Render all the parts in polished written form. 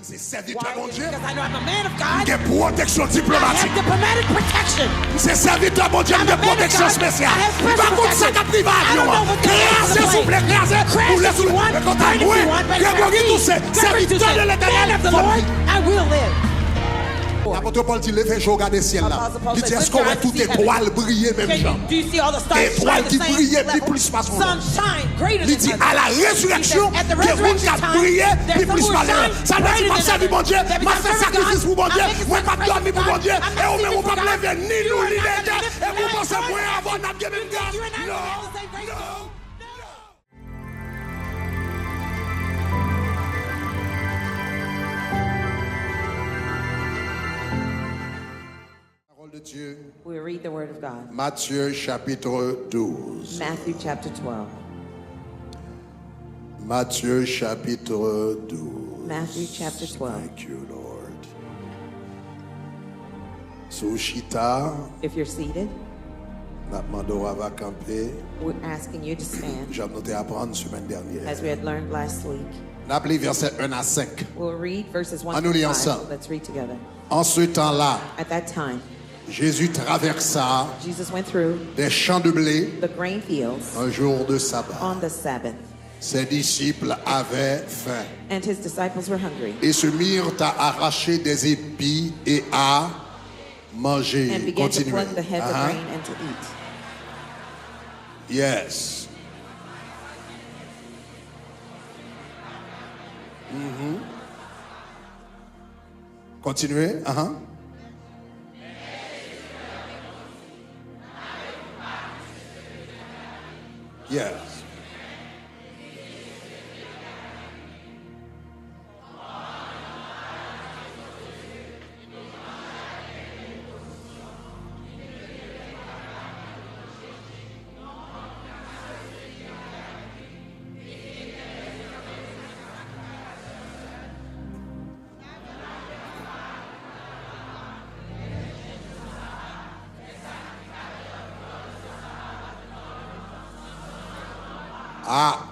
C'est serviteur mon Dieu. Because I know I'm a man of God. J'ai protection I diplomatique. have diplomatic protection. C'est serviteur mon Dieu de protection spéciale. Pas contre ça qui prive avion. Création s'il vous plaît, création. Pour les sous. Mais quand t'as moué, que tout c'est serviteur de l'Éternel. I will live. L'apôtre Paul dit levez jour regarder ciel là. Il dit est-ce qu'on voit toute étoile briller même genre. Étoile qui brillait plus pas son nom. Il dit à la résurrection que vous qui a brillé plus malheur. Ça veut dire pas servir mon Dieu, m'a fait sacrifice pour mon Dieu, moi pas dormir pour mon Dieu et on même pas lever ni nous ni les deux et vous pensez moi avant n'a bien même gars. Non. De Dieu. We read the word of God. Matthieu chapitre 12. Matthew chapter 12. Matthieu chapitre 12. Matthew chapter 12. Thank you, Lord. Sushita. If you're seated, we're asking you to stand. J'ai noté apprendre semaine dernière. As we had learned last week. N'appelez verset 1 à 5. We'll read verses 1 to 5. Let's read together. En ce temps-là, at that time, Jésus traversa Jesus went through des champs de blé the grain fields un jour de sabbat. On the Sabbath. Ses disciples avaient faim. And his disciples were hungry. Et se mirent à arracher des épis et à manger. And began to Continuez. pluck the heads of grain and to eat. Yes. Continuez. Yes.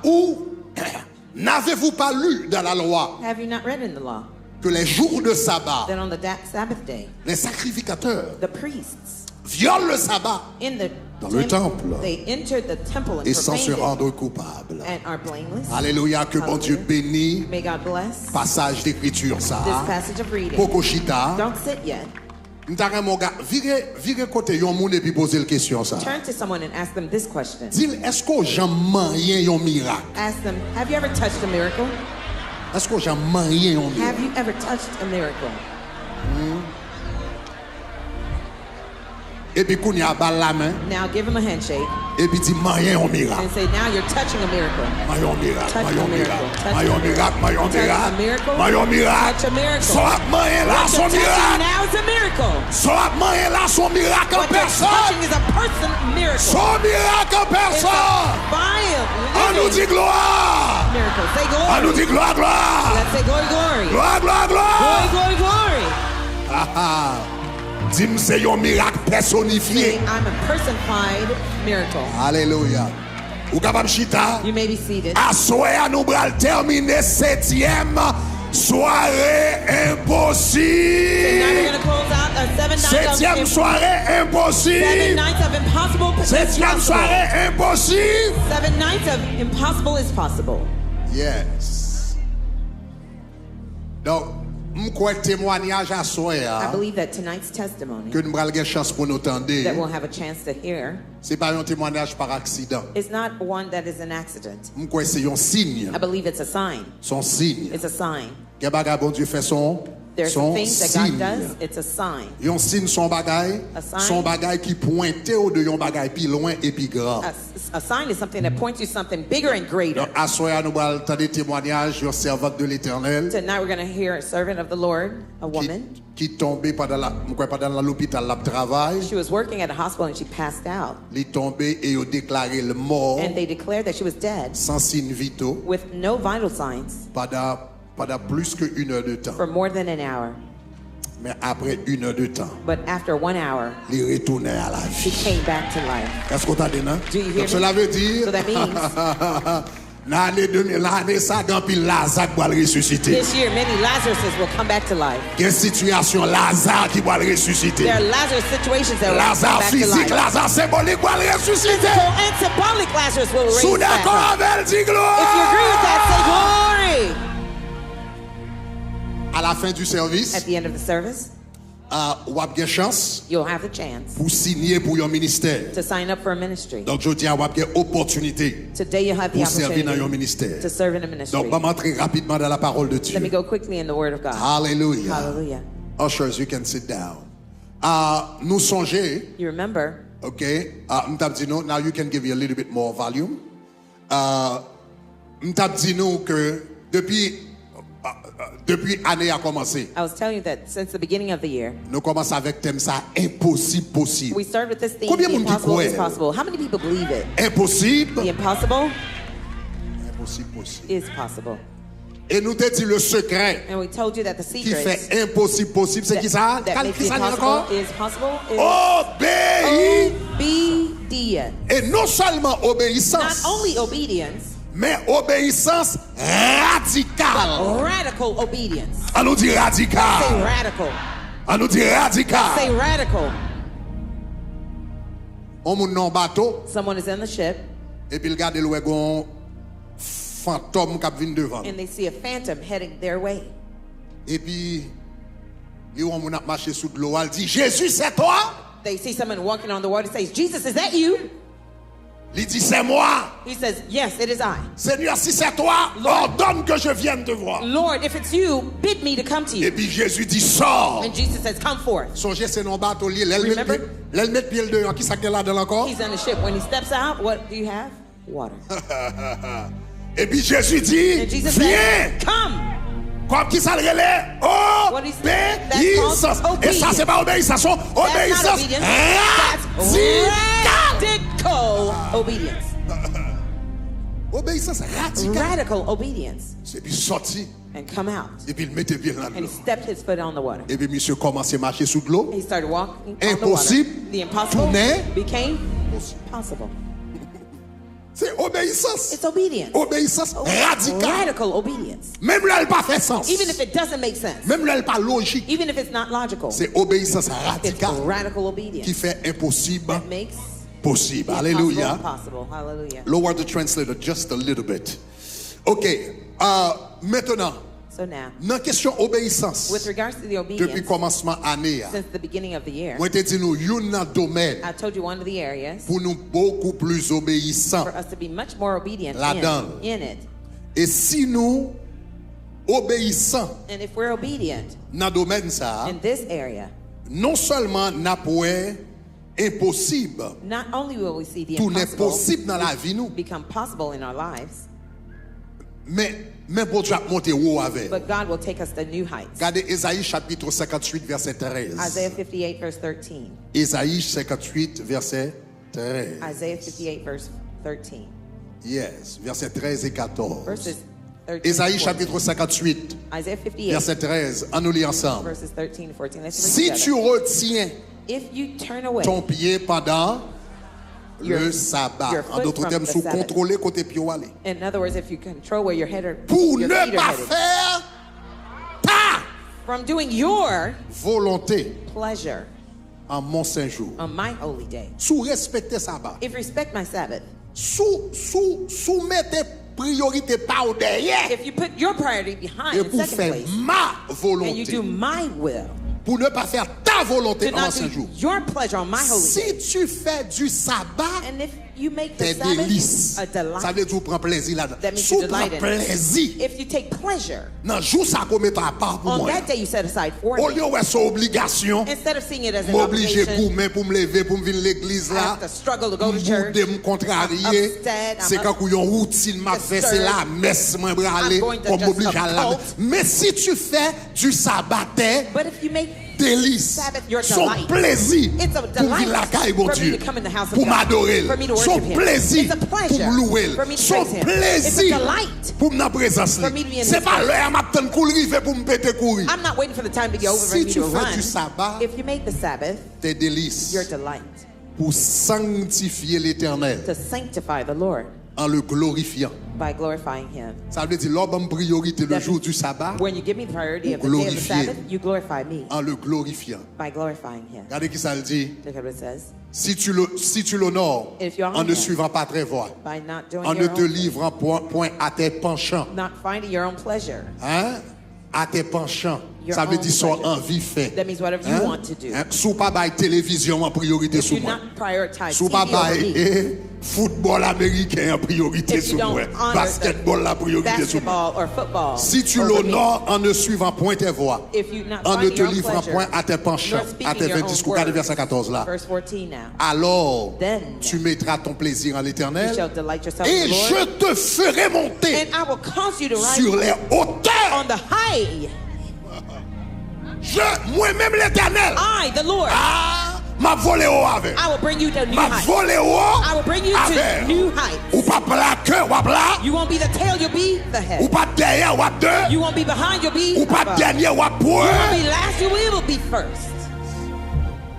Où n'avez-vous pas lu dans la loi Have you not read in the law que les jours de sabbat, that on the Sabbath day, les sacrificateurs the priests violent le sabbat in the dans le temple they entered the temple and et sans se profaned it rendre coupables? and are blameless? Alléluia, que bon Dieu bénisse. May God bless Passage d'écriture ça. this passage of reading. Pokoshita. Don't sit yet. M'tare mon gars, vire côté yon moun et puis poser la question ça. Turn to someone and ask them this question. Dis, est-ce que jamais rien yon miracle? Ask them, have you ever touched a miracle? Est-ce que jamais rien yon miracle? Have you ever touched a miracle? Et puis qu'on y a bal la main. Now give him a handshake. Et puis dis rien yon miracle. And say, now you're touching a miracle. Mayon miracle, Touch mayon a miracle. miracle, Touch mayon a miracle, mayon Touch a miracle, miracle. mayon miracle. Touch a miracle. Soit mayen là What son you're touching miracle. now is a miracle. Soit mayen là son miracle en What you're personne. touching is a person miracle. Son miracle en It's personne. a vile, On nous dit gloire. miracle. Say glory. On nous dit gloire, gloire. Let's say glory, glory. Gloire, gloire, gloire. Glory, glory, glory. Dis-moi c'est un miracle personnifié. Say, I'm a personified miracle. Alléluia. Ou capable chita. You may be seated. À soir nous allons terminer 7e soirée Now we're impossible. going to close out a 7e soirée seven impossible. nights of impossible. 7e soirée impossible. 7 nights of impossible is possible. Yes. Donc, m'kwe témoignage à I soir believe that tonight's testimony que nous allons chance pour nous entendre. that we'll have a chance to hear C'est pas un témoignage par accident. is not one that is an accident. M'kwe c'est un signe. I believe it's a sign. Son signe. It's a sign. Que bagay bon Dieu fait son There's things that God does. It's a sign. Yon signe son bagay, A sign. son bagay qui pointe au de yon bagay pi loin et pi grand. A sign is something that points you something bigger and greater. Donc, à soir, nous allons entendre des témoignages, yon servante de l'Éternel, Tonight we're going to hear a servant of the Lord, a woman. qui tombé pendant l'hôpital, la travail, She was working at a hospital and she passed out. li tombé et yon déclaré le mort, And they declared that she was dead sans signe vitaux, with no vital signs pendant plus que 1 heure de temps. for more than an hour. Mais après 1 heure de temps, But after 1 hour, il retournait à la she vie. came back to life. Est-ce qu'on t'a dit, non? Do you hear Donc, me? cela veut dire, So that means L'année 2000, l'année ça, quand pile Lazare va le ressusciter. This year, many Lazaruses will come back to life. Quelle situation Lazare qui va le ressusciter? There are Lazarus situations that will come Lazare back to physique, life. Lazare symbolique va le ressusciter. Physical and symbolic Lazarus will raise Sous back d'accord up. avec dit gloire. If you agree with that, say glory. À la fin du service, At the end of the service, ou a bien chance you'll have the chance pour signer pour un ministère. to sign up for a ministry. Donc je dis à vous avez opportunité Today you'll have the pour servir dans un opportunity ministère. to serve in a ministry. Donc, on va entrer rapidement dans la parole de Dieu. Let me go quickly in the Word of God. Hallelujah. Hallelujah. Ushers, you can sit down. Nous songez, You remember, okay, m'tap dit nous, now you can give you a little bit more volume. M'tap dit nous que depuis année a commencé, I was telling you that since the beginning of the year, nous commençons avec thème ça impossible possible. we started with this theme, Combien the moun ki impossible croit? is possible. How many people believe it? Impossible, The impossible impossible possible. is possible. Et nous te dit le secret And we told you that the qui secret fait impossible possible, c'est qui ça? that makes Qui the ça impossible encore? is possible is Obéir. obedience. Et non seulement Not obéissance, only obedience, mais obéissance radicale. radical obedience. On nous dit Say radical. radical. On nous dit Say radical. radical. On monte dans bateau Someone is in the ship et puis il regarde le gon fantôme qui vient devant. and they see a phantom heading their way. Et puis il on a marché sous de l'eau, elle dit Jésus c'est toi? They see someone walking on the water, says, Jesus, is that you? Il dit c'est moi. He says, yes, it is I. Seigneur, si c'est toi, ordonne que je vienne te voir. Lord, if it's you, bid me to come to Et you. puis Jésus dit sors. And Jesus says, come forth. Songez c'est non bateau lié, Remember? l'elle met pied dehors, qui ça qu'elle a dans encore? He's in the ship. When he steps out, what do you have? Water. Et puis Jésus dit And Jesus viens. says, come. Comme qui ça le relais? What is that? That's Obéissance. called Et ça c'est pas obéissance, That's not obéissance obedience. radicale. That's radical obedience. Obéissance radicale. Radical obedience. Et puis sorti, And come out. et puis il mettait pied dans And he l'eau. stepped his foot on the water. Et puis monsieur commençait à marcher sous de l'eau. He started walking on the water. Impossible. The impossible Tournait. became possible. C'est obéissance. It's obedience. Obéissance radicale. Radical obedience. Même là, elle n'a pas fait sens. Even if it doesn't make sense. Même là, elle n'a pas logique. Even if it's not logical. C'est obéissance It's radicale radical qui obedience fait impossible that makes possible. the Alléluia. impossible possible. Hallelujah. Lower the translator just a little bit. OK. Maintenant, So now, dans la question obéissance, with regards to the depuis obedience, commencement année, since the beginning of the year, moi, je te dis nous, il y a un domaine I told you one of the areas pour nous beaucoup plus obéissants. for us to be much more obedient Là-dedans. in it. Et si nous obéissons And if we're obedient dans le domaine ça, in this area, non seulement n'a pas impossible, not only will we see the tout n'est impossible possible dans la vie nous, become possible in our lives, mais pour Dieu monter haut avec. but God will take us to new heights. Regardez Ésaïe chapitre 58 verset 13. Isaiah 58 verse 13. Ésaïe 58 verset 13. Isaiah 58 verse 13. Yes, verset 13 et 14. Verses 13 Ésaïe and 14. chapitre 58 Isaiah 58 verset 13. On nous lit ensemble. verses 13 and 14. Let's Si read tu together. retiens If you turn away ton pied pendant Your- le sabbat, your en foot d'autres from termes, the sous Sabbath. contrôler côté pied où aller. in other words, if you control where your head or Pour your ne feet are pas headed, faire ta from doing your volonté pleasure en mon Saint-Jour. on my holy day. Sous respecter sabbat. If you respect my Sabbath, Sous mettez priorité par au derrière. if you put your priority behind Et in pour second faire place, ma and you volonté. do my will, Pour ne pas faire ta volonté to en not do Saint-Jour. your pleasure on my holy day, Si tu fais du sabbat, and if you make the tes Sabbath délices. a Ça veut delight, dire que tu prends plaisir là-dedans. That means Si you tu prends delight in it. plaisir, if you take pleasure dans le jour ça qu'on met à part pour on moi. that day you set aside for Au me, lieu de son obligation, instead of seeing it as an m'obliger obligation, pour me lever, pour me venir à l'église I là, have to struggle to go to church. de me contrarier. Upset, I'm C'est quand il y a une routine m'a fait, c'est la messe, moi aller, going to comme just m'oblige à la a cult. Mais si tu fais du sabbat, But if you make délices, Sabbath your son delight, plaisir it's a pour vivre la caille, delight bon for me Dieu, to come in the house of pour God, m'adorer, for me to son worship Him. plaisir It's a pour pleasure me louer, for me to son praise Him. plaisir It's a delight pour ma présence. for me to be in C'est His pas presence. l'heure à m'attendre courir pour me péter courir. I'm not waiting for the time to be over for Si me tu to fais run. du sabbat, If you make the Sabbath tes délices your delight, pour sanctifier l'Éternel to sanctify the Lord en le glorifiant. By glorifying Him. Ça veut dire l'homme priorité le jour du sabbat. When you give me the priority of the day of the Sabbath, you glorify me. En le glorifiant. By glorifying Him. Regardez qui ça le dit. Look at what it says. Si tu l'honores en ne suivant pas tes voies, en ne te livrant point à tes penchants, not finding your own pleasure. Hein? À tes penchants. Ça veut dire son envie fait. That means whatever you want to do. Sous pas bail télévision en priorité sous moi. Sous pas bail football américain en priorité sous moi. Basketball la priorité sous moi. Si tu l'honores en ne suivant point tes voies, en ne te livrant point à tes penchants, à tes 20 discours, regardez verset 14 là. Alors, tu mettras ton plaisir en l'Éternel et je te ferai monter sur les hauteurs. Moi-même l'Éternel. I, the Lord. M'a volé au avec. I will bring you to new heights. Volé au I will bring you to new heights. Ou pas plaqué, ou pas. You won't be the tail, you'll be the head. Ou pas derrière, ou deux. You won't be behind, you'll be ou pas dernier, ou above. You won't be last, you will be first.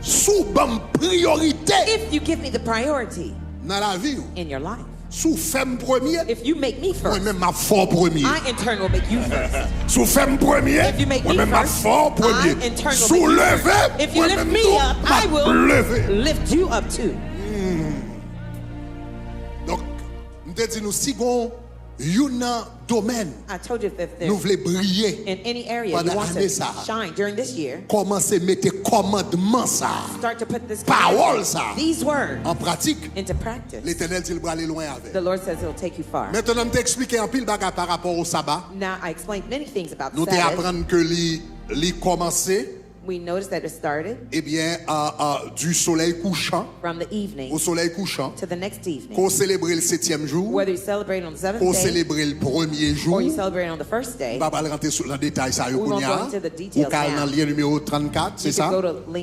Sous bonne priorité. If you give me the priority dans la vie. In your life. Sous femme premier. If you make me first. Moi-même ma fort premier. I in turn will make you first. Sous femme premier. If you make me moi-même ma fort premier. I in turn will sous make lever. you first. If you lift me up, I will lift you up too. Donc, nous te dit nous si bon un domaine. I told you that nous voulons briller. In any area you want to shine during this year. Commencez mettre commandement ça. Start to put this parole ça. These words en pratique. Into practice. L'Éternel dit il va aller loin avec. The Lord says he'll take you far. Maintenant, je t'explique un pile bagage par rapport au sabbat. Now I explained many things about nous Sabbath. Nous t'apprendre que li commencer. We noticed that it started eh bien, du soleil couchant from the evening au soleil couchant to the next evening. Qu'on célèbre le 7e jour, whether you celebrate on the 7th qu'on day, célèbre le premier jour, or you celebrate on the first day. On va pas rentrer dans le détail ça yo kounya. Ou cal dans lien numéro 34, c'est ça?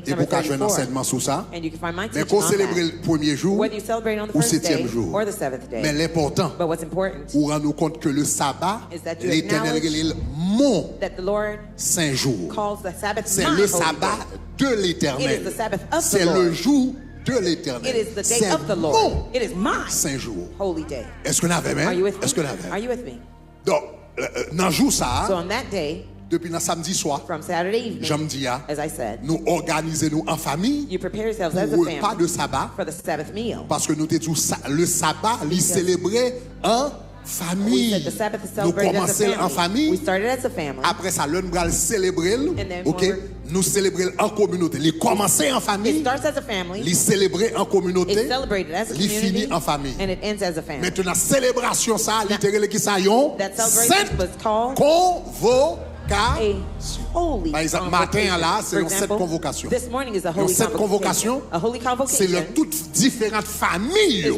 Et pour qu'à jouer un enseignement sur ça. Mais qu'on célèbre le premier jour ou 7e jour. Mais l'important, pour rendre nous compte que le sabbat, l'Éternel est mon saint jour. C'est le sabbat de l'Éternel. C'est le jour de l'Éternel. C'est mon saint jour. Est-ce que nous avons? Est-ce que nous avons? Donc, dans le jour ça, depuis le samedi soir, jeudi, nous organisons en famille pour le repas de sabbat. Parce que nous disons le sabbat, il célébrait en famille. Nous commençons en famille. Après ça, nous allons célébrer. Nous célébrons en communauté. Les commencer en famille. Les célébrer en communauté. Les finir en famille. Maintenant, célébration ça, littéralement qui ça yon, sainte convocation. Par exemple, matin là, c'est cette convocation. Cette convocation, c'est les toutes différentes familles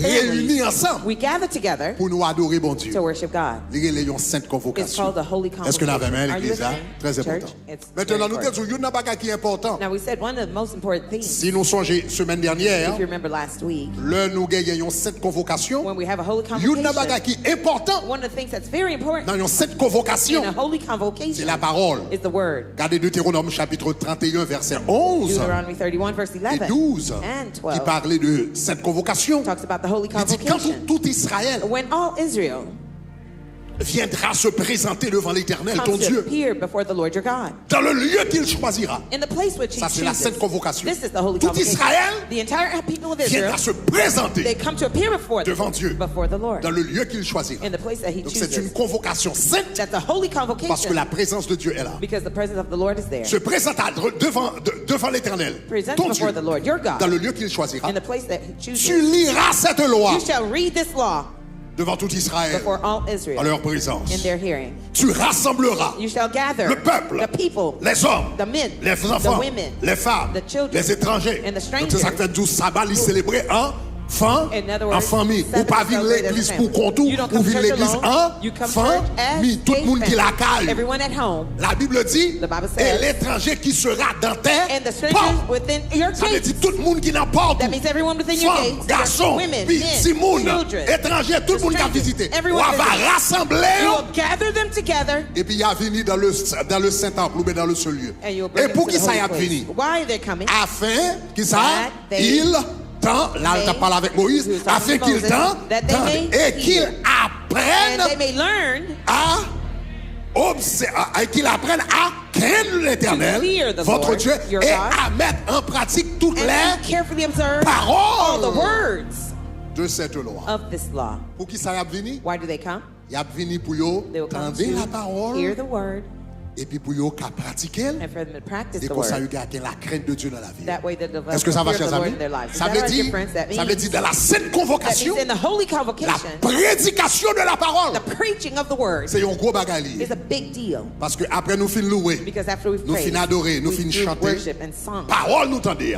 réunies ensemble pour nous adorer bon Dieu. Les cette convocation. Est-ce que nous avons l'église là? Très important. Maintenant, nous disons qu'il y a un bagage qui est important. Si nous songeons semaine dernière, le nous gagnons cette convocation. Il y a un bagage qui est important dans cette convocation. C'est la parole. Regardez Deutéronome chapitre 31 verset 11 et 12 qui parlait de cette convocation. Il dit quand tout Israël viendra se présenter devant l'Éternel, ton Dieu, dans le lieu qu'il choisira. Ça, c'est la sainte convocation. Tout Israël viendra se présenter devant Dieu, dans le lieu qu'il choisira. Donc, c'est une convocation sainte parce que la présence de Dieu est là. Se présentera devant l'Éternel, ton Dieu, dans le lieu qu'il choisira. Tu liras cette loi devant tout Israël, à leur présence. Tu rassembleras le peuple, les hommes, les enfants, les femmes, les étrangers. Donc c'est ça que fait 12 sabbats, ils célébrer en famille. Ou pas vivre l'église pour compte, ou vivre l'église en famille. Tout le monde qui la caille. La Bible dit, et l'étranger qui sera dans terre, ça veut dire tout le monde qui n'a pas de femmes, garçons, petits monde, étrangers, tout le monde qui a visité. On va rassembler et puis il a venu dans le Saint-Temple ou dans le seul lieu. Et pour qui ça y a venu? Afin que ça, il là, tu parles avec Moïse, afin qu'il tente et qu'il apprennent qu'ils apprennent à craindre l'Éternel, votre Dieu, et à mettre en pratique toutes les paroles de cette loi. Pour qui ça y venu? Il a venu pour entendre la parole. Et puis pour eux pratiquer, et comme ça, ils gardent la crainte de Dieu dans la vie. Est-ce que ça va, chers amis? Ça veut dire dans la sainte convocation, la prédication de la parole. C'est un gros bagage. Parce que après nous finissons louer, nous finissons adorer, nous finissons chanter, parole nous tendez.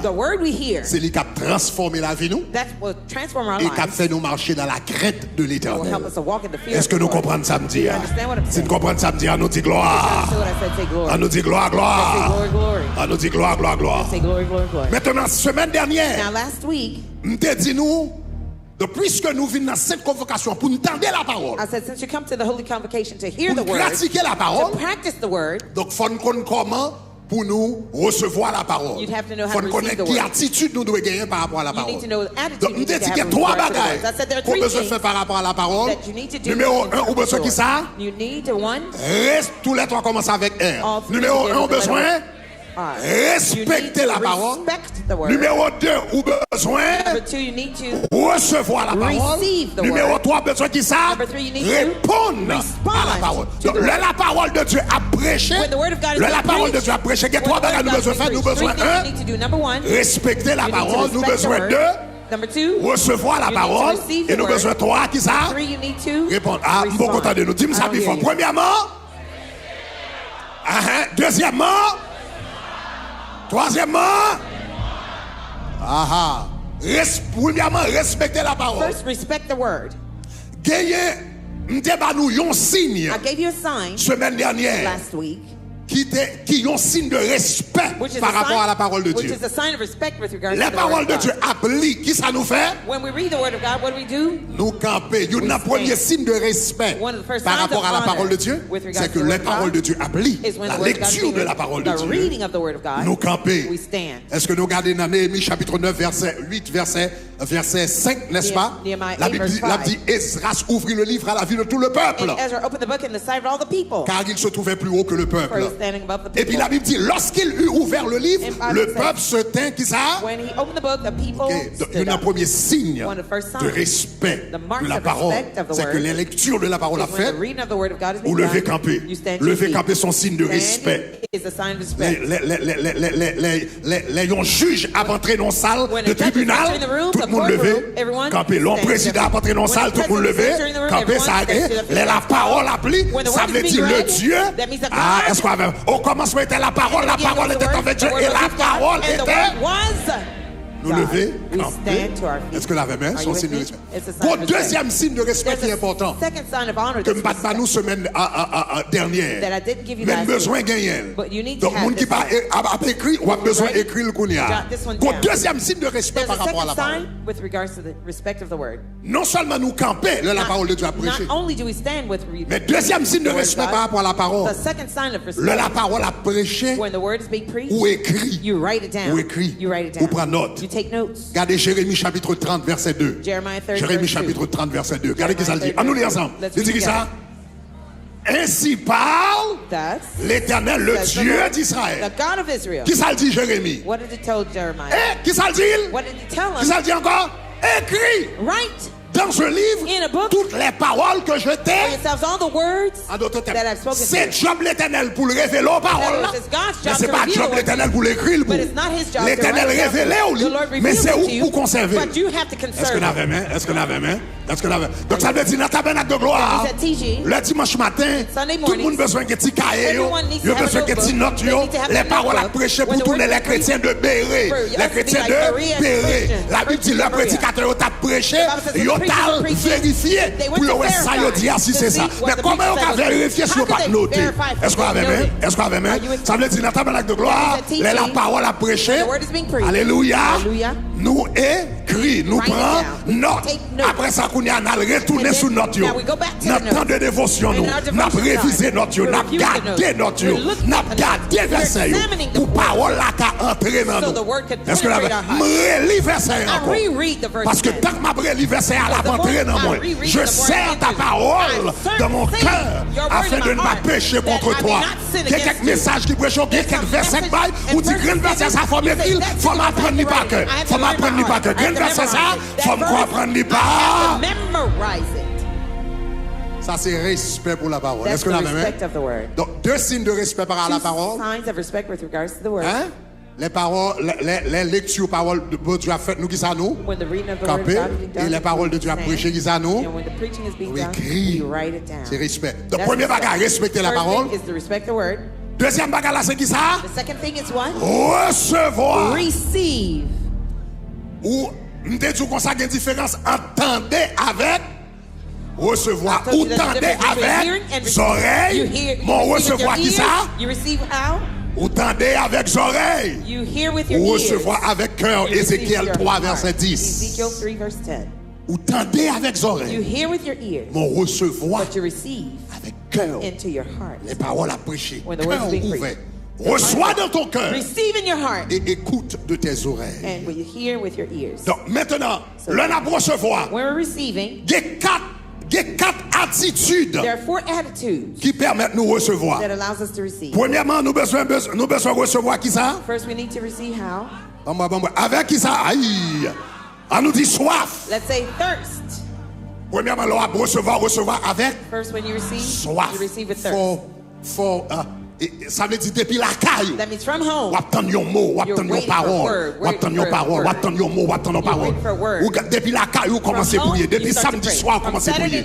C'est lui qui a transformé la vie nous et qui a fait nous marcher dans la crainte de l'Éternel. Est-ce que nous comprenons samedi? Si nous comprenons samedi, nous dit gloire. On nous dit gloire, gloire. On nous dit gloire, gloire, gloire. Maintenant, semaine dernière, nous te dit nous, puisque nous venons dans cette convocation pour nous tendre la parole, pour pratiquer la parole, donc il faut nous connaître comment pour nous recevoir la parole. Il faut connaître quelle attitude nous devons gagner par rapport à la parole. Donc, nous disons qu'il y a trois bagages qu'on a besoin de faire par rapport à la parole. Numéro 1, on a besoin de qui ça? Reste, tous les trois commencent avec R. Numéro 1, on a besoin respecter la parole. Numéro 2, on a besoin recevoir la parole. Numéro 3, besoin qui ça? Répondre à la parole. Donc, la parole de Dieu a prêché. La parole de Dieu a prêché. Il y a trois bagages nous besoin de faire. Nous besoin 1, respecter la parole. Nous besoin 2, recevoir la parole. Et nous besoin 3, qui ça? Répondre. Ah, je suis content de nous. Dis-moi ça plus fort. Premièrement, deuxièmement, troisièmement, premièrement, respecter la parole. First, respect the word. Gagner, nous un signe. I gave you a sign semaine dernière. Last week. Qui ont signe de respect par rapport à la parole de Dieu. La parole de Dieu applique. Qui ça nous fait? Nous camper. Il y a un premier signe de respect par rapport à la parole de Dieu. C'est que la parole de Dieu applique. La lecture de la parole de Dieu. Nous camper. Est-ce que nous regardons dans Néhémie chapitre 9, verset 8, verset 5, n'est-ce pas? La Bible dit Esdras ouvrit le livre à la vue de tout le peuple. Car il se trouvait plus haut que le peuple. Et puis la Bible dit, lorsqu'il eut ouvert le livre, le peuple se tint, qui ça? Il y a un premier signe de respect de la parole. C'est que la lecture de la parole a fait, ou lever camper. Lever camper son signe de respect. Les juges à entrer dans la salle de tribunal, tout le monde levé, camper. L'homme président à entrer dans la salle, tout le monde levé, camper, ça la parole applique, ça veut dire le Dieu. Ah, est-ce qu'on avait au commencement était la parole était avec Dieu et la parole était nous lever, est-ce que la main son signe de respect? Pour deuxième signe de respect qui est important, que nous battons nous semaine dernière, mais besoin de gagner. Donc, le monde qui a écrit, ou a besoin d'écrire le kounia. Pour deuxième signe de respect par rapport à la parole. Non seulement nous camper, la parole de Dieu a prêché, mais deuxième signe de respect par rapport à la parole. La parole a prêché ou écrit, ou prend note. Regardez Jérémie chapitre 30 verset 2. Jérémie chapitre 30 verset 2. Regardez ce que ça dit. On nous lit ensemble. Il dit ça. Ainsi parle l'Éternel, le Dieu d'Israël. Qui ça dit Jérémie? Qui ça dit? Qui ça dit encore? Écrit dans ce livre toutes les paroles que je t'ai. En d'autres termes, c'est job l'Éternel pour le révéler aux paroles. Mais c'est pas job l'Éternel pour l'écrire. L'Éternel révélé au livre, mais c'est où pour conserver. Est-ce que nous avons main? Est-ce que nous avons main? Est-ce que nous avons main? Donc ça veut dire dans ta tabernacle de gloire, le dimanche matin, tout le monde a besoin de petits cahiers, il a besoin de petites notes, les paroles à prêcher pour tous les chrétiens de Béret. Les chrétiens de Béret. La Bible dit le prédicateur a prêché, t'as vérifié pour le ça y dit si c'est ça. Mais comment on a vérifié si on pas noté? Est-ce qu'on avait même? Est-ce qu'on avait même? Ça veut dire dans ta tabernacle de gloire, la parole a prêché. Alléluia. nous écrit, nous prenons note. Après ça, nous allons retourner sur notre yo. Notre temps de dévotion, nous avons révisé notre yo, nous avons gardé notre yo, nous avons gardé verset pour parole là qui entrer dans nous. Est-ce que la relis verset encore? Parce que tant que ma relis verset à la entrer dans moi, je sers ta parole dans mon cœur afin de ne pas pécher contre toi. Il y a quelques messages qui prêchent, il y a quelques versets ou dit grand verset ça faut m'écrire, faut m'apprendre ni pas que. Faut m'apprendre ni pas que. Grand verset ça, faut me comprendre ni pas. Ça c'est respect pour la parole. Est-ce que la même? Donc deux signes de respect par la parole. Hein? Les paroles, les lectures paroles de Dieu a fait nous qui ça nous camper et les paroles de Dieu a prêché qui ça nous écrit. C'est respect. Donc premier bagage respecter la parole. Deuxième bagage là c'est qui ça? Recevoir. Receive. Ou m'te dit comme ça qu'il y a une différence entendez avec recevoir ou tendez avec oreilles. Mon recevoir qui ça? Ou tendez avec oreilles. Ou recevoir avec cœur. Ézéchiel 3 verset 10. Ou tendez avec oreilles. Mon recevoir avec cœur. Les paroles à prêcher. Cœur ouvert. Reçois dans ton cœur et écoute de tes oreilles. Donc maintenant, l'on a pour recevoir. Il y a quatre attitudes qui permettent de nous recevoir. Premièrement, nous besoin recevoir qui ça? Avec qui ça? Aïe! On nous dit soif. Premièrement, l'on a pour recevoir avec soif. Ça veut dire depuis la caille. Ou attendre un mot, ou attendre une parole, ou attendre une parole, ou attendre un mot, ou attendre une parole. Ou depuis la caille, vous commencez à prier. Depuis samedi soir, vous commencez à prier.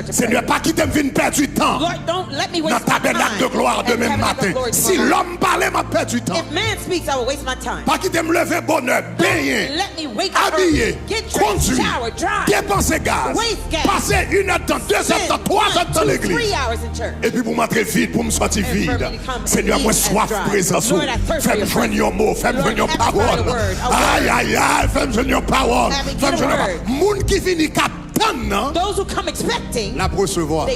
Seigneur, pas quitter me perdre du temps. Dans ta tabernacle de gloire demain matin. Si l'homme parlait, m'a perdu du temps. Pas quitter me lever bonheur, baigner, habiller, conduire, dépenser gaz, passer 1 heure de temps, 2 heures de temps, 3 heures de temps l'église. Et puis pour m'entrer vide, pour me sortir vide. Seigneur, moi soif présence. Fais-moi joindre un mot, fais-moi joindre une parole. Aïe, aïe, aïe, fais-moi joindre une parole. Fais-moi joindre une parole. Moun qui finit captant, non? La recevoir.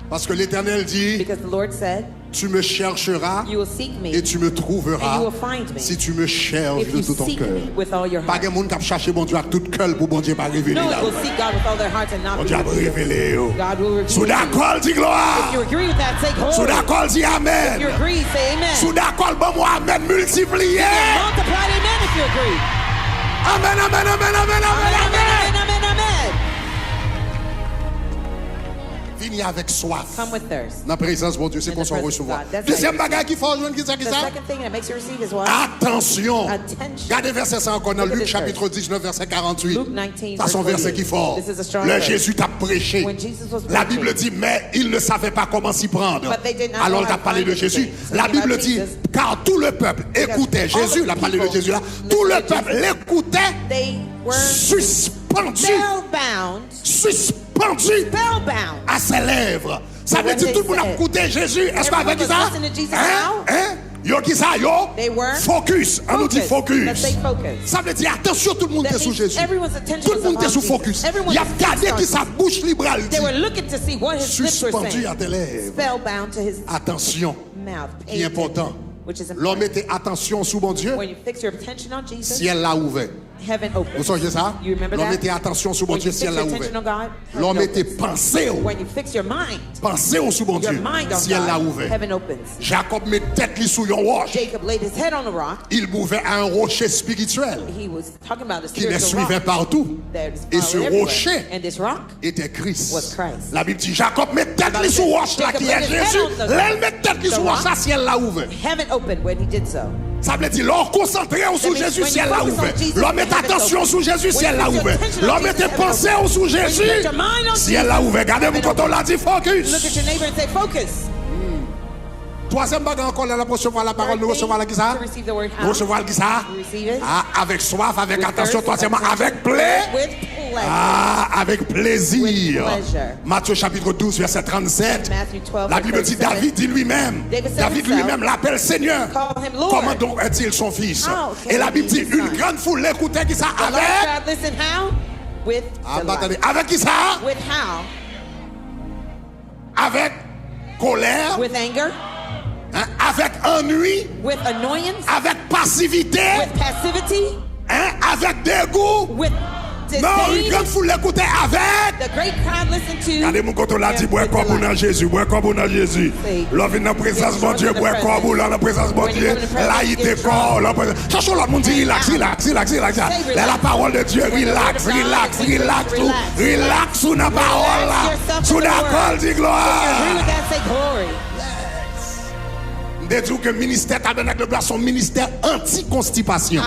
Parce que l'Éternel dit, tu me chercheras et tu me trouveras si tu me cherches de tout ton cœur. Pas de monde qui a cherché bon Dieu à tout cœur pour bon Dieu pas révéler là. Bon Dieu a révélé. Sous d'accord dit gloire. Sous d'accord dit amen. Sous d'accord bon moi amen multiplié. Amen, amen, amen, amen, amen, amen. Vini avec soif. Dans la présence de Dieu, c'est pour son recevoir. Deuxième bagage qu'il faut rejoindre, qui c'est ça? Attention. Regardez verset 5 encore dans Luc chapitre 19, verset 48. Ça son verset qui fort. Le Jésus t'a prêché. La Bible dit, mais il ne savait pas comment s'y prendre. Alors il a parlé de Jésus. La Bible dit, car tout le peuple écoutait Jésus. Il a parlé de Jésus là. Tout le peuple l'écoutait. Suspendu à ses lèvres. Ça veut dire tout le monde a écouté Jésus. Est-ce qu'avec ça? Yo qui ça yo? Focus. On nous dit focus. Ça veut dire attention, tout le monde est sous Jésus. Tout le monde est sous focus. Il a regardé qui sa bouche libre dit. Suspendu à tes lèvres. Attention. Qui est important. L'homme était attention sous mon Dieu. Ciel l'a ouvert. Vous savez ça? L'homme était attention sous mon Dieu, ciel l'a ouvert. L'homme était pensé au sous mon Dieu, ciel l'a ouvert. Jacob met tête sous un rocher. Il mouvait à un rocher spirituel qui les suivait partout. Et ce rocher était Christ. La Bible dit Jacob met tête sous roche là qui est Jésus. Elle met tête sous roche là, ciel l'a ouvert. Ça veut dire, l'homme concentré sous Jésus, ciel l'a ouvert. L'homme met attention sous Jésus, ciel l'a ouvert. L'homme était pensé sous Jésus, ciel l'a ouvert. Regardez-vous quand on l'a dit, focus. Troisième bagage encore, là, pour recevoir la parole, nous recevoir la guisa. Nous recevoir la guisa. Avec soif, avec attention, troisièmement, avec plaisir. Avec plaisir. Matthieu chapitre 12, verset 37. La Bible dit David dit lui-même. David lui-même l'appelle Seigneur. Comment donc est-il son fils? Et la Bible dit une grande foule l'écoutait qui ça avec qui ça? Avec colère. With anger. Avec ennui. With annoyance. Avec passivité. With passivity. Avec dégoût. With non, une grande foule l'écoutait avec. The great crowd listened to. Regardez mon côté là dit bois comme dans Jésus, bois comme dans Jésus. L'homme vient dans la présence de Dieu, bois comme dans la présence de Dieu. Là il décore, la présence. Cherchons l'autre monde dit relax. La parole de Dieu, relax sous la parole là. Sous la parole dit gloire. Je dis que le ministère Tabernacle de Gloire, son ministère anti-constipation.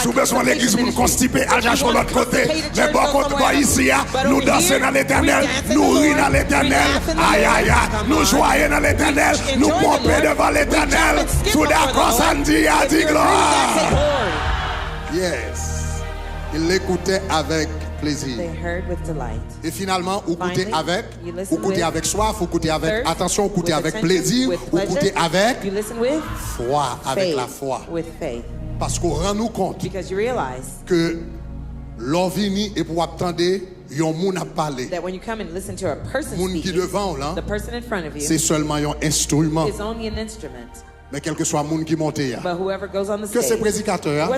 Si vous besoin de l'église pour nous constiper, allez chercher de l'autre côté. Mais bon, quand on ici, nous dansons dans l'éternel, nous rions dans l'éternel, nous joyons dans l'éternel, nous pompons devant l'éternel. Tout d'accord, ça dit, a dit gloire. Yes. Il l'écoutait avec plaisir. Et finalement, vous écoutez avec soif, vous écoutez avec attention, vous écoutez avec plaisir, vous écoutez avec foi, avec la foi. Parce qu'on rend nous compte que l'on vient et pour attendre, yon moun a parlé. Moun qui devant là, c'est seulement un instrument. Mais quel que soit le monde qui monte, que c'est prédicateur,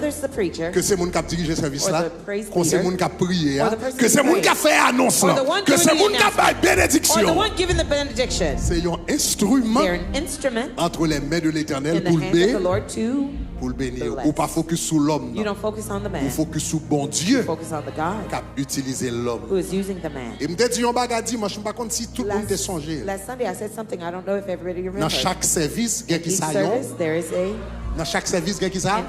que c'est le monde qui a dirigé le service là, que c'est le monde qui a prié, que c'est le monde qui a fait annonce, que c'est le monde qui a fait bénédiction. C'est un instrument entre les mains de l'Éternel pour le bénir. Ou pas focus sur l'homme, ou focus sur bon Dieu qui a utilisé l'homme. Et me dit un bagage, moi je ne sais pas si tout le monde est songé. Dans chaque service, il y a qui ça. Dans chaque service, il y a qui ça.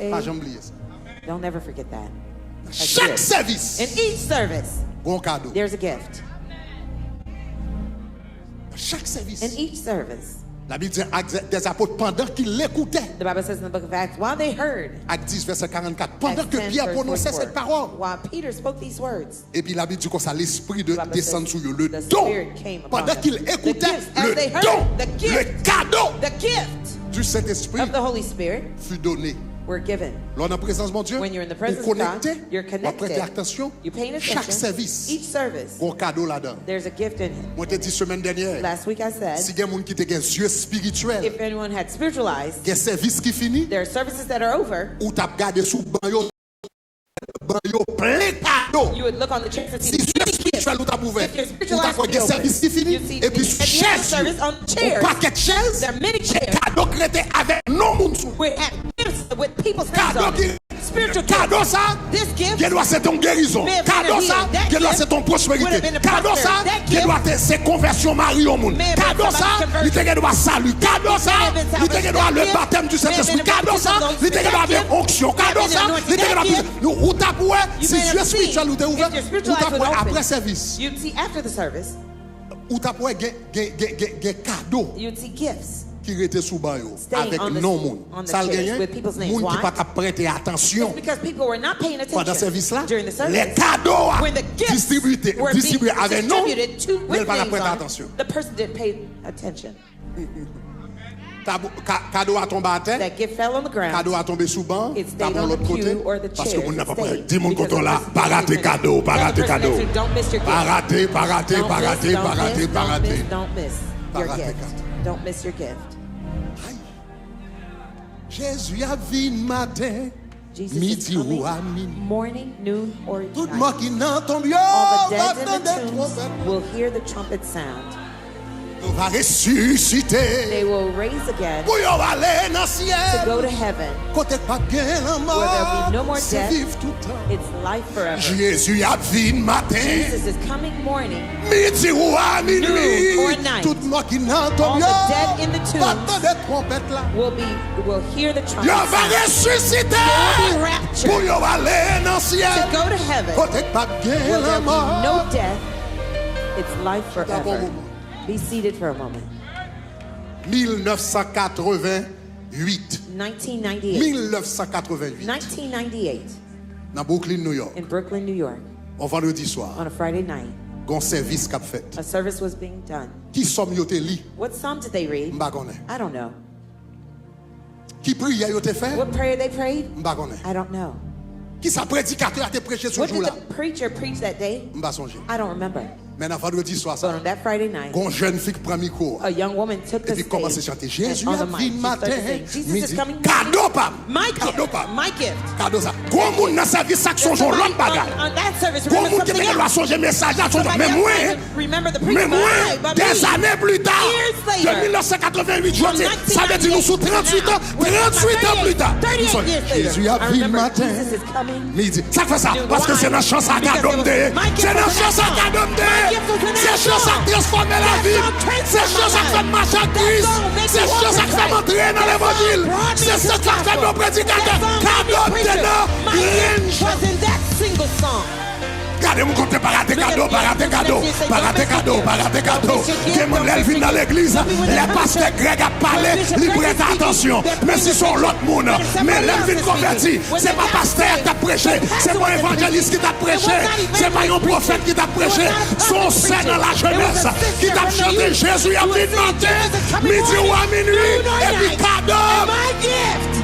Pas jamais oublier ça. Don't never forget that. Chaque service. In each service, bon cadeau. There's a gift. Chaque service. In each service. La Bible dit des apôtres pendant qu'ils l'écoutaient. The Bible says in the book of Acts, while they heard. Acte 10 verset 44. Pendant que Pierre prononçait cette parole. While Peter spoke these words. Et puis la Bible dit que ça l'esprit de descendre sur eux, le don. Pendant qu'ils écoutaient le don, le cadeau du Saint-Esprit fut donné. Lors de la présence de Dieu, vous connectez, vous prêtez attention. Chaque service, un cadeau là-dedans. Moi, je t'ai dit semaine dernière, si il y a des gens qui ont des yeux spirituels, il y a des services qui finissent, ou tu as gardé sous le plein cadeau. Si yeux spirituels ou tu as ouvert, ou tu as fait des services qui finissent, et puis chaise, ou paquet de chaises, des cadeaux créés avec nos monde. With people's hands on it. Spiritual cadeau ça, qui doit c'est ton guérison. Cadeau ça, qui doit c'est ton prospérité. Cadeau ça, qui doit c'est conversion Marie au monde. Cadeau ça, il te doit salut. Cadeau ça, il te doit le baptême du Saint-Esprit. Cadeau ça, il te doit avoir onction. Cadeau ça, il te doit nous ou t'apoué si Dieu spirituel ou t'es ouvert, ou t'apoué après service. You'd see after the service. Ou t'apoué des cadeaux. You'd see gifts. Qui était sous bayo avec non monde ça le gagne monde qui pas prêter attention pendant service là les cadeaux distribués avec non mais pas prêter attention cadeau a tombé à terre cadeau a tombé sous banc d'abord l'autre côté parce que on n'a pas dit mon côté là pas rater cadeau pas rater cadeau pas rater Don't miss your gift. Jésus a vu matin, midi ou à minuit. Morning, noon, or tout le monde qui n'entend bien, all the dead in the tombs will hear the trumpet sound. Va ressusciter. They will raise again pour aller dans ciel. To go to heaven. Côté pas bien la mort. Where there will be no more death. It's life forever. Jésus a vu matin. Jesus is coming morning. Midi ou à minuit. Noon or night. Tout le monde qui n'entend bien. All the dead in the tombs will hear the trumpet sound. Va ressusciter. They will be raptured. Pour aller dans ciel. To go to heaven. Côté pas bien la mort. Where there will be no death. It's life forever. Be seated for a moment. 1988. 1998. 1988. 1998. Dans Brooklyn, New York. In Brooklyn, New York. On vendredi soir. On a Friday night. Gon service qu'a fait. A service was being done. Qui somme yo te li? What psalm did they read? M'pa connait. I don't know. Qui prière yo te fait? What prayer they prayed? M'pa connait. I don't know. Qui sa prédicateur a te prêché ce What did jour-là? the preacher preach that day? M'pa songe. I don't remember. Mais dans vendredi soir But ça. on that Friday night, Gon jeune fille qui prend micro. a young woman took the Et puis commence à stage. chanter Jésus and on a the venu mic, she matin. started saying, Jesus Midi. is coming. Cadeau pam. My Cadeau gift. pam. My gift. Cadeau ça. Gros monde dans service ça son jour l'autre bagage. On that service, Gros remember monde qui something te doit else. songer message là son Somebody mais else moi doesn't remember the mais preacher, moi but des me. années plus tard Years de later. 1988 je From dis ça veut dire nous sous 38 ans 38 ans plus tard. 38 years later. Jésus a I vu le remember matin. Jesus is coming. Midi. Ça fait ça parce que c'est dans chance à cadeau de. C'est dans chance à cadeau de. C'est chance à transformer la vie. C'est chance à faire marcher à Christ. C'est chance à faire entrer dans l'évangile. C'est ça qui fait nos prédicateurs. Cadeau de là. Was in that single song. Regardez mon côté, pas rater cadeau, pas rater cadeau, pas rater cadeau, pas rater cadeau. Demande l'elvin dans l'église, les pasteurs Greg a parlé, ils prêtent attention. Mais si sont l'autre monde, mais l'elvin converti, c'est pas pasteur qui t'a prêché, c'est pas évangéliste qui t'a prêché, c'est pas un prophète qui t'a prêché, son saint dans la jeunesse qui t'a chanté Jésus a venu matin, midi ou à minuit, et puis cadeau. My gift.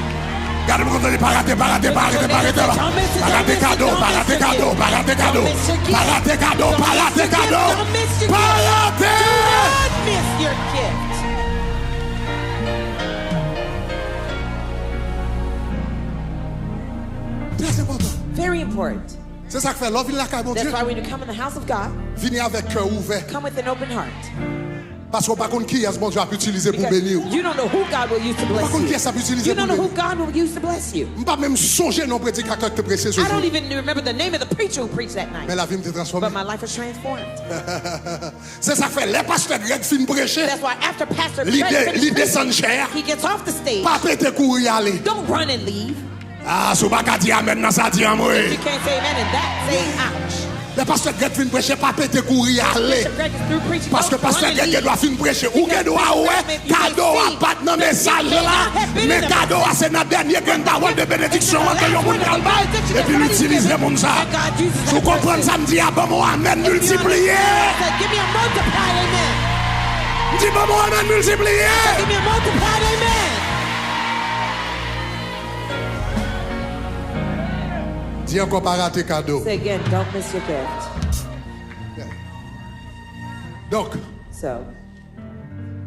Regardez mon côté, pas rater, pas rater, pas rater, pas rater, pas rater cadeau, pas rater cadeau, pas rater cadeau, pas rater cadeau, pas rater cadeau, pas rater. Don't miss your gift. Très important. Very important. C'est ça que fait l'homme, il la caille, mon Dieu. That's why when you come in the house of God, Venez avec cœur ouvert. come with an open heart. Parce qu'on ne sait pas qui est-ce bon Dieu a utiliser pour Because bénir. you don't know who God will use to bless Par contre, qui est-ce you. qui a utilisé You pour don't know who bénir? God will use to bless you. Je ne pas même songer non prédicateur que te prêché ce I jour. don't even remember the name of the preacher who preached that Mais night. la vie me transformée. But my life was transformed. C'est ça que fait les pasteurs grecs fin prêcher. That's why after Pastor L'idée Greg finished descend preaching, cher. he gets off the stage. Pas péter courir aller. Don't run and leave. Ah, si vous ne pouvez pas dire amen dans ça dit en moi. You can't say amen and that. Say ouch. Les pasteurs grecs fin prêcher pas péter courir aller. Pastor Greg is through preaching. Parce que Don't pasteur run and Greg leave. doit fin prêcher. Ou que doit ouais, cadeau à pas dans message là. Mais cadeau à c'est notre dernier grand parole de bénédiction que yon moun kal bay. Et puis l'utiliser moun ça. Vous comprenez ça me dit ah bon mon amen multiplié. Give me a multiplied amen. Dis bon mon amen multiplié. Give me a multiplied amen. Dis encore pas rater cadeau. Say again, don't miss your gift. Donc, So,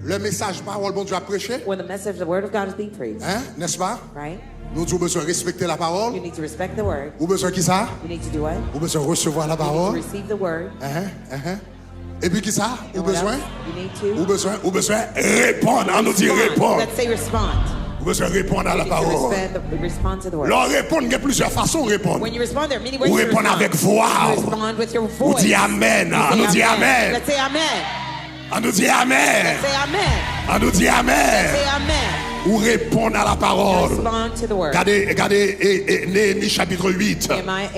le message parole bon Dieu a prêché, when the message, the word of God is being preached, hein, n'est-ce pas? right? Nous avons besoin de respecter la You parole. need to respect the word. Ou besoin qui ça? You need to do what? Ou besoin de recevoir la You need to parole. receive the word. Et puis qui ça? Ou And what besoin? else? You need to Ou besoin répondre. On nous dit respond. répondre. Let's say respond. Ou besoin répondre à You la need to parole. respond to the word. Leur répondre, il y a plusieurs façons de répondre. When you respond, there are many ways Ou to répondre respond. avec voix. You respond with your Ou voice. dit amen. You On say nous dit amen. Let's say amen. On nous dit amen. Say amen. On nous dit amen. Say amen. Ou répondre à la parole. Respond to the word. Regardez Néhémie chapitre 8,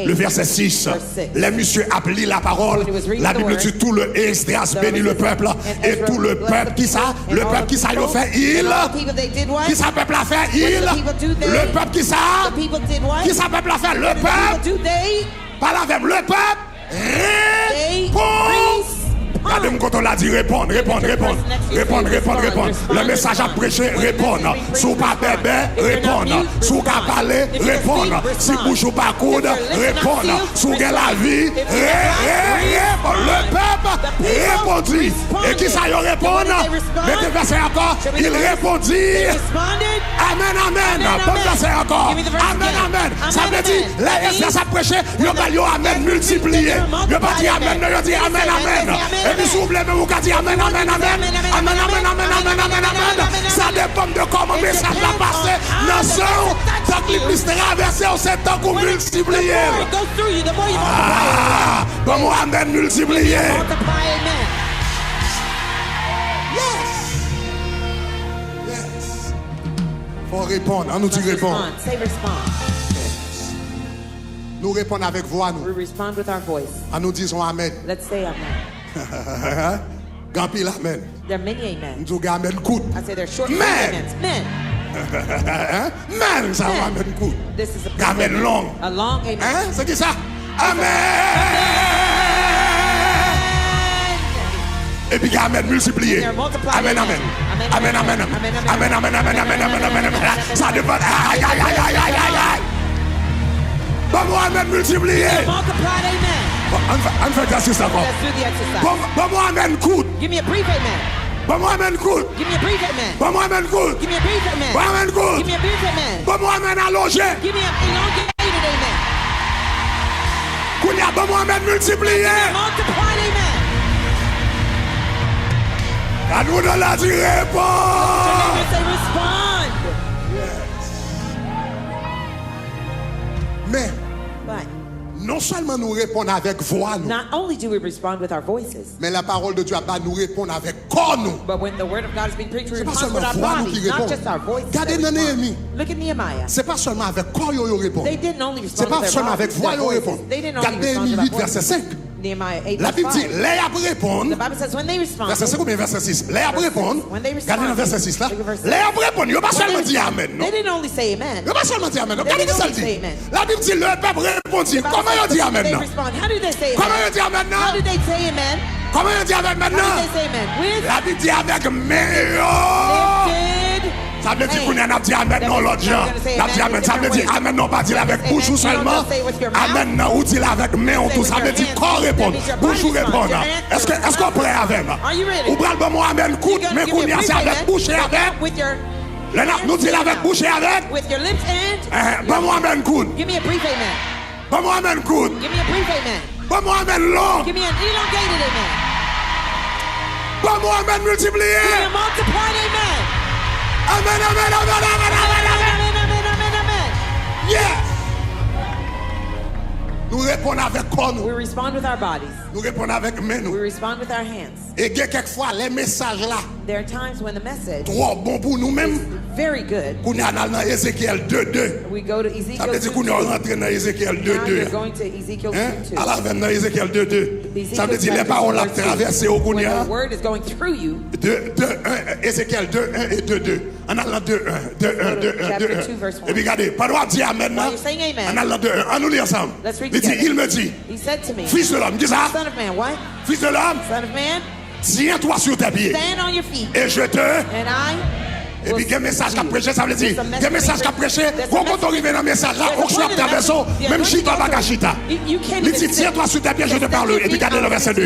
le verset 6. Les messieurs appelent la parole. La Bible dit tout le Esdras bénit le peuple. Et tout le peuple qui ça? Le peuple qui ça il a fait? Il. Qui ça peuple a fait? Il. Le peuple qui ça? Qui ça peuple a fait? Le peuple. Pas la même. Le peuple. Répond. Regardez-moi quand on l'a dit répondre. Le message à prêcher, répondre. Sous pas bébé, répondre. Sous pas parler, répondre. Si bouche ou pas coude, répondre. Sous la vie, répondre. Le peuple répondit. Et qui ça y répondre? Mettez verset encore. Il répondit. Amen, amen. Bon verset encore. Amen, amen. Ça veut dire, les ça prêcher, il y a amen multiplié. Il pas dit amen, il dit amen, amen. Et puis s'ouvre mais vous dites amen, amen, amen. Amen, amen, amen, amen, amen, amen. Ça dépend de comment le message va passer. Dans ce tant que l'église traverse, c'est tant qu'on multiplie. Ah, bon, amen multiplié. Yes. Faut répondre. On nous dit répondre. Say respond. Nous répondons avec voix. We Nous. respond with our voice. En nous disons amen. Let's say amen. Gampil amen. There are many amens. Nous disons amen coûte. I say they're short Men. amens. Men. Amen. Ça va amen coup. This is a Amen long. A long amen. C'est qui ça? Amen. Et puis amen multiplié. Amen, amen. Amen, amen. Amen, amen, amen, amen, amen, amen. Ça dépend. Aïe, aïe, aïe, aïe, aïe, aïe. Bon, amen multiplié. Multiplied amen. On fait l'exercice encore. Let's do the exercise. Bon, amen coup. Give me a brief amen. Bon, amen coup. Give me a brief amen. Bon, amen coup. Give me a brief amen. Bon, amen coup. Give me a brief amen. Bon, amen allongé. Give me an elongated amen. Qu'on y a bon, amen multiplié. Multiplied amen. À nous de la dire répond. Say respond. Mais But non seulement nous répondons avec voix, nous, not only do we respond with our voices, mais la parole de Dieu va nous répondre avec corps, nous. but when the word of God is being preached, we C'est pas respond with seulement our voix nous qui bodies, not répond. just our voices. Regardez that dans respond. Néhémie. Look at Nehemiah. C'est pas seulement avec corps yo répond. They didn't only C'est respond pas with their seulement avec bodies, voix their yo voices. répond. They didn't Regardez only respond Néhémie with 8 their verset voices. 5. Nehemiah 8 La Bible dit, verse 5. les ap répondre. The Bible says when they respond, Verset 5 ou bien verset 6? Les ap répondre. When they respond, Regardez dans verset 6 là. look at verse Les ap répondre. Yo pas when seulement they dit respond, amen, non? they didn't only say amen. Yo pas seulement dit amen, non? They Regardez didn't ça only dit. say amen. La Bible dit, le peuple répondit. The Bible Comment says yo dit amen, they non? respond. How do they say Comment amen? yo dit amen, How non? do they say amen? Comment yo dit amen How do maintenant? they say amen? With La Bible dit avec main yo. lifted Ça veut dire qu'on hands. a dit amen non l'autre gens. La dit amen, ça veut dire amen non pas dire avec bouche ou seulement. Amen non ou dire avec main ou tout. Ça veut dire corps répondre. Bouche ou répondre. Est-ce qu'on prêt avec moi? Are you ready? Ou bral bon moi amen coup, mais qu'on y a c'est avec bouche et avec. With your Nous dit avec bouche et avec. with your lips and Bon moi amen coup. give me a brief amen. Bon moi amen coup. Give me a brief amen. Bon moi amen long. Give me an elongated amen. Bon moi amen multiplié. Give me a multiplied amen. Amen, amen, amen, amen, amen, amen. Amen, amen, amen. Yes. Nous répondons avec corps nous. We respond with our bodies. Nous répondons avec main We nous. respond with our hands. Et quelquefois les messages là There are times when the message trop bon pour nous-mêmes. very good. Qu'on est dans Ézéchiel 2:2. We go to Ça Ezekiel veut dire 2:2. qu'on est rentré dans Ézéchiel Now you're 2:2. going to Ezekiel Hein? 2:2. À la fin dans Ézéchiel 2:2. Ça veut dire les paroles à traverser au When Kounia. the word is going through you, 2:1 Ézéchiel 2:1 et 2:2. En allant 2:1, 2:1, 2:1, Chapter 2, 2:1. verse 1. Et puis regardez, pas droit de dire amen. While you're saying amen, En allant 2:1. On nous lit ensemble. let's read Il dit, together. il me dit, he said to me, fils de l'homme, dis ça, Son of man, what? fils de l'homme, Son of man, tiens-toi sur tes pieds. stand on your feet, Et je te. and I Et puis, il y a un message qu'a prêché, ça veut dire, il y a un message qu'a prêché, There's a quand on message- arrive dans le message là, There's a on choisit point ta in the version, message. même The chita, anointing pas goes chita. You can't Il even dit, sit. tiens-toi sur tes pieds, je te parle. Et puis, regardez le verset 2.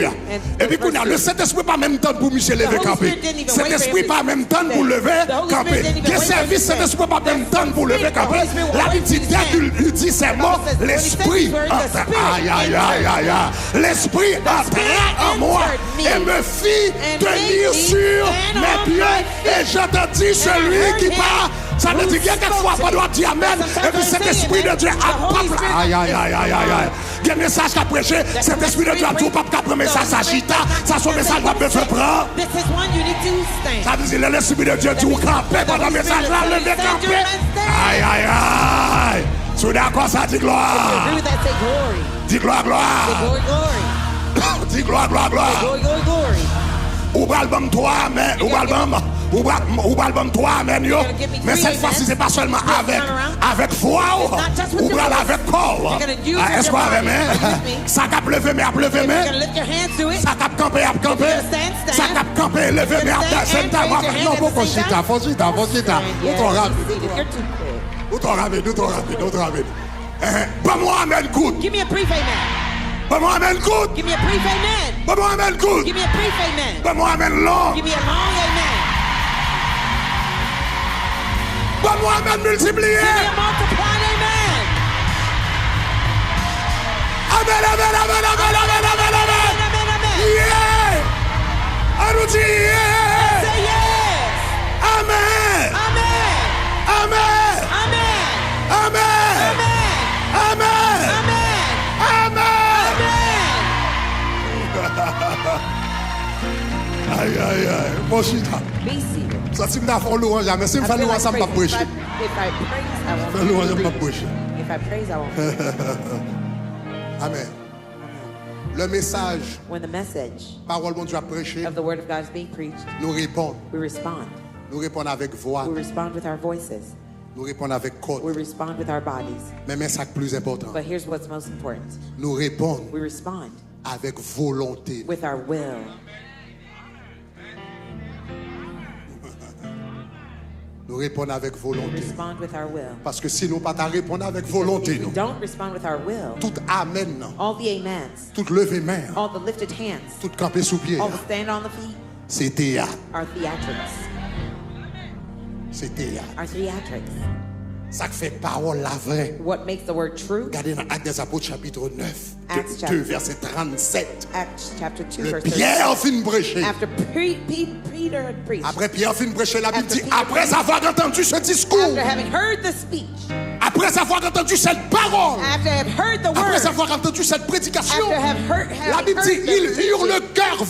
Et puis, le Saint-Esprit pas même temps pour Michel lever Holy camper. Spirit didn't even Saint-Esprit wait for pas him même to temps pour say. lever The Holy camper. Spirit didn't even Quel wait for him service to say. Saint-Esprit pas même temps pour lever The Holy camper. Spirit will La wait Bible dit, for dès him to qu'il dit ces mots, says, when he said l'Esprit these words, the Spirit aïe, aïe, aïe, aïe, aïe. L'Esprit entra en moi et me fit tenir sur mes pieds. Et je te dis, celui qui part, ça veut dire qu'il y a quelquefois pas droit de dire amen. Et puis cet esprit de Dieu a aïe, aïe, aïe, aïe, aïe. Il y a un message qu'a prêché, cet esprit de Dieu a tout pas prendre message à chita. Ça son message va me faire prendre. This is one you need to stand. Ça veut dire l'esprit de Dieu dit ou camper pendant le message là, lever camper. Aïe, aïe, aïe. Tu es d'accord ça, dis gloire. Agree with that, say glory. Dis gloire, Say gloire. glory, glory. Dis gloire, gloire, gloire. Glory, glory, glory. Ou album 3, mais ou album. Ou album 3, mais yo. Mais cette fois-ci, c'est pas seulement avec foi ou avec corps. Est-ce qu'on a main? Ça cap lever, mais à lever, You're mais. going to lift your hands to it. Ça cap camper, à camper. Ça cap camper, lever, mais à descendre. Non, faut qu'on chita, faut chita, faut chita. Ou ton rapide. You're too quick. Ou ton rapide, ou ton rapide, ou ton rapide. Pas moi, amen, good. Give me a brief amen. Pas moi, amen, good. Give me a brief amen. Pas moi, amen, good. Give me a brief amen. Pas moi, amen, long. Give me a long amen. Pas moi, amen, multiplié. Give me a multiplied amen. Amen, amen, amen, amen, amen, amen, amen. Amen, amen. Yeah. On nous dit yeah. Say yes. Amen. Amen. Amen. Amen. Amen. Amen. Amen. Amen. Aïe, aïe, aïe. Bon, chita. Be seated. Ça, si je fais louange, jamais. Si je fais louange, ça ne va pas If prêcher. I praise, I won't Fais louange, ça ne va pas preach. prêcher. If I praise, I won't. Amen. Le message, When the message parole bon Dieu a prêché, of the word of God is being preached, nous répond. we respond. Nous répondons avec voix. We respond with our voices. Nous répondons avec corps. We respond with our bodies. Mais c'est le plus important. But here's what's most important. Nous répondons We respond avec volonté. with our will. Nous répondons avec We volonté. respond with our will. Parce que si nous pas répondre avec volonté, If we nous, don't respond with our will, tout amen, non, all the amens, tout lever main, all the lifted hands, tout camper sous pied, all the stand on the feet, c'est théâtre. are theatrics. C'est théâtre. Are theatrics. Ça fait parole la vraie. What makes the word true? Regardez dans Actes des Apôtres chapitre 9, Acts 2 verset 37. Acts chapter 2 Le verse Pierre fin prêcher. After Peter had preached, Après Pierre fin prêcher, la Bible After dit, Peter après avoir entendu ce discours, after having heard the speech, après avoir entendu cette parole, after having heard the word, après avoir entendu cette prédication, after having heard la Bible dit, ils eurent le cœur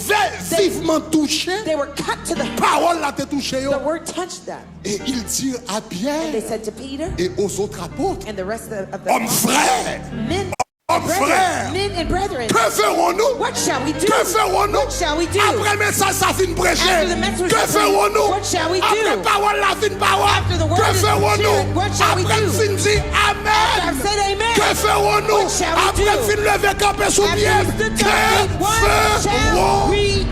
vivement touché. they were cut to the heart. Parole l'a touché. The word touched them. Et ils dirent à They Pierre said to Peter et aux autres apôtres, and the rest of the hommes frères, men, hommes frères, men and brethren, que ferons-nous? what shall we do? Que ferons-nous? What shall we do? Après le message, ça fin prêcher. After the message Que was ferons-nous? what shall we do? Après parole, la fin parole. After the word Que is ferons-nous? shared, what shall we Après do? fin dit Amen. I've said amen. Que ferons-nous? What shall we Après do? fin lever camper sous pied. After we stood Que down, what shall ferons-nous? we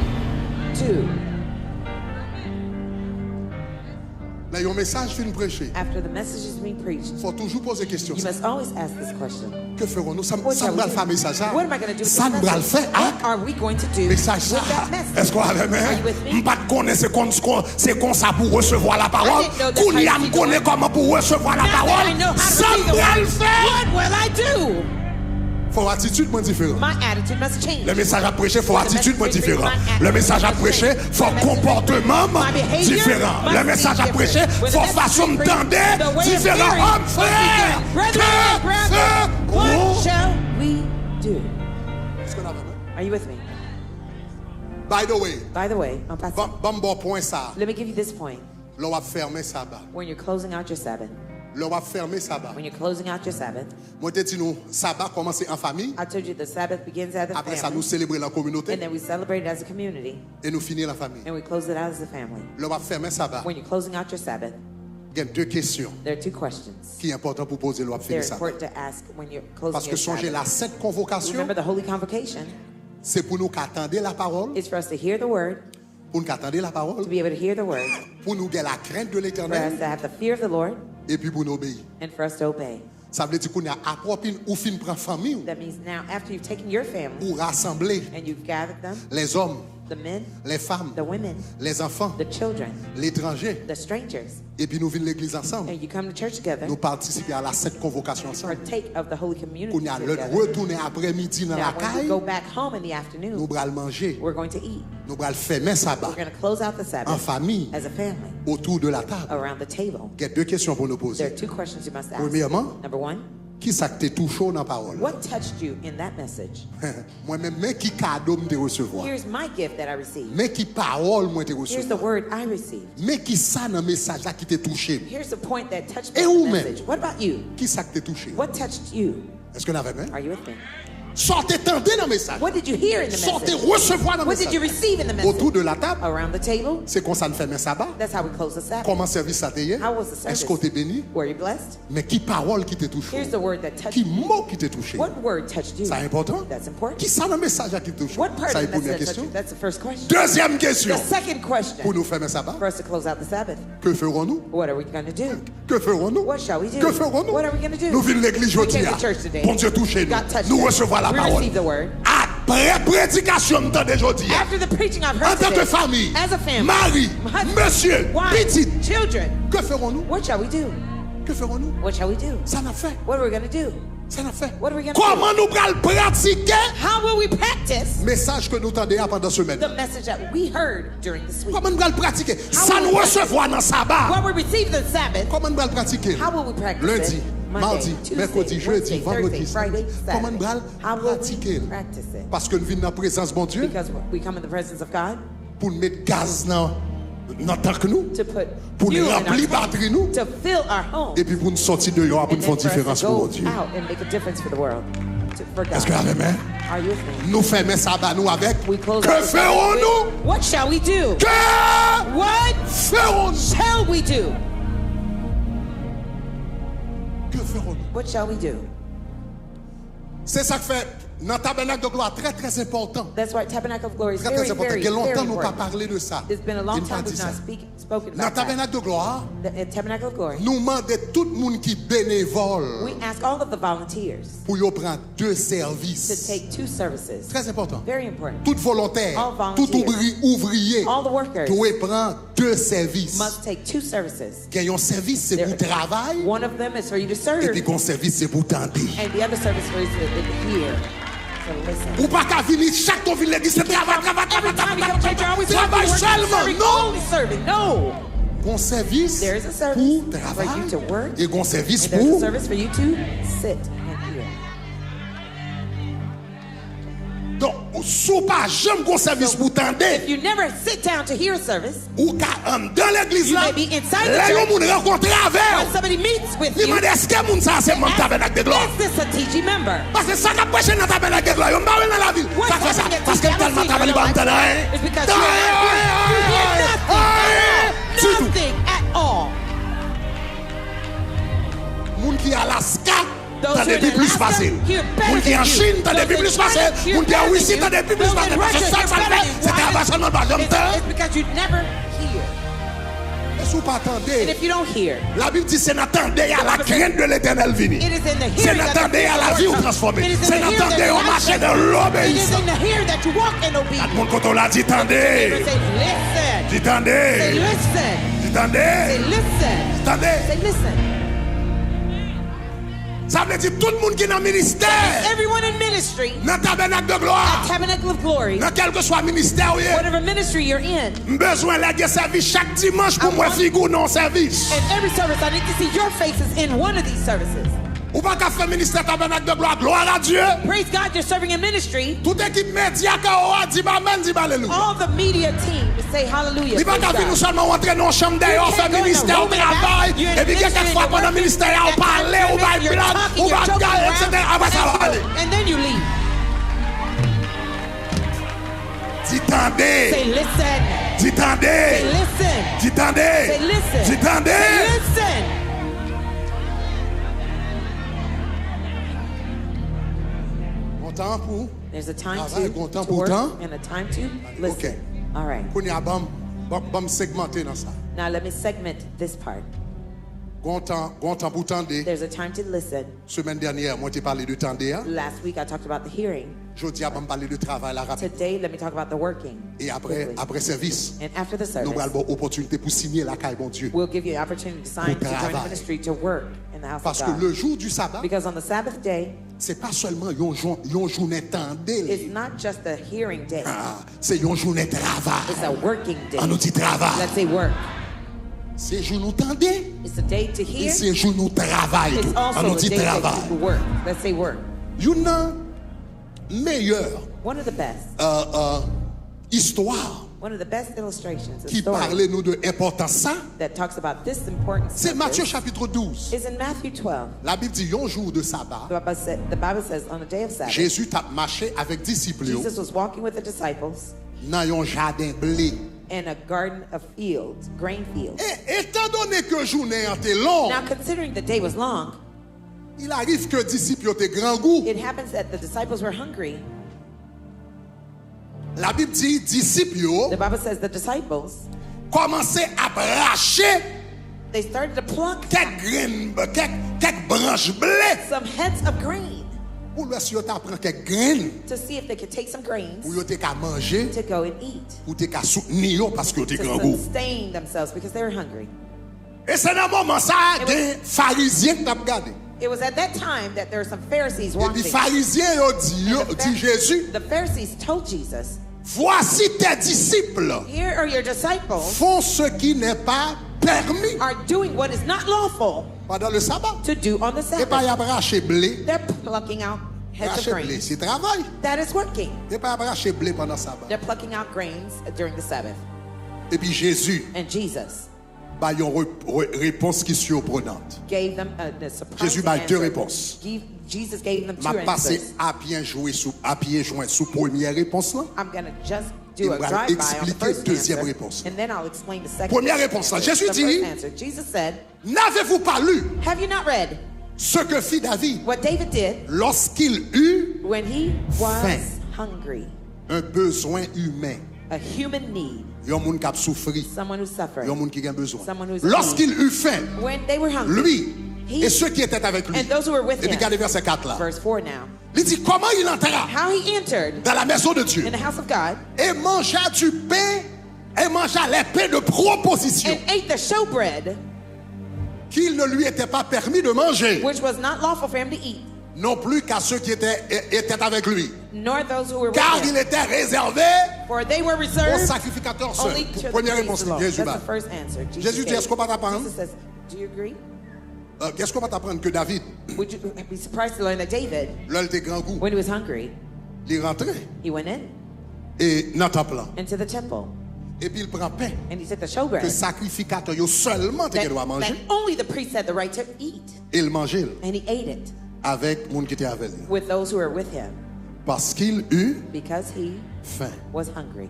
do? Là, il y a un message fin prêcher. After the message is being preached, Il faut toujours poser question. you must always ask this question. Que ferons-nous? Ça What shall me we va le faire message ça. do? What am I going to do with Ça this me va le message? faire. What are we going to do Message ça. with that message? Est-ce qu'on a Are même? you with me? Je ne pas connaître c'est comme ça pour recevoir la parole. I didn't know that's Qu'on y a how you me connaît do it. comment pour recevoir la Now that I parole. know how to Ça receive the me va le word, faire. what will I do? Faut attitude moins différente. My attitude must change. Le message à prêcher, faut attitude moins message différente. brings my Le message à prêcher, faut comportement My behavior différent. must Le be message à different. prêcher, When the faut message façon is de preached, tendre the way of différent. hearing Homme must be frère, different. Brethren, brethren, what shall we do? Est-ce qu'on a vraiment? Are you with me? By the way, By the way, en passant, bon point ça. let me give you this point. L'on va fermer sabbat. When you're closing out your Sabbath, L'on va fermer sabbat. when you're closing out your Sabbath, Moi te dis nous sabbat commencer en famille. I told you the Sabbath begins at the Après ça nous family, célébrer la and communauté then we celebrate it as a community, et nous finir la famille. and we close it out as a family. L'on va fermer sabbat. When you're closing out your Sabbath, Il y a deux questions there are two questions qui sont importantes pour poser l'on va they're finir sabbat. important to ask when you're closing Parce your que songez la Sabbath. sainte convocation, Remember the Holy Convocation c'est pour nous qu'attendre la parole, is for us to hear the word, pour nous qu'attendre la parole, to be able to hear the word, pour nous gagner la crainte de for us l'éternel to have the fear of the Lord, et puis pour nous obéir. and for us to obey. Ça veut dire qu'on a approprié ou fin prend famille That means now, after you've taken your family pour rassembler and you've gathered them, les hommes, the men, les femmes, the women, les enfants, the children, l'étranger, the strangers, et puis nous venons l'église ensemble. and you come to church together, Nous participer à la sainte convocation ensemble. partake of the Holy Qu'on Community a le together. retourner après-midi dans la Now, when we caille, go back home in the nous afternoon, allons manger, we're going to eat. nous allons fermer sabbat We're going to close out the en Sabbath famille as a family autour de la table. around the table. Il y a deux questions pour nous There are poser. two questions you must ask. Premièrement, Number one, qui ça que t'es tout chaud dans la parole? what touched you in that message? Moi-même, mais qui cadeau me te recevoir? Here's my gift that I received. Mais qui parole moi te Here's the recevoir? word I received. Mais qui ça dans le message là qui t'a touché? Here's the point that touched me Et in où the même? message. What about you? Qui ça que t'es touché? What touched you? Est-ce qu'on avait même? Are you with me? Sortez tendez dans le message. What did you hear in the Sortez message? recevoir dans le What did you message. receive in the message? Autour de la table, Around the table? c'est qu'on ça ne fait un sabbat. That's how we close the Sabbath. Comment service ça t'est? How was the service? Est-ce qu'on t'est béni? Were you blessed? Mais qui parole qui t'a touché? Here's the word that touched Qui you. mot qui t'a touché? What word touched you? C'est important? That's important. Qui ça dans le message là qui t'a touché? What part Ça of est the première message touched question. you? That's the first question. Deuxième question. The second question Pour nous faire un sabbat, for us to close out the Sabbath. que ferons-nous? What are we going to do? Que ferons-nous? What shall we do? Que ferons-nous? What are we going to do? Nous venons l'église We came aujourd'hui. to church today. Bon Dieu touché God touched nous. Nous us. recevons la We parole. received the word. Après prédication d'aujourd'hui. After the preaching I've En heard tant que today, famille, as a family, mari, husband, monsieur, wife, petite, children, que ferons-nous? what shall we do? Que ferons-nous? What shall we do? Ça n'a fait. What are we going to do? Ça n'a fait. What are we gonna Comment nous allons pratiquer How will we practice message que nous tendons pendant la semaine? the message that we heard during this week? Comment nous allons pratiquer? Ça will nous we recevoir dans le sabbat. What we receive the Sabbath, Comment nous allons pratiquer? how will we practice Lundi, it? Monday, mardi, Tuesday, mercredi, jeudi, Wednesday, vendredi, Thursday, Friday, samedi. Comment nous Saturday. allons How will we pratiquer? practice it? Parce que nous venons dans la présence de mon Dieu Because we come in the presence of God pour nous mettre gaz dans notre que nous, to put pour nous fuel in our remplir tank, batterie nous, to fill our home, et puis pour nous sortir dehors pour and nous faire then for us différence to pour mon go Dieu. out and make a difference for the world, for Est-ce que God. vous avez main? Are you with me? Nous fermons sabbat nous avec. We close Que out the Sabbath ferons-nous? with, what shall we do? Que What shall we do? Que ferons-nous? What shall we do? C'est ça que fait dans tabernacle de gloire très très important. That's why Tabernacle of Glory is Très very, très important. very, Il y a longtemps very nous pas important. parlé de ça. It's been a long time we've not spoken Dans about that. tabernacle de gloire, The Tabernacle of Glory, nous demandons tout le monde qui bénévole we ask all of the volunteers pour y prendre 2 to services. take 2 services. Très important. Very important. Tout volontaire, All volunteers. tout ouvrier All the workers doit prendre 2 services. must take 2 services. Il y a un service c'est pour travail One of them is for you to et serve, puis un service c'est pour tenter. and the other service for you to hear. So listen. Ou pas qu'à venir chaque ton ville l'église c'est travail Every time you come to church, you're always travail seulement. serving, Non. only serving. No. Bon service There is a service pour for travail you to work, et bon service and there's a pour service for you to sit and hear. donc sous pas jamais bon service pour tendre If you never sit down to hear a service, ou dans l'église you là may be inside là the yon church. moun rencontre When avec somebody meets with il you, demande est-ce que moun ça c'est mon tabernacle de gloire is this a TG member? parce que ça qu'a prêché dans tabernacle de gloire yon pas dans la ville What's ça fait ça happening at parce que TG? tellement tabernacle pas entendre rien It's because you hear surtout nothing at all. moun qui à Alaska Those t'as who are des in plus Alaska facile hear better moun qui than en you. Chine t'as des Those plus in China facile hear moun qui en better Russie than t'as des you. plus Those in facile parce que Russia ça hear ça better fait than you. c'est Why? travail seulement pas j'aime temps It's because you never hear. et sous pas And attendez if you don't hear, la Bible dit c'est n'attendez à la crainte de l'éternel venir it is in the c'est hearing that the n'attendez à la vie ou transformer It is in c'est the hearing n'attendez that au you marché de It is l'obéissance in the hearing that you walk in tout obedience. le monde quand on l'a dit tendez Say, listen. dit Say, tendez listen. dit Say, tendez listen. tendez Say, listen. ça veut dire tout le monde qui est dans le ministère Everyone in ministry, dans le tabernacle de gloire Tabernacle of Glory, dans quel que soit ministère whatever ministry you're in, besoin de service chaque dimanche pour moi figure non service and every service, I need to see your faces in one of these services. ou pas qu'à faire ministère tabernacle de gloire gloire à Dieu Praise God, you're serving in ministry. toute équipe média qui dit amen dit alléluia All the media team say hallelujah. il pas praise qu'à venir God. seulement rentrer dans la chambre d'ailleurs faire ministère au travail et puis quelques fois pendant le ministère on parle ou va plan ou va gagner etc. après ça va aller And then you leave. dit tendez Say listen. dit tendez Say listen. dit tendez Say listen. dit tendez Say listen. temps pour There's a time travail, bon temps to pour work temps. and a time to listen. Okay. All right. Qu'on y a bam segmenté dans ça. Now let me segment this part. Bon temps pour tendre. There's a time to listen. Semaine dernière, moi j'ai parlé de tendre. Last week I talked about the hearing. Jeudi, on parler de travail là rapide. Today, let me talk about the working. Et quickly. après service, And after the nous service, allons avoir opportunité pour signer la caille bon Dieu. we'll give you an opportunity to sign to join the travail. ministry to work in the house Parce of que God. le jour du sabbat, Because on the Sabbath day, c'est pas seulement une journée tendre. it's not just a hearing day. C'est une journée travail. It's a working day. On nous dit travail. Let's say work. C'est jour nous tendez. It's a day to Et hear. c'est jour nous travail. It's On also nous a dit day that travail. you work. Let's say work. Une meilleure One of the best. histoire One of the best illustrations, a qui story parlait nous de importance ça, that talks about this important c'est Matthieu subject chapitre 12. is in Matthew 12. La Bible dit un jour de sabbat, The Bible says on a day of Sabbath, Jésus t'a marché avec disciples Jesus was walking with the disciples dans un jardin blé. in a garden of fields, grain fields. Et étant donné que journée était longue, Now, considering the day was long, il arrive que disciples ont grand goût. it happens that the disciples were hungry. La Bible dit disciples The Bible says the disciples, commençaient à bracher they started to pluck quelques graines, quelques branches blé. some heads of grain Pour le si on t'apprend quelques graines, to see if they could take some grains pour yon te ka manger, to go and eat, pour te ka soutenir yo parce que yon te grand to goût. sustain themselves because they were hungry. Et c'est dans moment ça, des pharisiens qui t'a regardé. It was at that time that there were some Pharisees Et puis watching. pharisiens ont dit Jésus, The Pharisees told Jesus, voici tes disciples here are your disciples font ce qui n'est pas permis are doing what is not lawful pendant le sabbat. to do on the Et pas y Sabbath. a braché blé. They're plucking out heads of Braché blé, grain. c'est travail. That is working. Et pas braché blé pendant le sabbat. They're plucking out grains during the Sabbath. Et puis Jésus And Jesus a une réponse qui est surprenante. gave them a surprise Jésus a answer. deux réponses. Jesus gave them two M'a passé answers. à pied joint sous première réponse là. I'm going to just do a drive-by on the first deuxième answer, réponse. and then I'll explain the second Première answer. réponse là. Jésus The dit, first answer. Jesus said, n'avez-vous pas lu have you not read ce que fit David what David did lorsqu'il eut when he was faim? hungry? Un besoin humain. A human need. Yon moun qui a souffri. Someone who suffered. Yon moun qui a besoin. Someone who's Lorsqu'il eut faim, when they were hungry, lui he et ceux qui étaient avec lui. and those who were with Et puis him. regardez verset 4 là. Verse 4 now. Il dit comment il entra How he entered dans la maison de Dieu in the house of God et mangea du pain et mangea les pains de proposition and ate the showbread, qu'il ne lui était pas permis de manger, which was not lawful for him to eat, non plus qu'à ceux qui étaient avec lui, nor those who were car with il him. était réservé For they were aux reserved sacrificateurs seuls. only to the Première priests réponse, alone. Jésus That's va. the first answer. Jésus dit, gave. est-ce qu'on va t'apprendre? Jesus says, do you agree? Qu'est-ce qu'on va t'apprendre que David, Would you be surprised to learn that David, là il était grand goût, when he was hungry, il rentrait he went in et dans le temple là. into the temple Et puis il prend pain and he took the que showbread sacrificateur yo seulement te that doit manger. only the priest had the right to eat, Et il mangeait and he ate it avec monde qui était avec lui. with those who were with him Parce qu'il eut because he faim. was hungry.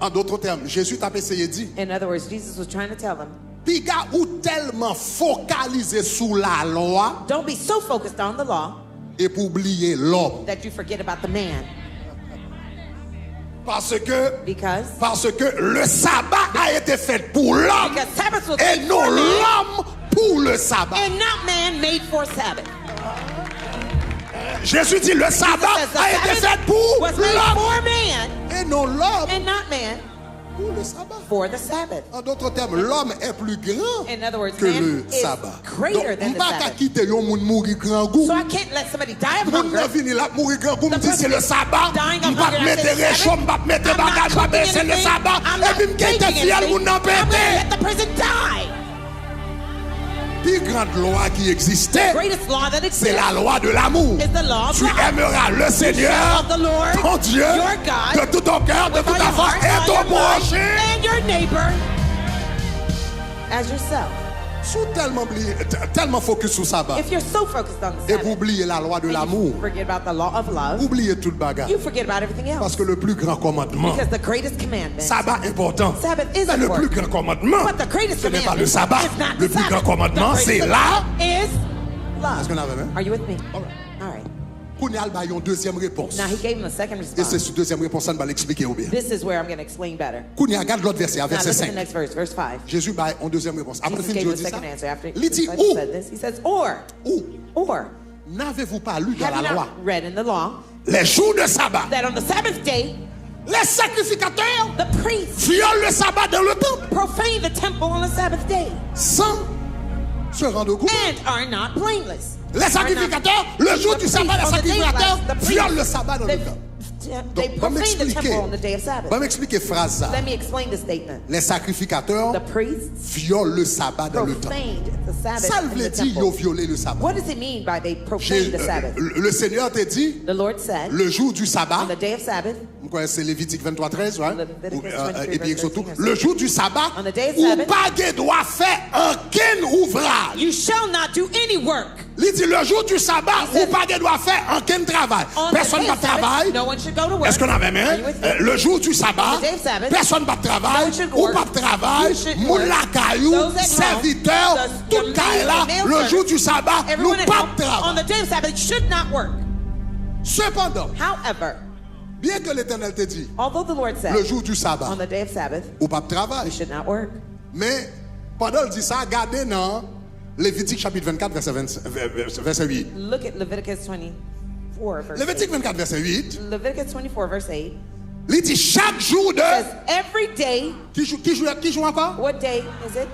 En d'autres termes, Jésus t'a essayé de dire, In other words, Jesus was trying to tell them, piga ou tellement focalisé sur la loi don't be so focused on the law et pour oublier l'homme. that you forget about the man, Parce que because le sabbat a été fait pour l'homme Sabbath was et made non for man l'homme pour le sabbat. and not man made for Sabbath. Jésus dit le sabbat Says the a été Sabbath fait pour was made l'homme for man et non l'homme and not man pour le sabbat. for the Sabbath. En d'autres termes, l'homme est plus grand In other words, que man le is sabbat. greater Donc, than on the va pas Sabbath. quitter yon moun mourir grand goût. So I can't let somebody die of Moun hunger. nan vini la mourir grand goût, me The dit c'est le person sabbat. dying of M'pa hunger, I mettre say réchaud, Sabbath. m'pa mettre I'm not bagage, m'pa cooking c'est le anything. sabbat. I'm Et not puis m'kete baking fiel anything. moun nan I'm gonna pété. let the person die. Plus grande loi qui existait, The greatest law that c'est exists la loi de l'amour. is the law of Tu love. aimeras le Seigneur, Love the Lord, ton Dieu, your God, de tout ton cœur, de with toute all ta your force heart, et all ton your mind, prochain. and your neighbor as yourself. Sous tellement focus sur sabbat. If you're so focused on the Et vous Sabbath, oubliez la loi de and l'amour. you forget about the law of love, Oubliez tout le bagage. you forget about everything else. Parce que le plus grand commandement, Because the greatest commandment, sabbat important. Sabbath is Mais le important. plus grand commandement, But the greatest ce n'est pas commandment le sabbat. is not Le the plus grand Sabbath. commandement, The c'est greatest là. is Est-ce qu'on love. avait même? Are you with me? All right. All right. Kounyal ba yon deuxième réponse. Now he gave him a second Et c'est response. sur deuxième réponse, ça va l'expliquer ou bien. This is where I'm going to explain better. Kounyal, regarde l'autre verset, à Now verset look at the 5. next verse, verse 5. Jésus ba yon deuxième réponse. Après Jesus fin, gave Dieu the dit ça. second answer after Il the dit disciple où? said this. He says, or N'avez-vous pas lu dans have la you loi not read in the law les jours de sabbat? that on the Sabbath day Les sacrificateurs the priests violent le sabbat dans le temple profane the temple on the Sabbath day sans se rendre compte. and are not blameless? Les sacrificateurs, le jour The du sabbat, les priests on the day of sacrificateurs the priests, violent le sabbat dans le they- temple. They Donc, va profane the m'expliquer. temple on the day of Sabbath. Va m'expliquer phrase ça. Let me explain the statement. Les sacrificateurs The priests violent le sabbat dans le temple. profaned the Sabbath Ça in veut the dire qu'ils ont temple. violé le sabbat. What does it mean by they profaned the Sabbath? Le Seigneur te dit, The Lord said, le jour du sabbat, on the day of Sabbath, vous connaissez Lévitique 23, 13, ouais? Leviticus 23, Et puis surtout, 13, le jour du sabbat, On the day of ou Sabbath, pas de doit faire aucun ouvrage. you shall not do any work. Il dit le jour du sabbat, He ou said, pas de doit faire aucun travail. On the Personne day ne of va Sabbath, travailler. no one should go to work. Est-ce qu'on avait Are même? you with me? Le jour du sabbat, On the day of Sabbath, personne ne va no travailler, one should ou work. pas de travail, You should moun work. la caillou, Those at home, serviteur, the tout caille là, male le servants, jour du sabbat, nous Everyone at pas home de on travail. the day of Sabbath should not work. Cependant, However, bien que l'Éternel te dit, although the Lord said le jour du on sabbat, the day of Sabbath ou pas de travail. we should not work, Mais pendant qu'il dit ça, regardez dans Lévitique chapitre 24, verset 8. look at Leviticus 24, verse Lévitique 8. 24, verset 8. Leviticus 24, verse 8 Il dit chaque jour de... says, every day, Qui joue encore? what day is it?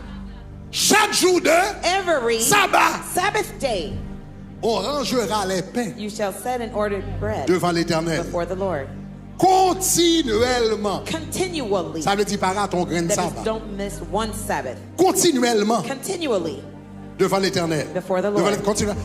Chaque jour de Every sabbat, Sabbath day, on rangera les pains you shall set in order bread devant l'Éternel. before the Lord. Continuellement. Continually. Ça veut dire pas à ton grain de That is, sabbat. don't miss one Sabbath. Continuellement Continually devant l'Éternel. before the Lord.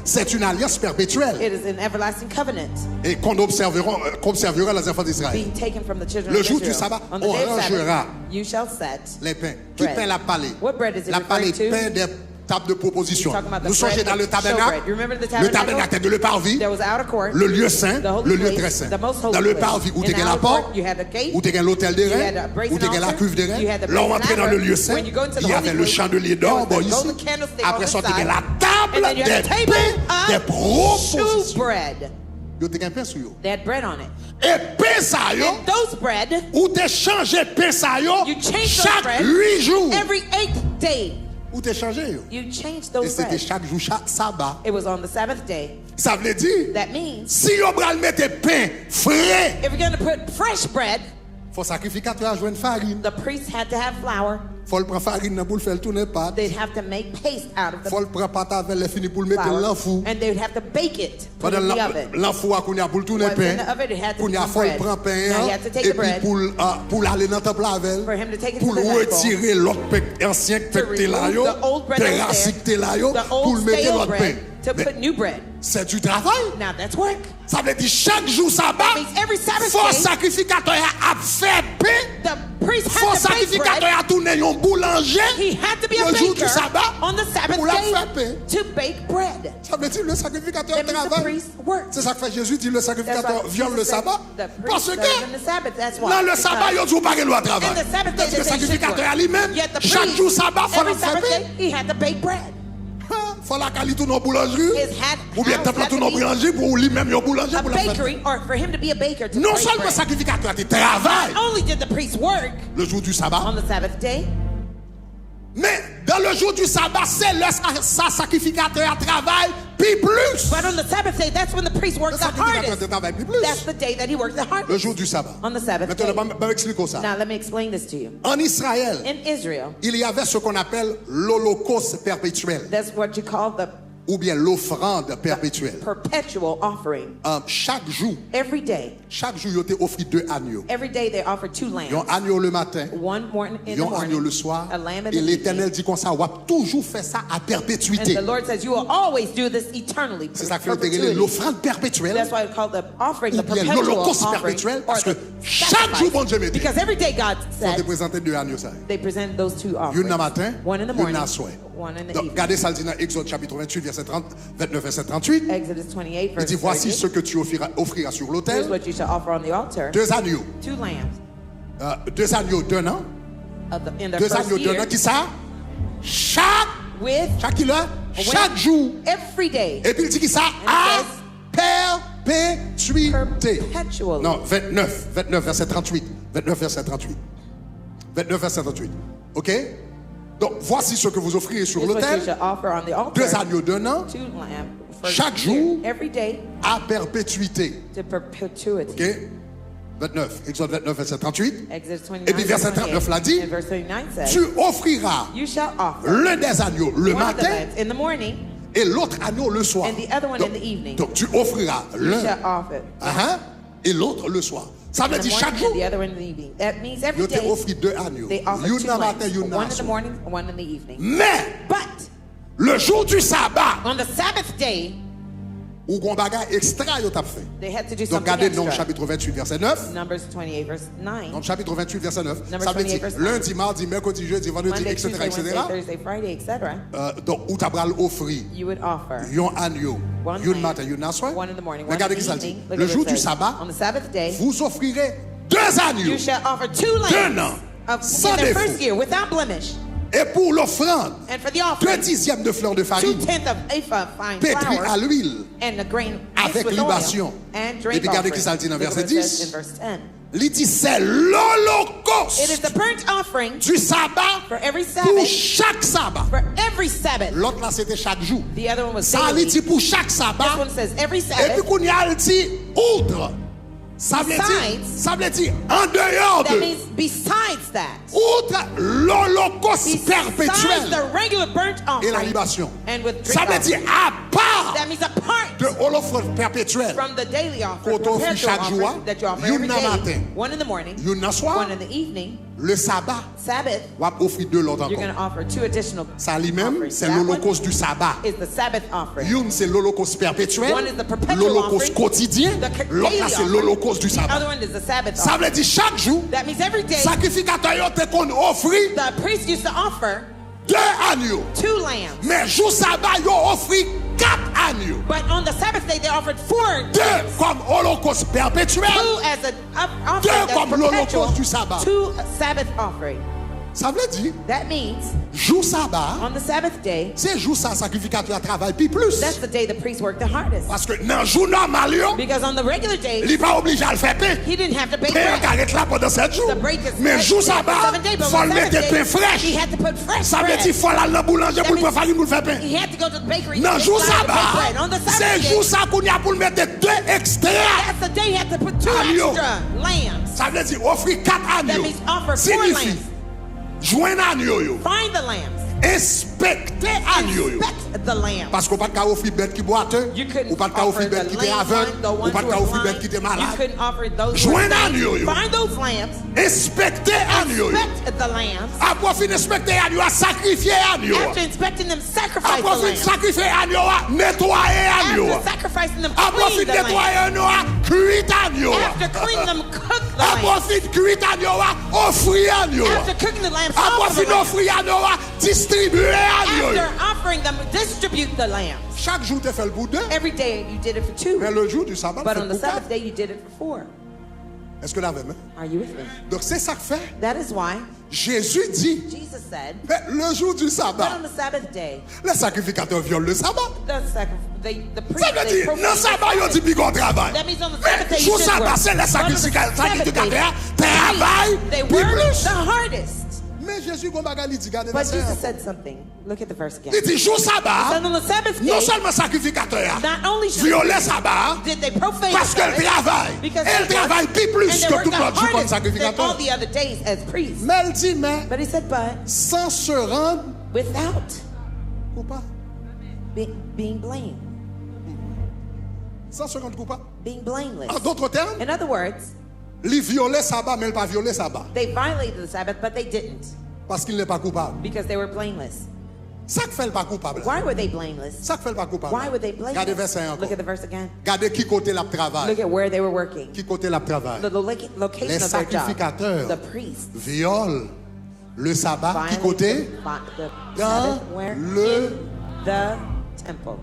C'est une alliance perpétuelle It is an everlasting covenant et qu'on observera les enfants d'Israël. being taken from the children Le of jour Israel. du sabbat, On the on day of rangera Sabbath, you shall set les pains. Qui bread. pain la palée? What bread is it La palée, referring to? pain des table de proposition. Nous songeons dans le tabernacle. Le tabernacle était de le parvis, le lieu saint, le lieu très saint. Dans le parvis, où tu as la porte, où tu as l'autel des reins, où tu as la cuve des reins. Là, on entrait dans le lieu saint. Il y avait le chandelier d'or ici. Après ça, tu as la table des pains, des propositions. You take a pain sur yo. They had bread on it. Et pain sa yo. And those bread, ou te change pain sa yo. You change chaque those bread 8 jours. Every 8th day. Ou te change yo. You change those et c'était bread. chaque jour, chaque sabbat. It was on the Sabbath day. Ça veut dire. That means. Si yo bral mette pain frais. If you're going to put fresh bread. Faut sacrificateur à joindre farine. The priest had to have flour. Faut le prendre farine dans pour le faire tourner pâte. They'd have to make paste out of the faut le prendre pâte avec les fini pour le mettre dans l'enfour. And they would have to bake it. Put it in the oven. L'enfour a qu'on y a pour le tourner pain. Qu'on y a faut le prendre pain et puis pour aller dans temple avec. Pour retirer l'autre pain ancien que t'es là yo. T'es là yo pour le mettre l'autre pain. To put new bread. C'est du travail. Now that's work. Ça veut dire chaque jour sabbat. Faut sacrificateur a fait pain. The priest had to bake bread. A tourné un boulanger. He had to be a baker on the Sabbath day to bake bread. Ça veut dire le sacrificateur travaille. C'est ça que fait Jésus dit le sacrificateur viole le sabbat. Parce que dans le sabbat il n'y a pas de loi de travail. Parce que le sacrificateur lui-même chaque jour sabbat faut le faire. He had to bake bread. Faut la qualité dans boulangerie ou bien temple dans boulangerie pour lui-même un boulanger pour la faire. Non seulement le sacrificateur a travail. Only did the priest work le jour du sabbat. On the Sabbath day. Mais dans le jour du sabbat, c'est le sacrificateur travaille plus. But on the Sabbath day, that's when the priest works the hardest. That's the day that he works the hardest. Le jour du sabbat. On the Sabbath day. Ça. Now let me explain this to you. En Israël, in Israel, il y avait ce qu'on appelle l'holocauste perpétuel. That's what you call the ou bien l'offrande perpétuelle. Perpetual offering. Chaque jour. Every day. Chaque jour, ils ont offert 2 agneaux. Every day they offer 2 lambs. Un agneau le matin. One morning in the morning. Un agneau le soir. A lamb in the et l'Éternel dit comme ça, on va toujours faire ça à perpétuité. And the Lord says, you will always do this eternally. C'est ça que fait l'offrande perpétuelle. That's why it's called the offering, the perpetual l'holocauste offering. Perpétuel, parce que chaque jour, bon Dieu me dit. Because every day God said. Faut présenter 2 agneaux ça. They present those 2 offerings. Une le matin, one in the morning. Une le soir. One in the Donc, evening. regardez ça dit dans Exode chapitre 28 verset 29 verset 38. Exodus 28 verse il dit voici ce que tu offriras sur l'autel. Here's what you shall offer on the altar. 2 agneaux. 2 lambs. 2 agneaux d'un an. 2 agneaux d'un an qui ça? Chaque jour. Every day. Et puis il dit qui ça? À perpétuité. Non, 29 verset 38. 29 verset 38. 29 verset 38. OK? Donc, voici ce que vous offrirez sur l'autel. 2 agneaux d'un an. Chaque jour. À perpétuité. OK? 29. Exode 29, verset 38. Et puis verset 39 l'a dit. Tu offriras l'un des agneaux le matin et l'autre agneau le soir. Donc tu offriras l'un et l'autre le soir. Ça veut dire chaque jour. Ils t'ont offert 2 agneaux. Une le matin, une le soir. Mais le jour du sabbat, ou qu'on bagaille extra, ils t'ont fait. Donc regardez Nombre chapitre 28 verset 9. Nombre chapitre 28 verset 9. Ça veut dire lundi, mardi, mercredi, jeudi, vendredi, etc. Donc où t'as offert un agneau. Une matin, une soir. Regardez qui ça dit. Le jour du sabbat, vous offrirez 2 agneaux d'un an sans défaut. Et pour l'offrande, 2/10 de fleur de farine, pétrie à l'huile, avec libation. Et puis regardez qui ça dit dans verset 10. Il dit c'est l'holocauste du sabbat pour chaque sabbat. L'autre là c'était chaque jour. Ça il dit pour chaque sabbat. Et puis qu'on y a dit outre. Ça veut dire en dehors de. Outre l'holocauste perpétuel et la libation. Ça veut dire à part de l'holocauste perpétuel. Quand on fait chaque jour, une matin, une soir, le sabbat, on va offrir 2 l'autre encore. Ça lui-même, c'est l'holocauste du sabbat. Une, c'est l'holocauste perpétuel, l'holocauste quotidien, l'autre, c'est l'holocauste du sabbat. Ça veut dire chaque jour, sacrificateur te qu'on offre 2 agneaux. 2 lambs. Mais jour sabbat, ils ont offert 4 agneaux. But on the Sabbath day, they offered 4 2 gifts. comme holocauste perpétuel. 2 as an offering 2 that's comme perpetual. l'holocauste du sabbat. 2 Sabbath offering. Ça veut dire, That means jour sabbat, on the Sabbath day, c'est jour ça sacrificateur travaille puis plus. that's the day the priest worked the hardest. Parce que dans jour normal, Because on the regular day, il n'est pas obligé à le faire pain. he didn't have to bake Pain bread. carré là pendant 7 jours. The break is Mais jour sabbat, 7 days, but il faut on le mettre Sabbath pain day, fraîche. he had to put fresh Ça veut dire bread. qu'il faut aller dans le boulanger pour le prendre farine pour le faire pain. He had to go to the bakery. Dans to jour buy the sabbat, bread. On the c'est Sabbath jour day, ça qu'on y a pour le mettre 2 extraits. that's the day he had to put 2 Agneau. extra lambs. Ça veut dire offrir 4 That agneaux. means offer 4 Signifie lambs. joindre agneau yo. Find the lambs. Inspecter agneau yo. Inspect the lambs. Parce qu'on pas de offrir bête qui boiteux, You couldn't ou pas de offer offrir the bête qui était lame aveugle, one, the ou ones pas who de were offrir bête qui blind. était You malade. couldn't offer those. Joindre agneau yo. Find those lambs. Inspecter agneau yo. Inspect the lambs. Après fin inspecter agneau, sacrifier agneau. After inspecting them, sacrifice Après the fin lambs. sacrifier agneau, nettoyer agneau. After sacrificing them, Après clean fin the lambs. nettoyer agneau, cuire agneau. After cleaning them, cook the Après lambs. fin cuire agneau, offrir agneau. After cooking the lambs, Après offer the fin lambs. offrir agneau, distribuer agneau. After offering them, distribute the lambs. Chaque jour tu fais le bout de. Every day you did it for 2, Mais le jour du sabbat, but tu on the fais pour Sabbath 4. day you did it for 4. Est-ce que là même? Are you with me? Donc c'est ça que fait. That is why Jésus dit, Jesus said, mais le jour du but sabbat, on the Sabbath day, les sacrificateurs violent le sabbat. the priest, Ça veut they dire, profane dans le the sabbat, ils ont Sabbath. dit bigon travail. That means on the Sabbath Mais day you jour should sabbat, work. c'est les But on the sacrificateurs Sabbath day, travaillent they puis work plus. the hardest. Mais Jésus, comme bagarre, il dit, regardez But verset Jesus 1. said something. Look at the verse again. Il dit, jour sabbat, And on the Sabbath non day, seulement sacrificateur, not only should violer sabbat, did they profane parce the qu'elle Sabbath, travaille. because Elle they worked, travaille plus and que they tout worked the l'autre jour comme hardest than all sacrificateur. the other days as priests. Mais elle dit, mais But he said, but sans se rendre without coupable. being blamed, Sans se rendre coupable. being blameless. En d'autres termes, In other words, il violait sabbat, mais il pas violé sabbat. they violated the Sabbath, but they didn't Parce qu'il n'est pas coupable. because they were blameless. Ça que fait le pas coupable. Why were they blameless? Ça que fait le pas coupable. Why were they blameless? Regardez verset 1 encore. Look at the verse again. Regardez qui côté la travail. Look at where they were working. Qui côté la travail. The location Les of that job. sacrificateurs The priests. violent le sabbat. Qui violated côté? the Dans Sabbath where? le- In the temple.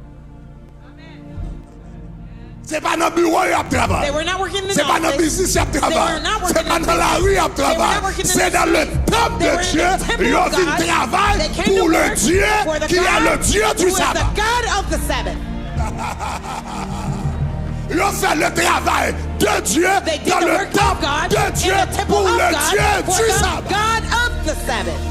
C'est pas dans le bureau qu'il y a They travail. were not working in C'est the pas dans le office. business qu'il y a They were travail. not working C'est pas in dans la rue qu'il y a They were not travail. working in C'est the dans le street. temple They were de in Dieu. the temple Ils ont of fait God. travail They came to pour le work Dieu for the qui est le God Dieu who du is the sabbat. God of the Sabbath. Ils ont fait le travail de Dieu They did dans the le work of temple God de in Dieu the temple pour of le God Dieu for du the sabbat. God of the Sabbath.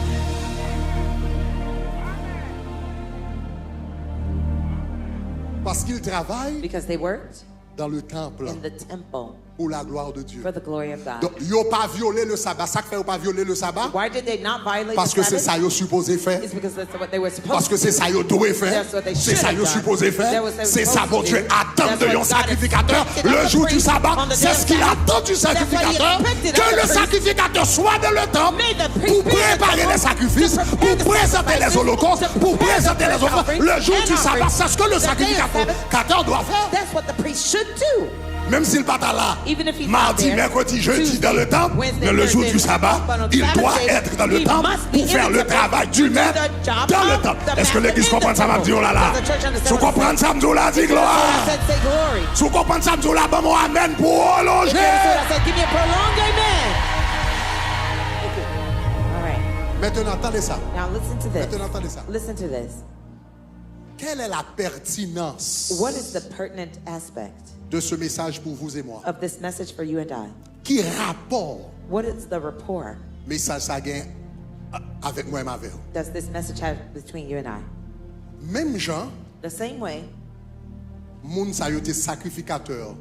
Parce qu'ils travaillent Because they worked dans le temple in the temple pour la gloire de Dieu. for the glory of God. Donc, ils n'ont pas violé le sabbat. Ça fait qu'ils n'ont pas violé le sabbat Why did they not violate parce the que c'est Sabbath? ça qu'ils sont supposés faire. It's because that's what they were supposed Parce que to c'est ça qu'ils doivent faire. That's what they C'est should ça have qu'ils sont done. supposés faire. That's what they were C'est ça, supposed mon to Dieu, do. attend That's de what un God sacrificateur expected of le the jour du priest sabbat. on the day C'est of ce qu'il Sabbath. attend du That's what he sacrificateur. expected of Que the le priest. sacrificateur soit dans le temple May the priest pour be in the préparer temple les sacrifices, to pour prepare the présenter les sacrifices, holocaustes, to pour prepare the présenter les burnt offrandes. offerings Le jour and du sabbat, offerings. c'est ce que le The day of sacrificateur doit faire. That's what the priest should do. Même s'il n'est pas là, Even if he's mardi, not there, mercredi, jeudi Tuesday, dans le temple, Wednesday, mais le jour Thursday, du sabbat, but on il Sabbath doit day, être dans le he temple must be pour in faire the le temple travail du to do maître the job dans le of temple. the Est-ce que master l'église in the comprend ça, temple? Mamdi, oh là là? Does the church understand Si vous what I'm comprenez ça, Mamdi, oh là, dis saying? gloire. I said, say glory. Si vous comprenez ça, Mamdi, oh là, bon, mon amen pour prolonger. If you understood, I said, give me a prolonged amen. All right. Maintenant, attendez ça. Now listen to this. Maintenant, attendez ça. Listen to this. Quelle est la pertinence What is the pertinent aspect de ce message pour vous et moi? of this message for you and I? Qui rapport What is the rapport message ça gagne avec moi et ma vie? does this message have between you and I? Même gens, The same way moun sa yo te sacrificateur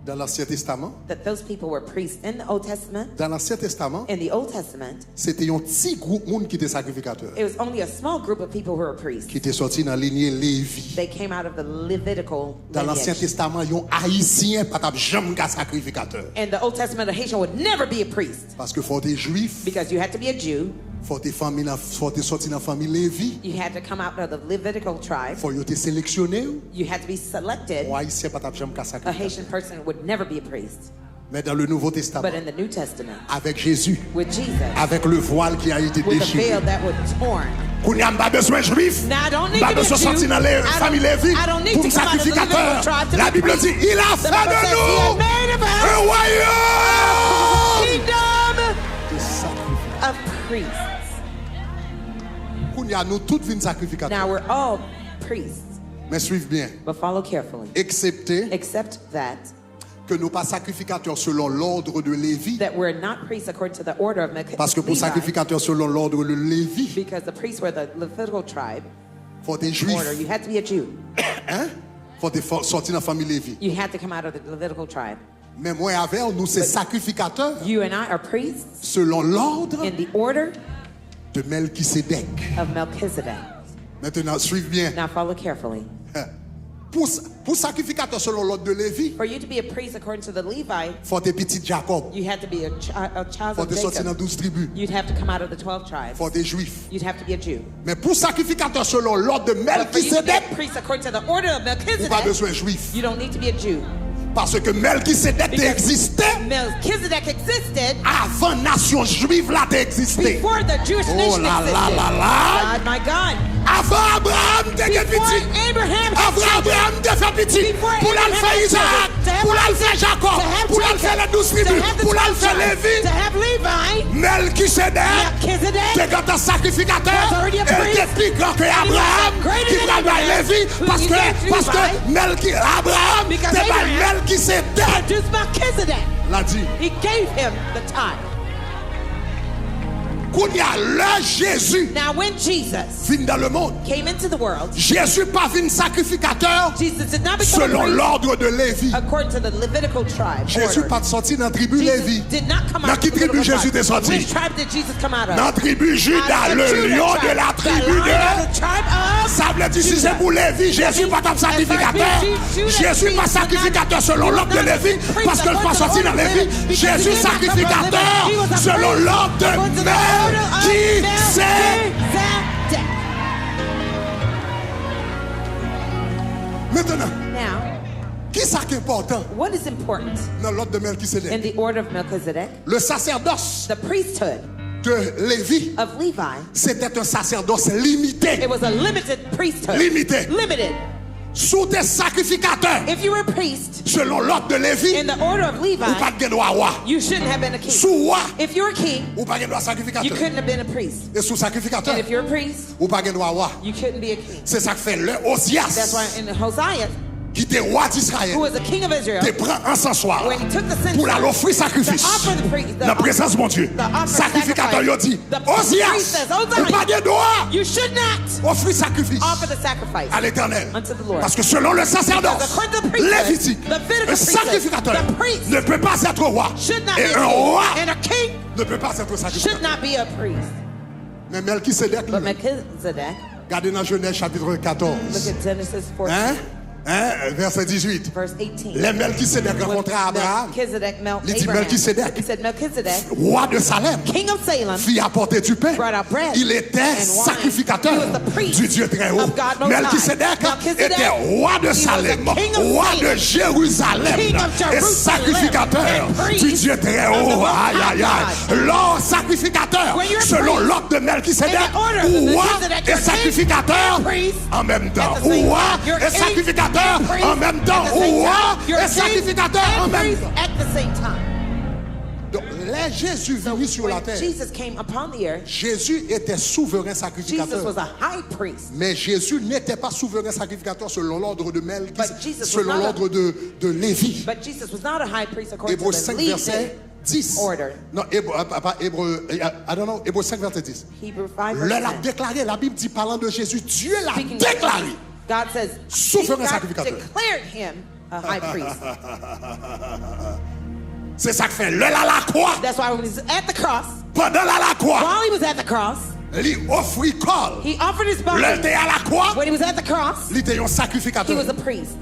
dans l'Ancien Testament. that those people were priests in the Old Testament. Dans l'Ancien Testament, In the Old Testament, c'était un petit groupe moun qui était sacrificateur, it was only a small group of people who were priests. qui était sorti dans la lignée Lévi. They came out of the Levitical Dans l'Ancien lineage. Testament, yon haïtien pas tap jamais ka sacrificateur. In the Old Testament, a Haitian would never be a priest Parce que faut être juif, because you had to be a Jew. faut être sorti dans la famille Lévi, You had to come out of the Levitical tribe. faut être sélectionné. You had to be selected. Un haïtien pas tap jamais ka A sacrificateur. Haitian person would never be a priest. Mais dans le Nouveau Testament, But in the New Testament, avec Jésus, with Jesus, avec le voile qui a été with the déchiré, veil that was torn. qu'on n'y a pas besoin de juif, pas besoin de sortir dans les familles Lévi pour un sacrificateur. La Bible dit, il a fait de nous un royaume de sacrificateurs. Of priests. Qu'on y a nous toutes vignes sacrificateurs. Now we're all priests. Mais suivez bien, But follow carefully. excepté Except que nous pas sacrificateurs selon l'ordre de Lévi, that we're not priests according to the order of parce que pour Levi, sacrificateurs selon l'ordre de Lévi, because the priests were the Levitical tribe faut des order. juifs, You had to be a Jew. hein? Faut des sortir dans la famille Lévi. You had to come out of the Levitical tribe. Mais moi avec nous c'est sacrificateurs You and I are priests selon l'ordre in the order de Melchisédek. of Melchizedek. Maintenant suivez bien. Now follow carefully. Pour sacrificateur selon l'ordre de Lévi, For you to be a priest according to the Levite, faut des petits Jacob, you had to be a child faut of des sortir dans Jacob. 12 tribus, You'd have to come out of the 12 tribes. faut des juifs. You'd have to be a Jew. Mais pour sacrificateur selon l'ordre de But for you to be Melchisédek, a priest according to the order of ou pas Melchizedek, besoin de juif. you don't need to be a Jew. Parce que Melchisédek Because existait Melchizedek existed avant nation juive là existé. before the Jewish nation là existed. là là là. God, my God. Avant Abraham te fait Before petit. Abraham had Avant children, Abraham te fait petit. Before Pour Abraham l'en faire had Isaac. children, Pour l'en faire to Jacob. have Pour l'en Jacob, faire les 12 to tribus. have the Pour l'en 12 faire tribes, Lévi. to have Levi, Melchisédek. Melchizedek T'es quand un sacrificateur. was already a Et priest. t'es plus grand que Abraham. greater Qui than va Abraham, Lévi. who Parce he que gave to Abraham. Because T'es pas Abraham Melchisédek. produced Melchizedek. L'a dit. He gave him the tithe. Qu'on y a le Jésus Now when Jesus vient dans le monde. came into the world, Jésus pas venu sacrificateur Jesus did not become a selon priest l'ordre de Lévi. according to the Levitical tribe Jésus order. pas sorti dans la tribu Lévi. Jesus did not come Dans out qui of the tribu Levitical Jésus tribe. est sorti? Which tribe did Jesus come out of? Dans la tribu Juda, Out of the le Judah lion tribe. de la The tribu lion de... of the tribe of Ça veut dire si c'est pour Lévi, Jésus pas comme sacrificateur. Jésus pas sacrificateur selon l'ordre de Lévi, parce que le pas sorti dans Lévi. Jésus sacrificateur selon l'ordre de Melchisédek. Maintenant, Now, qui ça qui est important what is important dans l'ordre de in Melchisédek? the order of Melchizedek? Le sacerdoce The priesthood de Lévi, of Levi, c'était un sacerdoce limité. it was a limited priesthood. Limité. Limited. Sous des sacrificateurs, If you were a priest selon l'ordre de Lévi, in the order of ou pas Levi, de droit roi. you shouldn't have been a king. Sous roi, If you're a king, ou pas de droit you sacrificateur. couldn't have been a priest. Et sous sacrificateur, And if you're a priest, ou pas de droit roi. you couldn't be a king. C'est ça que fait le That's Osias, why in Hosea, qui était roi who d'Israël, was a king of Israel, te prend un sensoir when he took the censer, pour la l'offrir sacrifice. to offer the priest, Dans la présence de mon Dieu. the offer Sacrificateur, il a dit, the priest Osias, says, ou pas de droit, you should not offrir sacrifice offer the sacrifice à l'éternel. unto the Lord. Parce que selon le Because sacerdoce according to the priesthood, lévitique, the Levitical un sacrificateur priesthood, the priest ne peut pas être roi. should not Et be a un roi king, and a king ne peut pas être should sacrificateur. not be a priest. Mais Melchisédek, But Melchizedek, regardez dans Genèse chapitre 14. look at Genesis 14, Hein? Verset 18. verse 18. Les Melchisédek rencontrent Abraham. Melchizedek met Il dit Abraham. Melchisédek. He said Melchizedek, Roi de Salem, king of Salem, fit apporter du pain. brought out bread Il était and wine. sacrificateur He was the priest du Dieu très haut. of God Most High. Melchisédek Melchizedek, était roi de he was the Salem, king of roi Salem, de Jérusalem king of et Jerusalem, sacrificateur and priest du Dieu très of the haut. Most Aïe, High aïe, aïe. God. Lors sacrificateur, When you're a selon priest, l'ordre de Melchisédek, in the order of roi Melchizedek, et you're king sacrificateur and priest en même temps. at the same Roi time. You're et king sacrificateur and priest en même temps. at the same Roi time. You're et king sacrificateur en and même priest temps. at the same time. Donc, là, Jésus venu sur la When terre. Jesus came upon the earth, Jésus était souverain Jesus sacrificateur. was a high priest. Mais Jésus n'était pas souverain sacrificateur selon l'ordre de But Jesus Melchisédek, was selon not a- l'ordre de Lévi. But Jesus was not a high priest according Hébreux to the 5, verset Levitical 10. order. Non, Hébreux 5, verset 10. Hebrew 5 Le verse l'a 10. déclaré, la Bible dit parlant de Jésus, Dieu l'a Speaking of déclaré. Jesus, God says, Souverain God sacrificateur. declared him a high priest. C'est ça que fait. Le la croix, That's why when he was at the cross, pendant la croix, while he was at the cross, il offrit corps. he offered his body. Le était à la croix, When he was at the cross, il était un he sacrificateur. was a priest.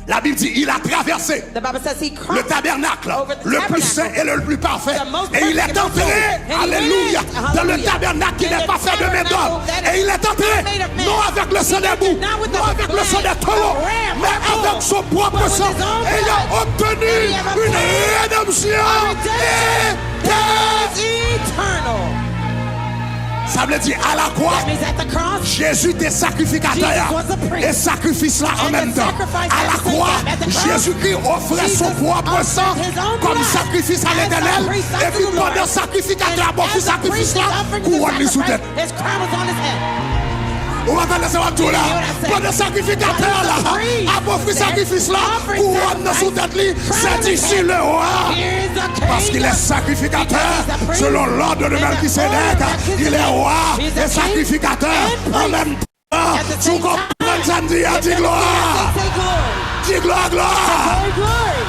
La Bible dit, il a traversé le tabernacle, le plus saint et le plus parfait. Et il est entré, alléluia, dans le tabernacle qui n'est pas fait de main d'homme. Et il est entré, non avec le sang des boucs, non avec le sang des taureaux, mais avec son propre sang. Et il a obtenu une rédemption éternelle. Ça veut dire à la croix, Jésus était sacrificateur et sacrifice là en même temps. À la croix, Jésus-Christ offrait son propre sang comme sacrifice à l'Éternel. Et puis pendant sacrificateur, bon sacrifice là, couronne sous tête. On va faire ça tout là. Pendant sacrificateur là, après le sacrifice là, couronne sous tête lui, c'est ici le roi. Parce qu'il est sacrificateur selon l'ordre de Melchisédek. Il est roi et sacrificateur en même temps. Tu comprends ça, dis gloire. Dis gloire, gloire.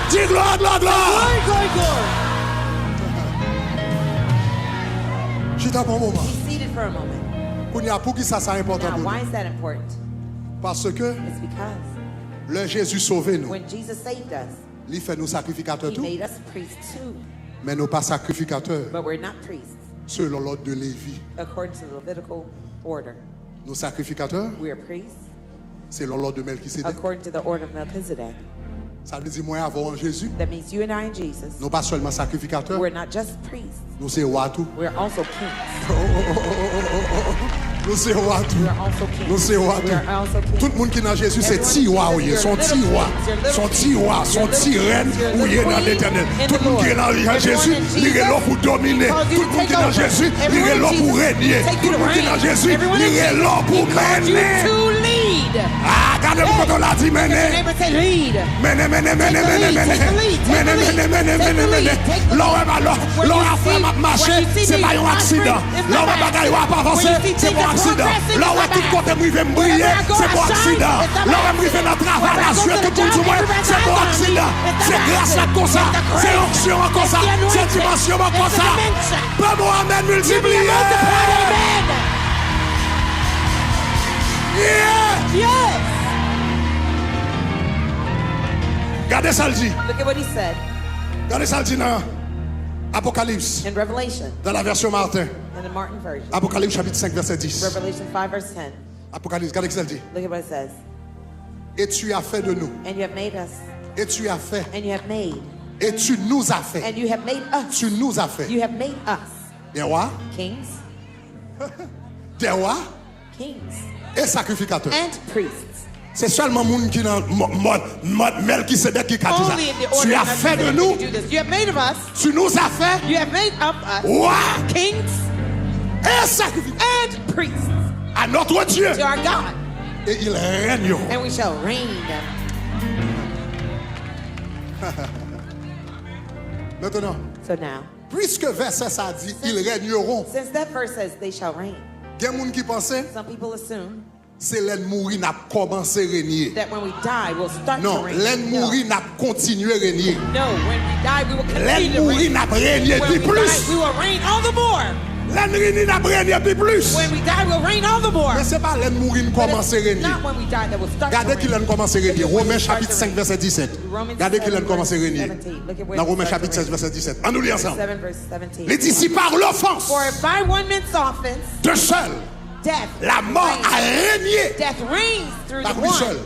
Dis gloire, gloire, gloire. J'étais à bon moment. Pour qui ça c'est important pour nous? Parce que le Jésus sauvé nous. Il fait nous sacrificateurs tout. Mais nous pas sacrificateurs. Selon l'ordre de Lévi. Nous sacrificateurs. Selon l'ordre de Melchisédek. Ça veut dire moi avant Jésus. Nous pas seulement sacrificateurs. Nous sommes rois tout. Nous sommes rois tout. Nous sommes rois tout. Tout le monde qui est dans Jésus c'est tiroir. Son tiroir. Son tiroir. Son reine où il est dans l'éternel. Tout le monde qui est dans Jésus, il est là pour dominer. Tout le monde qui est dans Jésus, il est là pour régner. Tout le monde qui est dans Jésus, il est là pour mener. Ah, regardez-moi quand on l'a dit mener. Mener. L'on a fait marcher, c'est pas un accident. L'on a bagaille à pas avancer, c'est pas un accident. L'on a tout côté me briller, c'est pas un accident. L'on a briller dans le travail, la suite que tout le monde, c'est pas un accident. C'est grâce à comme ça, c'est onction comme ça, c'est dimension comme ça. Pas Mohamed multiplié. Yes. Regardez ça le dit. Look at what he said. Regardez ça le dit dans Apocalypse. In Revelation. Dans la version Martin. In the Martin version. Apocalypse chapitre 5 verset 10. Revelation 5 verse 10. Apocalypse, regardez ce qu'il dit. Look at what it says. Et tu as fait de nous. And you have made us. Et tu as fait. And you have made. Et tu nous as fait. And you have made us. Tu nous as fait. You have made us. Des rois. Kings. Des rois. Kings. Et sacrificateurs. And priests. C'est seulement monde qui dans mode Melchisédek qui a dit ça. Tu as fait de nous. You have made of us. Tu nous as fait. You have made of us. Rois. Kings. Et sacrificateurs. And priests. À notre Dieu. To our God. Et ils règneront. And we shall reign. Maintenant. So now. Puisque verset ça dit, ils régneront. Since that verse says they shall reign. Il y a des gens qui pensent. Some people assume. C'est l'en mourir n'a commencé régner. That when we die, we'll start non, to reign. l'en mourir n'a continué régner. No, when we die, we will continue to reign. L'en mourir n'a régné plus. When we die, we will reign all the more. L'en mourir n'a régné plus. When we die, we'll reign all the more. Mais c'est pas l'en mourir commencer régner. Not when we die that we'll start. Regardez qui l'en commence régner. Romains chapitre 5 verset 17. Regardez qui l'en commence régner. Dans Romains chapitre 16 verset 17. On nous lit ensemble. Les disciples par l'offense. For if by one man's offense, de seul. Death, la mort a régné. Death reigns through par the lui one. seul.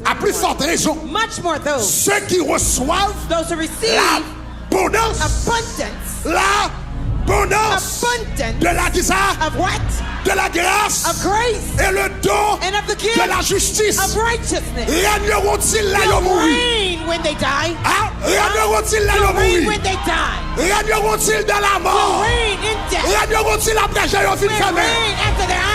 À plus forte raison, much more those, ceux qui reçoivent those who receive l'abondance, l'abondance de la of what? De la grâce of grace, et le don and of the gift de la justice. Of righteousness. Régneront-ils là will mourir? Reign when they die. Ah, régneront-ils là mourir? When they die. Régneront-ils dans la mort? Will reign in death. Régneront-ils après j'ai fin fermé?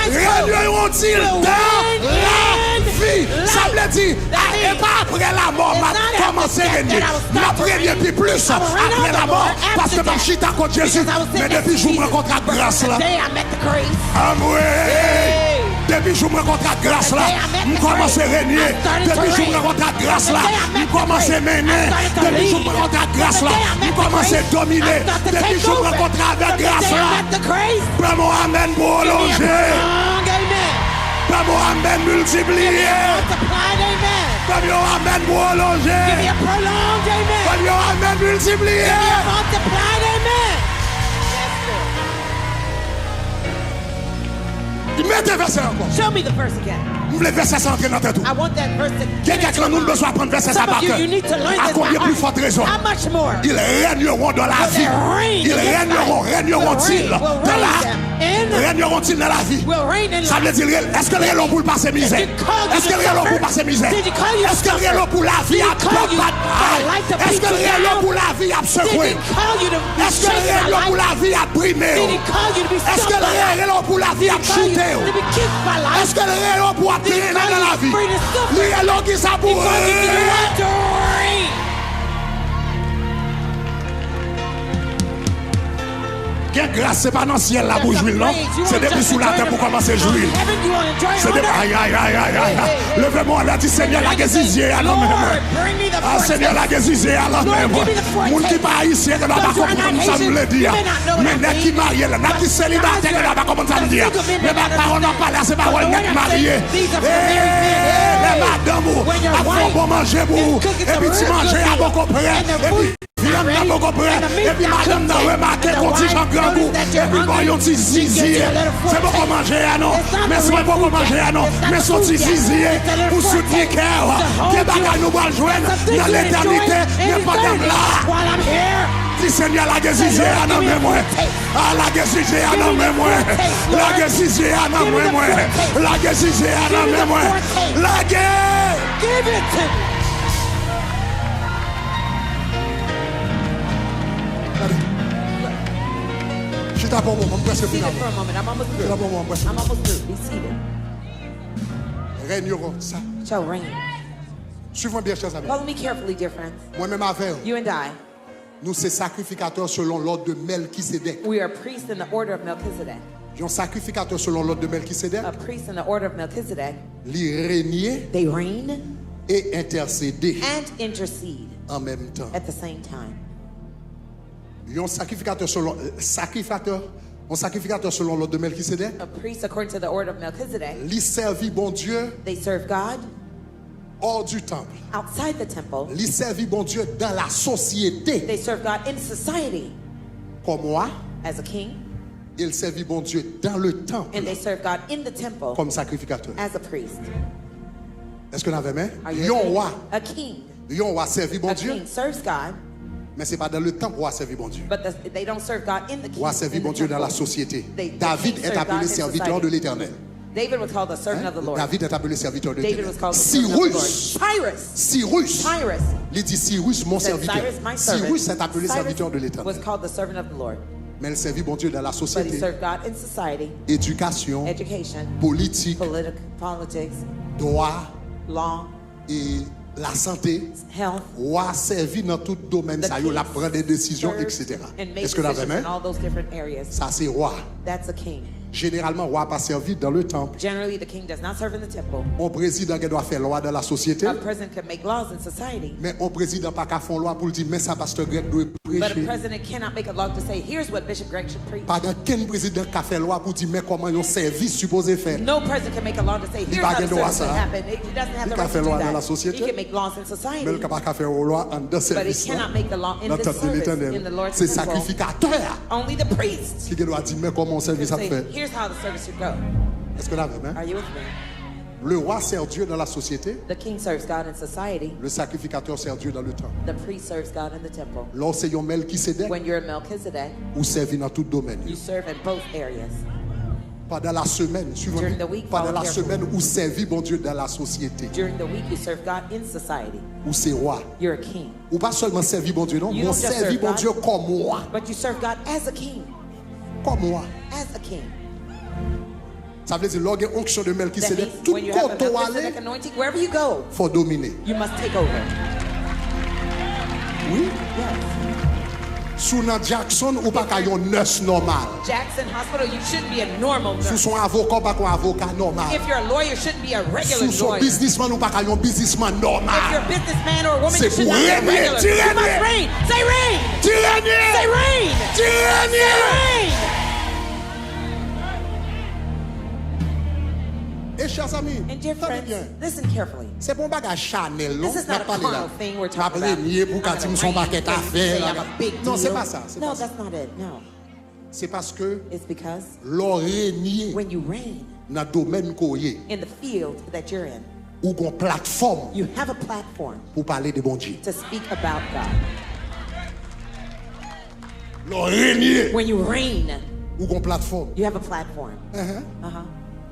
Régneront-ils dans la vie? Ça veut dire, et pas après la mort, m'a commencé à régner. M'a régné puis plus après la mort, parce que ma chita contre Jésus. Mais depuis que je me rencontre la grâce là. Depuis que je me rencontre la grâce là, je commence à régner. Depuis que je me rencontre la grâce là, je commence à mener. Depuis que je me rencontre la grâce là, je commence à dominer. Depuis que je me rencontre la grâce là, Père Mohamed pour prolonger. Père Mohamed amen multiplié. Comme yo amen prolongé. Comme yo amen multiplié. Mettez verset encore. Show me the verse again. Vous voulez verset ça entrer dans tête tout. I want that verse to Quelqu'un qui nous besoin d'apprendre verset ça par cœur. À combien plus forte raison? Ils régneront dans la vie. Ils régneront-ils dans la vie? Ça veut dire, est-ce que les gens pour passer misère? Est-ce que les gens pour passer misère? Est-ce que les gens pour la vie à battre? Est-ce que les gens pour la vie à secouer? Est-ce que les gens pour la vie à brimer? Est-ce que les gens pour la vie à chuter? Est-ce que les gens pour atteindre dans la vie? Les gens qui s'abourent. Quelle grâce, c'est pas dans le ciel là pour jouir, non? C'est depuis sous la terre pour commencer à jouir. C'est depuis. Aïe, aïe, aïe, aïe, aïe. Levez-moi là, dit Seigneur, la guézizier à l'homme. Ah, Seigneur, la guézizier à l'homme. Moun qui pas ici, que n'a pas compris comme ça nous le dire. Mais n'est qui marié là, n'est qui célibataire, que n'a pas compris ça nous dire. Mais ma parole n'a pas là, c'est pas n'est qui marié. Les madames, à fond pour manger pour. Et puis tu manges à beaucoup près. Et puis madame n'a remarqué qu'on dit Jean grand goût. Et puis voyons petit zizier. C'est beaucoup manger à non. Mais c'est pas beaucoup manger à non. Mais son petit zizier pour soutenir cœur. Qui bagaille nous va joindre dans l'éternité. Mais pas dans là. Si Seigneur la guézizier à non mais moi. Ah la guézizier à non mais moi. La guézizier à non mais moi. La guézizier à non mais moi. La guerre. Give it to me. Je suis d'abord moment, presque finalement. Je suis d'abord moment, presque. I'm almost through. Be seated. Régneront ça. Shall reign. Suivons bien, chers amis. Follow me carefully, dear friends. Moi-même avec You and I. nous sommes sacrificateurs selon l'ordre de Melchisedec. We are priests in the order of Melchizedek. Ils sont sacrificateurs selon l'ordre de Melchisedec. A priest in the order of Melchizedek. Les régner They reign et intercéder and intercede en même temps. at the same time. Ils sont sacrificateurs selon l'ordre de Melchisedec. A priest according to the order of Melchizedek. Ils servent bon Dieu They serve God hors du temple. outside the temple. Ils servent bon Dieu dans la société. They serve God in society Comme moi, as a king. ils servent bon Dieu dans le temple And they serve God in the temple comme sacrificateur. as a priest. Est-ce que vous avez main? Are you Yon roi. a king? Yon roi servi bon A Dieu, king serves God, mais c'est pas dans le temple roi servi bon Dieu. but they don't serve God in the Roi king. servi in bon the Dieu dans la temple. société. The David king est served God appelé in serviteur society. de l'Éternel. David was called the servant of the Lord. David est appelé serviteur de David was l'Éternel. called the servant of the Lord. Cyrus. Cyrus. Il dit Cyrus, mon Said serviteur. Cyrus, my servant. Cyrus est appelé Cyrus serviteur de was l'Éternel. called the servant of the Lord. Mais il servit bon Dieu dans la But he société, served God in society, éducation, education, politique, politics, droit law, et la santé. health. Roi servi dans tout domaine, ça y est, la prendre des décisions, etc. And make Est-ce que vous avez decisions in main? all those different areas. Ça c'est roi. That's a king. Généralement, roi pas servi dans le temple. Generally, the king does not serve in the temple. Un président qui doit faire loi dans la société, A president can make laws in society, mais un président pas qu'à faire loi pour dire mais ça pasteur grec doit but a prêcher. president cannot make a law to say, here's what Bishop Greg should preach. Pas qu'un président qui a fait loi pour dire mais comment un service supposé faire. No president can make a law to say, here's pas how the droit service should ça. happen. He doesn't have Il the peut right faire to do loi dans la that. société. He can make laws in Mais society, il pas qu'à faire loi en deux but he services. cannot make the law in Dans the le temple de service, in the l'Éternel. Lord's C'est temple. sacrificateur Only the priest qui doit dire mais comment un can service a say, fait. here's how the service should go. Est-ce que là même? Are you with me? Le roi sert Dieu dans la société, The king serves God in society. le sacrificateur sert Dieu dans le temple. The priest serves God in the temple. Lorsqu'on Melchisedec, When you're a Melchizedek, ou servi dans tout domaine. you serve in both areas. Pendant la semaine, suivant During the week, pendant la follow semaine où servi bon Dieu dans la société, During the week, you serve God in society. où c'est roi. You're a king. Ou pas seulement servi bon Dieu, non, You mais don't just servi serve bon God. Dieu comme moi. But you serve God as a king. Comme moi. As a king. Ça veut dire, lorsqu'il y a une onction de That Melchisedec, means tout when you have a côté où Melchizedek aller, anointing, wherever you go, il faut dominer. you must take over. Oui. Yes. Sous dans Jackson, ou pas qu'à un nurse normal. Jackson Hospital, you shouldn't be a normal Sous nurse. son avocat, pas qu'un avocat normal. If you're a lawyer, you shouldn't be a regular Sous son lawyer. businessman, ou pas qu'à un businessman If you're normal. a businessman or a woman, C'est you should pour not be a régner, regular. tyrannie. You must reign. Say reign. Tyrannie! Say reign. Tyrannie! Say reign. Et chers amis, And dear friends, listen carefully. c'est pour bagage Chanel, non? This is not a carnal thing we're talking about. Pour quand ils sont paquet à faire. Non, c'est pas ça. No, that's not it. No. C'est parce que It's because l'oreiller when you reign dans le domaine koye in the field that you're in, ou une plateforme you have a platform pour parler de bon Dieu. to speak about God. L'oreiller When you reign, ou une plateforme you have a platform.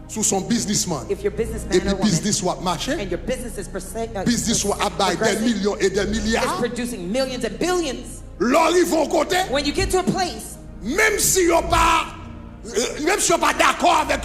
sous son businessman. If your Et businessman puis or woman business soit marché, and your business is business soit abaye des millions et des is milliards. producing millions and billions. L'or ils vont côté, When you get to a place, même si yo pas d'accord avec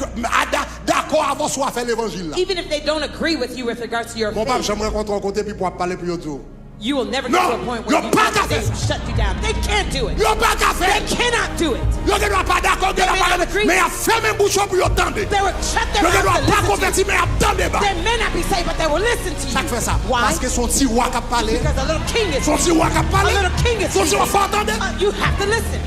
d'accord avant soit faire l'évangile là. even if they don't agree with you with regards to your Mon papa faith, j'aimerais rencontrer un côté puis pour parler puis yo dire. you will never No, get to a point where you're pas qu'à they faire ça. shut you down. They can't do it. Yo pas qu'à faire. They cannot do it. Yo ne doit pas d'accord de la may not parole agree. mais a fermé bouchon pour yo tendre. They will shut their Yo ne doit mouths pas and listen to convertir mais a tendre ba. you. They may not be saved, but they will listen to Ça you. fait ça Why? parce que son petit roi qui a parlé, Because a little king is son petit roi qui a a parlé, little king is son petit roi faut entendre. You have to listen.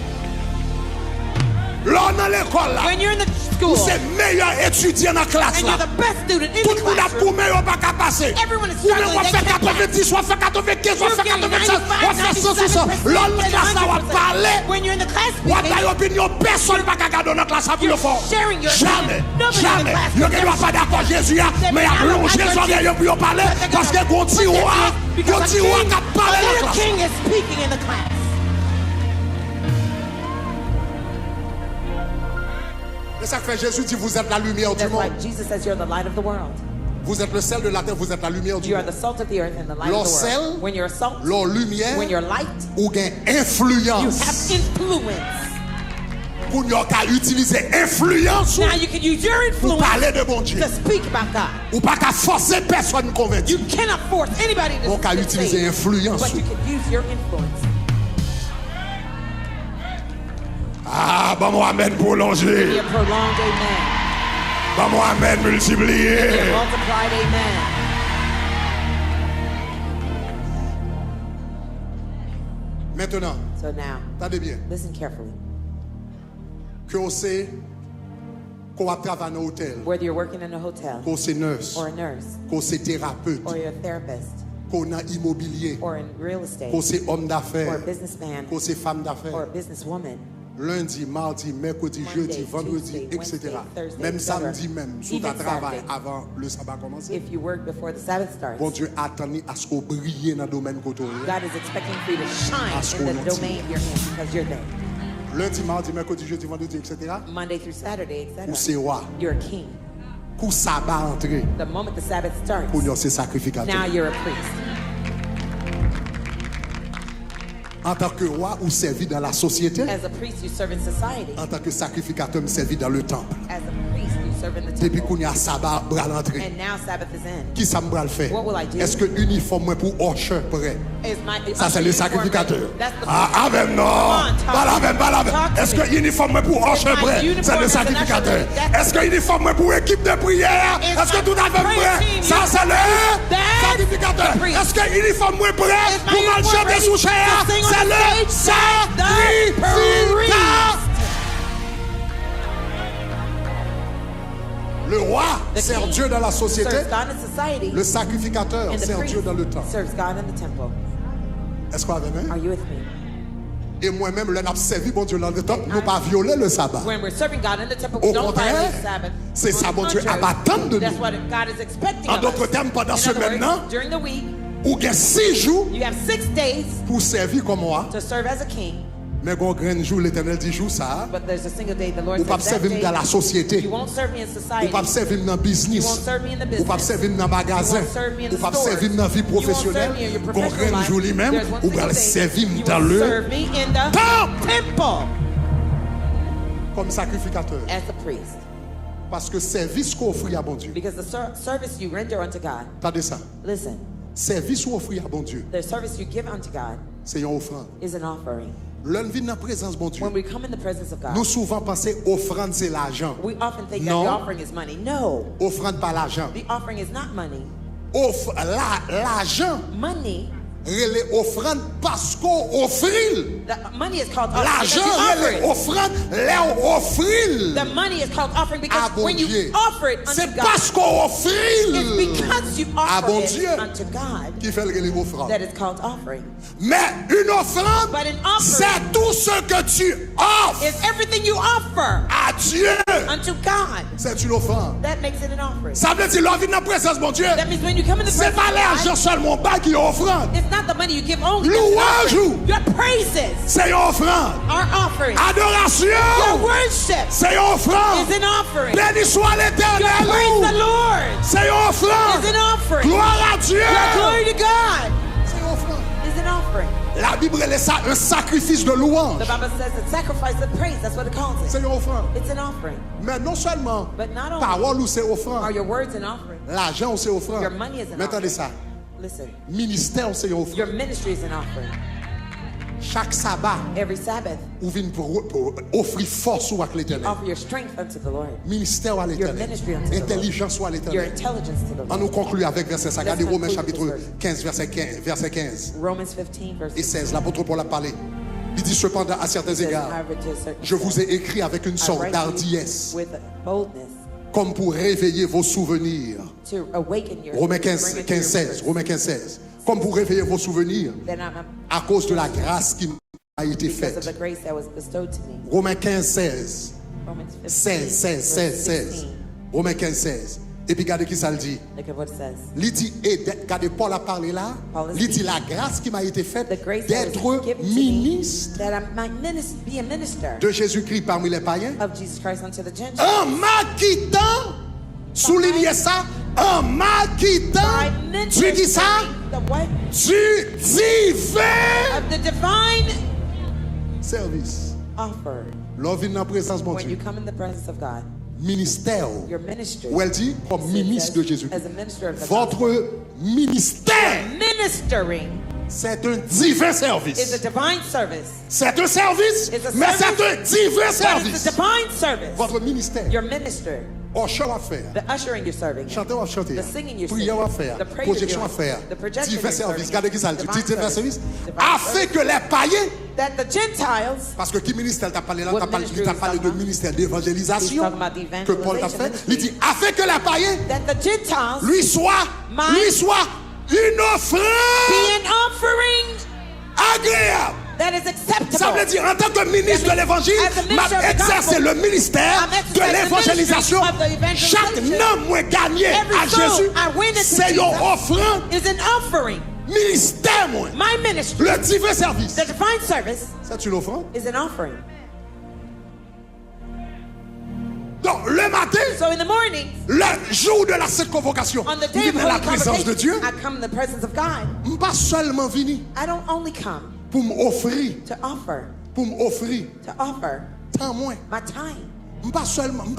Là dans l'école là, When you're in the school c'est meilleur étudiant dans la classe and you're là. the best student in Tout the le monde a classroom, pour meilleur pas qu'à passer. everyone is Ou même struggling. on They fait can't pass. 90, soit fait 95, soit You're fait getting 96, on fait 100, 95, Là la classe là on va parler. When you're in the class Ou meeting, ta opinion personne pas qu'à garder dans la classe à plus fort. sharing your Jamais, opinion. Nobody in the jamais. class Yo will ne ever doit pas d'accord Jésus They mais may a not plongé like sur Jesus, rien pour parler but they're parce que gonna gon put ti their roi, hand because gon a ti roi king- qui parle a dans la little classe. king is speaking in the class. Et ça fait Jésus dit vous êtes la lumière du That's why monde. Jesus says you're the light of the world. Vous êtes le sel de la terre, vous êtes la lumière du You are monde. the salt of the earth and the light Leur of the sel, world. When you're salt, Leur lumière when you're light, ou gain you influence. have influence. Pour nous qu'à utiliser influence Now you can use your pour influence parler de bon Dieu. to speak about God. Ou pas qu'à forcer personne converti. You cannot force anybody to Donc à to utiliser say, influence. but you can use your influence. Ah, bah moi amen prolongé. Be a prolonged amen. Bah moi amen Be a multiplié. multiplied amen. Maintenant, So now, attendez bien. listen carefully. Que on sait qu'on va travailler dans un hôtel, Whether you're working in a hotel qu'on c'est nurse, or a nurse qu'on c'est thérapeute, or you're a therapist qu'on a immobilier, or in real estate qu'on c'est homme or a d'affaires, businessman qu'on c'est femme or a d'affaires. businesswoman, Lundi, mardi, mercredi, Monday, jeudi, vendredi, Tuesday, etc. Wednesday, Thursday, Même etc. samedi même, sous ta Even travail Saturday. avant le sabbat commencer. if you work before the Sabbath starts, Bon Dieu attend à ce qu'on brille dans le domaine côté. God is expecting for you to shine in the domain you're in because you're there. Lundi, mardi, mercredi, jeudi, vendredi, etc. Monday through Saturday, Ou c'est etc. roi. You're a king. Pour sabbat entrer, The moment the Sabbath starts, pour nous c'est sacrificateur. now you're a priest. En tant que roi ou servi dans la société, As a priest, you serve in society. en tant que sacrificateur, me servi dans le temple. As a priest, you serve in the Depuis temple. qu'on y a sabbat, bras l'entrée. And now Sabbath is in. Qui ça me bras le fait? What will I do? Est-ce que uniforme moi pour usher prêt? Is my, Ça c'est le sacrificateur. That's the Ah, avec non. Pas la même, pas la même. Talk to Est-ce me. que uniforme moi pour usher my prêt? uniform C'est le is an sacrificateur. usher, that's- Est-ce que uniforme moi pour équipe de prière? Is Est-ce que my tout à fait prayer prêt? team Ça c'est le That's sacrificateur. the priest. Est-ce que uniforme moi prêt Is my pour mal uniform chanter ready sous chair? to sing on C'est the le stage? The sacrificateur. Le roi The sert king Dieu dans la société. serves God in society. Le sacrificateur And the sert priest Dieu dans le temple. serves God in the temple. Est-ce qu'on avait même? Are you with me? Et moi-même, l'on a servi bon Dieu dans le temple, nous pas violer le sabbat. When we're serving God in the temple, Au we don't contraire, violate Sabbath. c'est ça, On the bon Dieu, contrary, abattant de That's nous. what God is expecting En of d'autres us. termes, pendant In ce other words, maintenant, during the week, ou bien 6 jours you have 6 days pour servir comme moi. to serve as a king, Mais quand grand jour, l'éternel dit jour ça. but there's a single day the Lord Ou pas says that servir dans la day, société. you won't serve me in Ou society. pas servir dans le You business. won't serve me in the Ou pas business. servir dans le magasin. You won't serve me in Ou the pas stores. servir dans la vie You won't professionnelle. serve me in your Quand professional grand life. jour lui-même, There's one ou single va day servir you dans will le serve me in the temple temple comme sacrificateur. as a priest. Parce que service qu'on offre à bon Dieu. Because the service you render unto God, Attendez ça. listen, Service qu'on offre à bon Dieu, the service you give unto God c'est une offrande. is an offering. L'on vit dans la présence bon Dieu. When we come in the presence of God, Nous souvent pensons offrande c'est l'argent. we often think that Non. the offering is money. No, Offrande pas l'argent. the offering is not money. L'argent, Money relé offrande parce qu'on offrit. The money is called offering. L'argent relé offrande, les offrit. The money is called offering because when you offer it unto c'est God, parce qu'on offrit. it's because you offer bon it Dieu unto God qui fait le relé offrande. that is called offering. Mais une offrande, But an offering c'est tout ce que tu offres is everything you offer à Dieu. unto God. C'est une offrande. That makes it an offering. Ça veut dire l'envie de la présence, mon Dieu. That means when you come in the C'est presence pas of l'argent God, seulement bas qui est offrande. it's not the money you give only. Louange Your praises c'est une offrande. are offering. Adoration Your worship c'est une offrande. is an offering. Béni soit Your l'Éternel. praise the Lord C'est une offrande. is an offering. Gloire à Dieu. Your glory to God C'est une offrande. is an offering. La Bible est ça un sacrifice de louange. The Bible says the sacrifice of praise. That's what it calls C'est it. une offrande. It's an offering. Mais non seulement But not only parole ou c'est are offrande. your words an offering, L'argent ou c'est offrande. your money is an Mais attendez offering. ça. Listen, Ministère ou c'est offrande. your ministry is an offering. Chaque sabbat, Every Sabbath, ou vient pour offrir force ou à l'Éternel. offer your strength unto the Lord, Ministère à your l'Éternel. ministry unto the Lord, Intelligence à your l'Éternel. intelligence to the On Lord. nous conclut avec verset 5. Regardez Let's Romains conclude chapitre this 15, verset 15 Romans 15, verse et 16. L'apôtre Paul a parlé. Il dit cependant à certains égards, je vous ai écrit avec une sorte d'hardiesse, with boldness comme pour réveiller vos souvenirs. to awaken your Romains bring 15, it to 15, your 16. Romains 15, 16. Comme pour réveiller vos souvenirs Then I'm à cause de la grâce qui a été because of the faite. grace that was bestowed to me. Romains 15, 16. Romans 15, 16, 16, 16, 16. 16. Romains 15, 16. Et puis regardez qui ça le dit. Look at what it says. Il dit, et regardez, Paul a parlé là. Paul is Il dit la grâce qui m'a été faite The grace that was d'être given to me, ministre that I might be a minister de Jésus-Christ parmi les païens. of Jesus Christ unto the Gentiles. En m'acquittant, soulignez ça, en m'acquittant By du qui ça? the what? Du divin Of the divine service. offer. L'on vient dans la présence de mon When you Dieu. come in the presence of God, Ministère. your ministry Où elle dit, comme ministre de Jésus. as a minister of the gospel, Votre ministère, ministering c'est un divin is a service. divine service. C'est un service, It's a mais c'est un service, divin But it's service. a divine service. Votre ministère. Your minister, Oh, chant à faire. the ushering you're serving, Chanter à chanter. the singing you're Prière à singing, faire. the praise Projection you're à faire. doing, the projection Divin you're service. serving, Regardez qui ça le dit. divine Divin service. Divine Afin que les païens, that the Gentiles, parce que qui ministère t'a parlé là, What t'as parlé, ministry il t'a is parlé de talking ministère He's d'évangélisation talking about the que Paul t'a evangelization fait. ministry. Il dit afin que les païens that the Gentiles lui soient une offrande be an offering agréable. that is acceptable. Ça veut dire, en tant que ministre de l'évangile, As a minister m'a of the exercé gospel, le ministère I'm de exercising the l'évangélisation. ministry of the evangelization. Chaque homme moi gagné Every à soul Jésus, I win into c'est une Jesus offrande, is an offering. ministère moi. My ministry, Le divin service, the divine service, c'est une offrande. is an offering. Donc, le matin, So in the morning, le jour de la sainte convocation, on the je day of viens dans la holy présence de Dieu. convocation, I come in the presence of God. Je ne pas seulement venir I don't only come pour m'offrir, to offer tant moins. my time. Je ne pas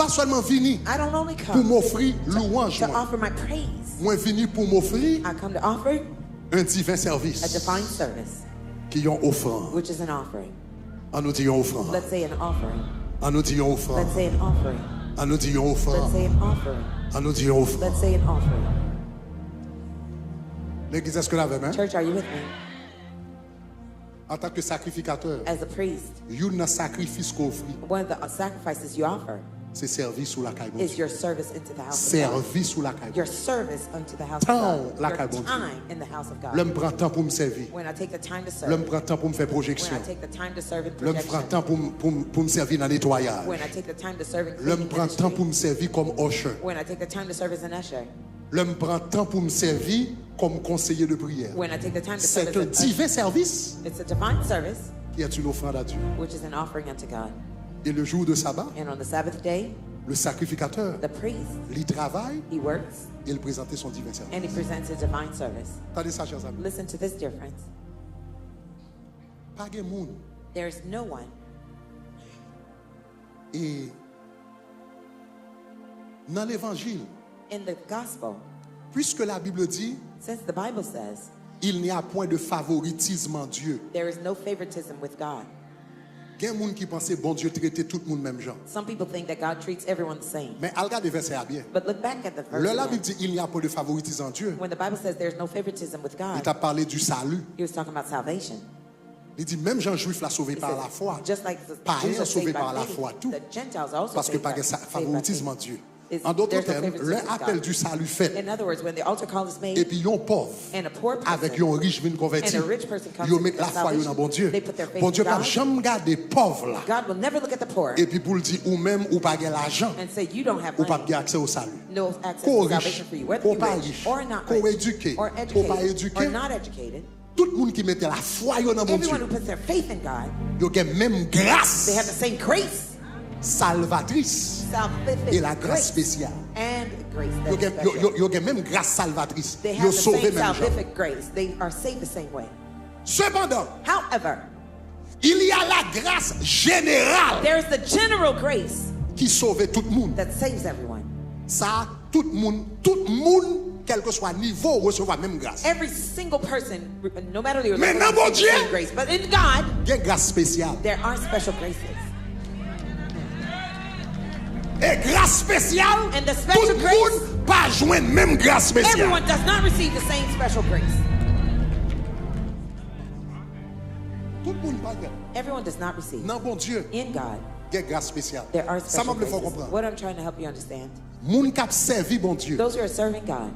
seulement venir I don't only pour come m'offrir louange. to Moi, offer my praise. moi venir pour m'offrir I come to offer un divin a service divine service, qui est offrande. which is an offering. En nous disant offrande. Let's say an offering. En nous disant offrande. Let's say an offering. En nous disant Let's offrande. say an offering. En nous disant offrande. Let's say an offering. L'église, est-ce que la même? Church, are you with me? En tant que sacrificateur, As a priest, il y a un sacrifice qu'on offre. one of the sacrifices you offer C'est service sous la caille. is your service into the house of God. Service sous la caille. Your service unto the house of Temps, God. la Your caille, bon Dieu. time in the house of God. L'homme prend temps pour me servir. When I take the time to serve. L'homme prend temps pour me faire When projection. I take the time to serve in L'homme prend projection. temps pour me servir dans le nettoyage. When I take the time to serve in L'homme cleaning prend temps pour ministry. me servir comme usher. When I take the time to serve as an usher. L'homme prend temps pour me servir comme conseiller de prière. When I take the time to serve C'est un as an usher. divin service It's a divine service, qui est une offrande à Dieu. which is an offering unto God. Et le jour de sabbat, And on the Sabbath day, le sacrificateur, the priest, il travaille he works et il présente son divin service. and he presents a divine service. Attendez ça, chers amis. Listen to this difference. Pas de monde. There's no one Et dans l'évangile, in the gospel, puisque la Bible dit, since the Bible says il n'y a point de favoritisme en Dieu. there is no favoritism with God. Il y a des gens qui pensent que bon Dieu traite tout le monde même genre. Some people think that God treats everyone the same. Mais regardez verset à bien. But look back at the verse. La Bible dit il n'y a pas de favoritisme en Dieu. When the Bible says there's no favoritism with Il God, t'a parlé du salut. he was talking about salvation. Il dit même Jean juif l'a sauvé par la foi. Just like the Païen Jews are sauvé saved par by la faith, foi tout. the Gentiles are also Parce que saved pas by de favoritisme en Dieu. It's- En d'autres there's no termes, favoritism leur with God. appel du salut fait. In other words, when the altar call is made Et puis yon pauvre and a poor person avec yon riche vient converti. and a rich person comes Yo to met la foi yo dans bon Dieu. they put their faith Bon in Dieu pas God. jamais garder pauvre là. God will never look at the poor Et puis pour le dire ou même ou pas l'argent and say you don't have ou pas money, accès au salut. no access Qu'on to riche, salvation for you, whether qu'on you're pas rich riche, or not qu'on rich éduqué, or qu'on pas educated éduqué. or not educated. Tout le monde qui mettait la foi yo dans bon Everyone who Dieu. puts their faith in God, Yo gen même grâce they have the same grace, salvatrice salvific et la grâce grace, spéciale. and grace that Yo is gen special. yo gen même grâce salvatrice. They Yo have the sauvé same même gens. salvific grace. They are saved the same way. Cependant, However, il y a la grâce générale there is the general grace qui sauve tout le monde. that saves everyone. Ça, tout le monde, quel que soit niveau, recevra même grâce. Every single person, no matter your Mais level, dans mon receives the Dieu, same grace. But in God, Il y a une grâce spéciale. there are special graces. Et grâce spéciale, And the tout special le grace, monde pas joindre même grâce spéciale. everyone does not receive the same special grace. Tout le monde pas gain. Everyone does not receive. Non, bon Dieu, In God, il y a une grâce spéciale. there are Ça special m'a fait graces. comprendre. What I'm trying to help you understand, Moun qui a servi bon Dieu, those who are serving God,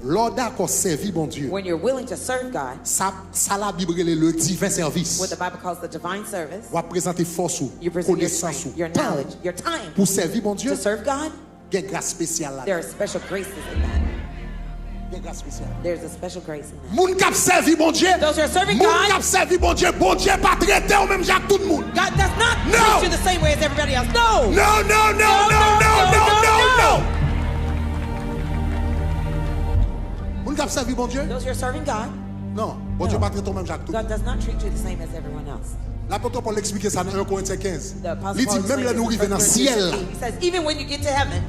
l'ordre d'accord servi bon Dieu. when you're willing to serve God, Ça la Bible le divin service. what the Bible calls the divine service, On va présenter force ou you present your connaissance strength, ou your temps knowledge, your time pour servir bon Dieu. to serve God. Il y a une grâce spéciale là. There are special graces in that. Il y a une grâce spéciale. There's a special grace in that. Moun qui a servi bon Dieu, Those who are serving moun God, qui a servi bon Dieu pas traité ou même Jacques tout le monde. God does not No. treat you the same way as everybody else. No. No, no, no, no, no, no, no, no. Moun qui a servi bon Dieu? Those who are serving God, Non, bon Dieu pas traité ou même Jacques tout. God does not treat you the same as everyone else. L'apôtre Paul explique ça dans 1 Corinthiens 15. The Apostle Il Paul dit même explains là nous this in arrivons dans le 1 ciel, Corinthians 15. He says, even when you get to heaven,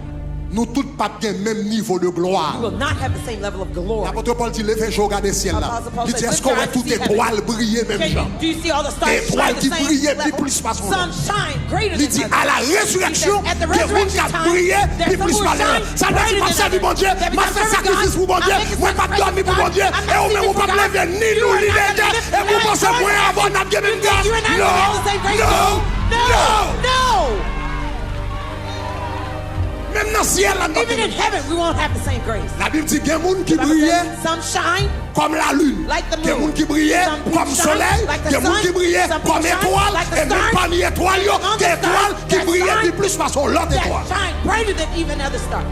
nous tous pas bien même niveau de you gloire. will not have the same level of glory. L'apôtre Paul dit levez jour regarder ciel là. Apostle Paul Il dit says, est-ce qu'on voit "Look toutes around and see étoiles briller même genre? Do you see all the stars Étoiles shine the qui same brillaient level? plus par son nom. Sun shine greater Il than dit à la others. résurrection, He says, at the que vous resurrection qui time, brillez, there's puis some plus who par l'air. shine Ça veut dire brighter pas than servi others. bon Dieu, That m'a because fait serving sacrifice God, pour bon I'm Dieu, making moi pas sacrifice dormir pour for bon Dieu, God. I'm et not ou même sleeping ou pas for God. lever ni You nous are ni not les gonna deux, lift et vous your pensez hands. pour avoir n'a bien même You think you and I will have the same grace? Non, No. non. Même dans le ciel, là, Even in heaven, we won't have the same grace. la Bible dit qu'il y a des gens qui The Bible brillent says, some shine comme la lune. like the Il y a des moon. gens qui brillent Some people comme le shine soleil. like the Il y a des gens sun. qui brillent Some people comme shine étoile. like the Et même stars. parmi les étoiles, il y a On the des étoiles stars qui that brillent shine, puis plus façon l'autre étoile. that shine brighter than even other stars.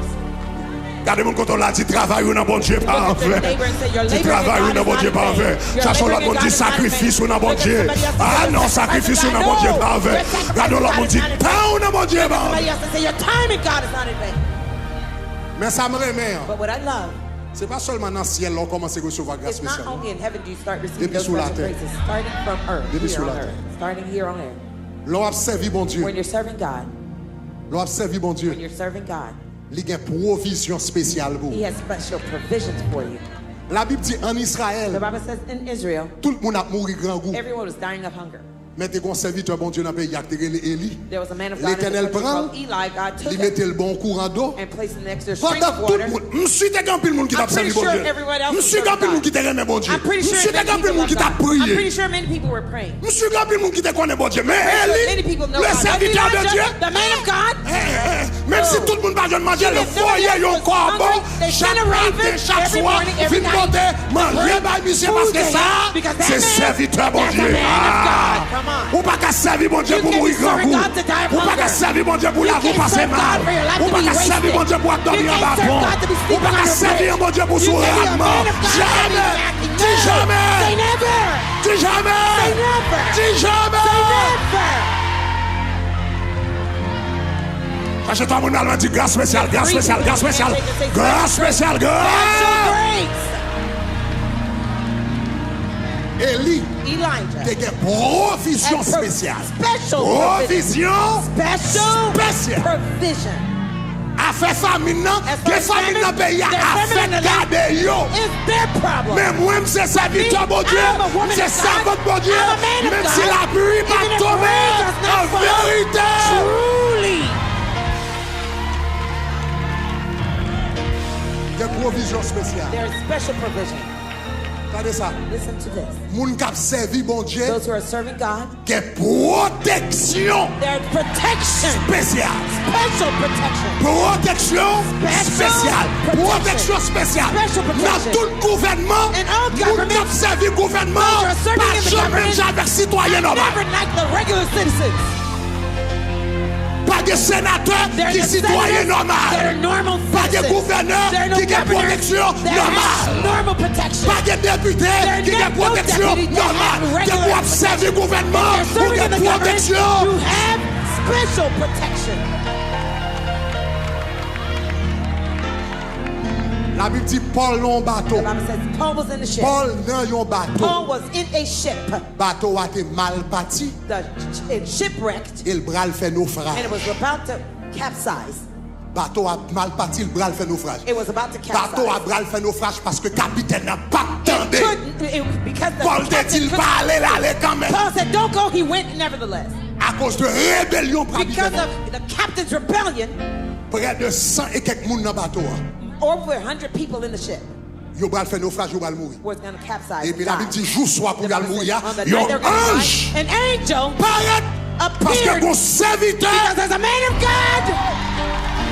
Regardez mon côté là, tu travailles ou non bon Dieu pas en Look at your fait. neighbor and say, your Tu labor in travailles ou God non is bon not Dieu in pas en vain. fait. Your Ça sont labor là in mon God dit is not in sacrifice vain. ou non bon Look at Dieu. somebody else and Ah say, non, your sacrifice ou sacrifice non in bon God. Dieu No. pas en fait. Your sacrifice Regardez in là God mon is dit not in vain. temps ou non bon Dieu pas en Somebody fait. else and say, your time in God is not in vain. Mais ça me remet. But what I love, C'est pas seulement dans le ciel là on commence à recevoir grâce it's not spéciale. only in heaven do you start receiving Depuis those sous la special terre. graces, starting from earth, Depuis here sous la on terre. earth, starting here on earth. L'on a servi bon Dieu. When you're serving God, L'on a servi bon Dieu. when you're serving God, Il y a une provision spéciale pour. He has special provisions for you. La Bible dit en The Israël, Bible says in Israel, tout le monde a mouru grand goût. everyone was dying of hunger. Mais t'es un serviteur bon Dieu dans le pays, il y a Élie. There was a man of God in the L'Éternel country prend, called Eli. God took il him mettait le bon courant d'eau. and placed an extra spring of Pendant tout water. le monde, monsieur t'es grand pile monde qui t'a I'm pretty servi bon sure Dieu. everyone else Monsieur was grand pile God. monde qui t'a aimé bon Dieu. I'm pretty sure Monsieur t'es many grand pile people monde qui love t'a God. I'm pretty prié. sure many people were praying. Monsieur grand pile monde qui te connaît bon Dieu. Mais Many Élie, people know le God. But serviteur de Elijah, Dieu, the man of God, même si tout le monde va de manger, le foyer yon corbeau, chaque matin, chaque soir, vite monter, manger par monsieur parce que ça, c'est serviteur bon Dieu. Ou pas qu'à servir bon Dieu pour mourir grand coup. Ou pas qu'à servir bon Dieu pour la vous passer mal. Ou pas qu'à servir bon Dieu pour dormir en bas. Ou pas qu'à servir bon Dieu pour sourire rarement. Jamais. Dis jamais. Dis jamais. Dis jamais. Achète-toi mon allemand dit grâce spéciale, grâce spéciale, grâce spéciale, grâce spéciale, grâce. Élie, Elijah, t'es provision spéciale. special Provision special spéciale. provision. affaire famine nan, que famine nan pays a fait garder yo. Mais moi c'est serviteur bon Dieu, c'est servant bon Dieu, même si la pluie va tomber en vérité. Des provisions spéciales. There is special provision. Regardez ça. Listen to this. Moun k'ap servi bon Dieu. Those who are serving God. Des protection. There's protection. Spéciale. Special protection. Protection spéciale. Protection spéciale. Dans tout le gouvernement. Moun k'ap servi gouvernement. Pas jamais avec citoyen normal. Never like the regular citizens. Pas de sénateur qui est citoyen normal. Pas de gouverneur qui a protection normale. Pas de député qui a protection normale. Tu dois servir le gouvernement ou de protection. You have special protection. La Bible dit Paul non bateau. The Bible says Paul was in the ship. Paul nan yon bateau. Paul was in a ship. Bateau a été mal parti. It shipwrecked. Et le bras fait naufrage. And it was about to capsize. Bateau a mal parti, le bras fait naufrage. It was about to capsize. Bateau a bras fait naufrage parce que capitaine n'a pas attendu. Paul dit il va aller quand même. Paul said don't go, he went nevertheless. À cause de rébellion. Because of the captain's rebellion. Près de 100 et quelques moun dans bateau. Over 100 people in the ship. Yo bral fait naufrage, yo bral mourir. Was going to capsize. Et puis la Bible dit jour soir pour y mourir. Yo ange. An angel. Paraît. Parce que mon serviteur. Because there's a man of God.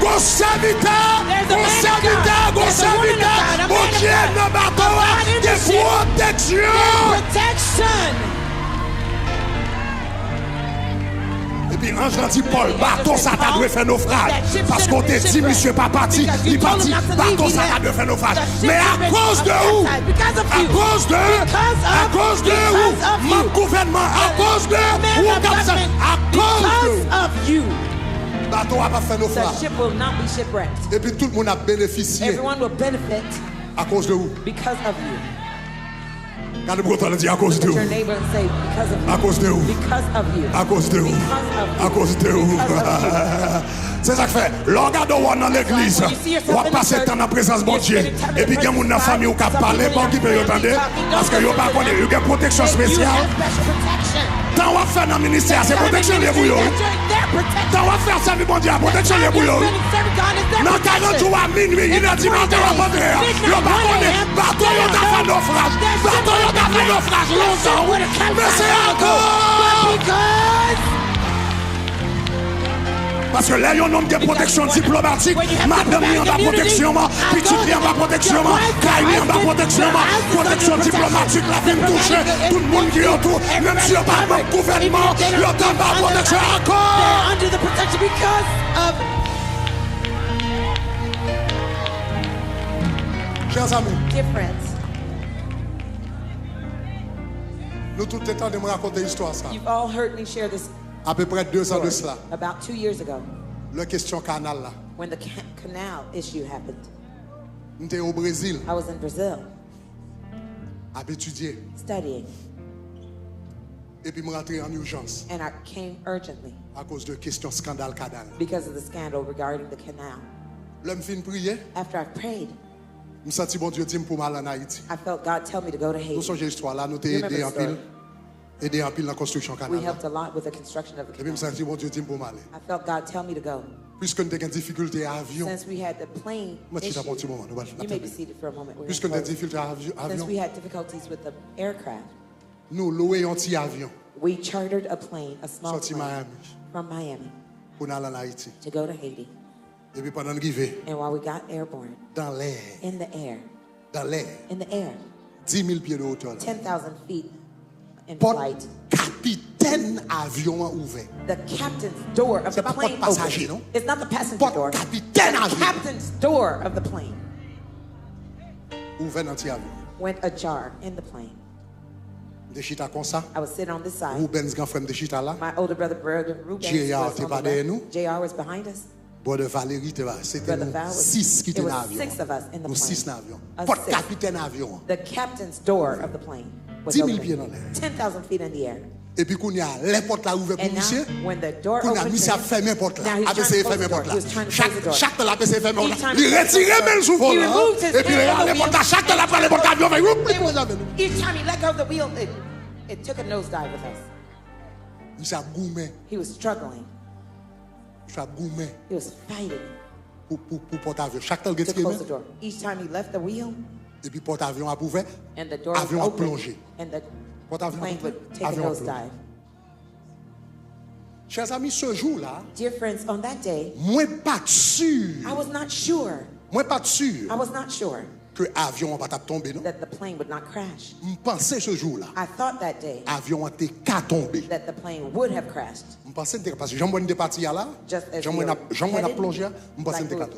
Mon serviteur. Mon serviteur. Mon serviteur. Mon Dieu dans bateau. Des protection. Protection. Et puis ange a dit Paul, bateau ça t'a dû faire naufrage. Parce qu'on t'a dit monsieur pas parti, il parti, bateau ça t'a dû faire naufrage. Mais à cause de où? À cause de où? Mon gouvernement, à cause de où? À cause de bateau a pas fait naufrage. Et puis tout le monde a bénéficié. Everyone will benefit. À cause de où? Because of you. Quand le dit à cause de où? À cause de où? À cause de où? À cause de où? C'est ça que fait. L'organe dans l'église, on va passer le temps dans la présence de mon Dieu. Et puis il y a une famille qui a parlé, bon qui peut entendre. Parce qu'il n'y a pas de protection spéciale. Tant on va faire dans le ministère, c'est protection les bouillons. Tant on va faire ça, mon Dieu, protection les bouillons. Dans 40 jours à minuit, il a dit, on va rentrer. Il va connaître, bateau, il a fait naufrage. Bateau, il a fait naufrage longtemps. Mais c'est encore. Parce que là, il y a un nombre de protection diplomatique. Madame, il y a la protection. Petit, il y a la protection. Kaï, il y a la protection. Protection diplomatique, la vie me touche. Tout le monde qui est autour, même si il n'y a pas de gouvernement, il y a la protection encore. Chers amis, nous tout le temps de me raconter l'histoire. You've all heard me share this. À peu près 2 ans de cela. About 2 years ago. La question canal là. When the canal issue happened. J'étais au Brésil. I was in Brazil. À étudier. Studying. Et puis je rentré en urgence. And I came urgently. À cause de questions scandale canal. Because of the scandal regarding the canal. L'homme fin prier. After I prayed. Je senti bon Dieu dire pour aller en Haïti. I felt God tell me to go to Haiti. Nous sommes l'histoire là, nous t'ai aidé en pile. Aider en pile dans la construction canal. We helped a lot with the construction of the canal. Et puis je senti bon Dieu dire pour aller. I felt God tell me to go. Puisque nous avons des difficultés à avion. Since we had the plane issue, you may be seated for a moment. Puisque nous avons des difficultés à avion. Since we had difficulties with the aircraft, nous louons un petit avion. We chartered a plane, a small plane, Miami. From Miami. Pour aller en Haïti. To go to Haiti. Et puis pendant l'arrivée. And while we got airborne. Dans l'air. In the air. Dans l'air. In the air. 10 000 pieds de hauteur. 10,000 feet. In flight. Capitaine avion ouvert. The captain's door of the plane opened. It's not the passenger door. Capitaine avion. The captain's door of the plane. Ouvert dans petit avion. Went ajar in the plane. De chita comme ça. I was sitting on this side. Ruben's grand frère de chita là. My older brother Ruben. JR était pas derrière nous. JR was behind us. Brother Valérie était là. C'était 6 qui étaient dans l'avion. 6 of us in the plane. 6 dans l'avion. Porte capitaine avion. The captain's door of the plane. 10 000 pieds dans l'air. 10,000 feet in the air. Et puis qu'on y a les portes là ouvertes pour monsieur. When the door Qu'on a opened mis to ça him, fermé porte là. now he's ABC trying to fermé close the door. porte là. He was trying to close the door. Chaque temps la PC fermé Each time il he closed the retirait door, même sous he vol. removed his Et puis hand on les the portes wheel à chaque temps la prend les portes avion fait Each time he let go of the wheel, it took a nosedive with us. Il s'est gourmé. He was struggling. Il s'est gourmé He was fighting pour porte avion. Chaque temps il to close the retiré. door. Each time he left the wheel, Et puis porte avion a ouvert. and the door Avion a opened, plongé. and the Porte avion plane would take a avion a plongé. nosedive. Chers amis, ce jour-là, Dear friends, on that day, moi pas sûr. I was not sure. Moi pas I sûr was not sure que avion va tomber non. that the plane would not crash. Je pensais ce jour-là, I thought that day avion était qu'à tomber. that the plane would have crashed. Je pensais parce que j'en parti là, Just as j'en we were a plongé, je pensais like que we c'était were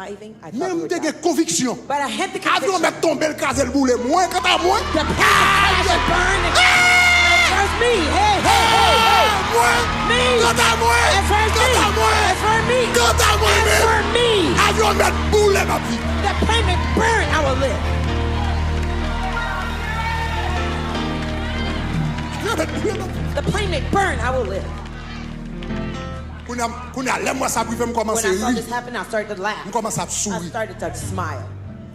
diving, I thought we même would des die. convictions. But I had the Avion conviction m'a tombé le casel boule moi quand à moi. the plane would crash and burn. It was me. Hey, hey, hey, hey. Moi, Me. quand à moi, It's for me. quand à moi, It's for me. quand à moi, It's for me. avion m'a boule ma vie. The plane may burn, I will live. The plane may burn, I will live. Quand a moi ça privé me When commencer I saw rire, this happen, I started to laugh. me commence à I sourire. started to smile.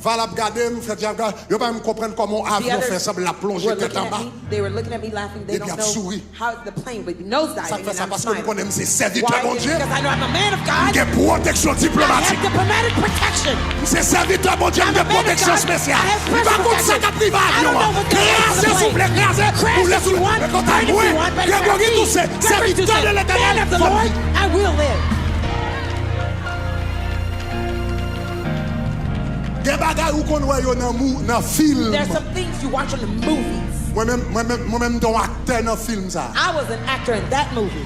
Va la regarder, me fait dire, yo pas me comprendre comment The avion others fait ça la plonger were tête looking en at bas. me. They were looking at me laughing. They Et puis, don't a know souri. how the plane would be Ça nosediving fait and ça I'm parce que nous smiling. connaissons ces serviteurs mon Why? Dieu. Because I know I'm a man of God. Qui protection I diplomatique. have diplomatic protection. C'est serviteur mon Dieu I'm de a man of protection God. spéciale. I have special Par contre ça protection. qu'a privé I avion. don't know what the hell is Crasez the s'il vous plaît, crasez. Crash Pour if you want, mais quand burn à if moi, you want, but for Grégory me, Toussaint, Grégory serviteur Toussaint, de man l'Éternel, of the Lord, I will live. des bagages où qu'on voit dans film. There's some things you watch in the movies. Moi-même ton acteur dans film ça. I was an actor in that movie.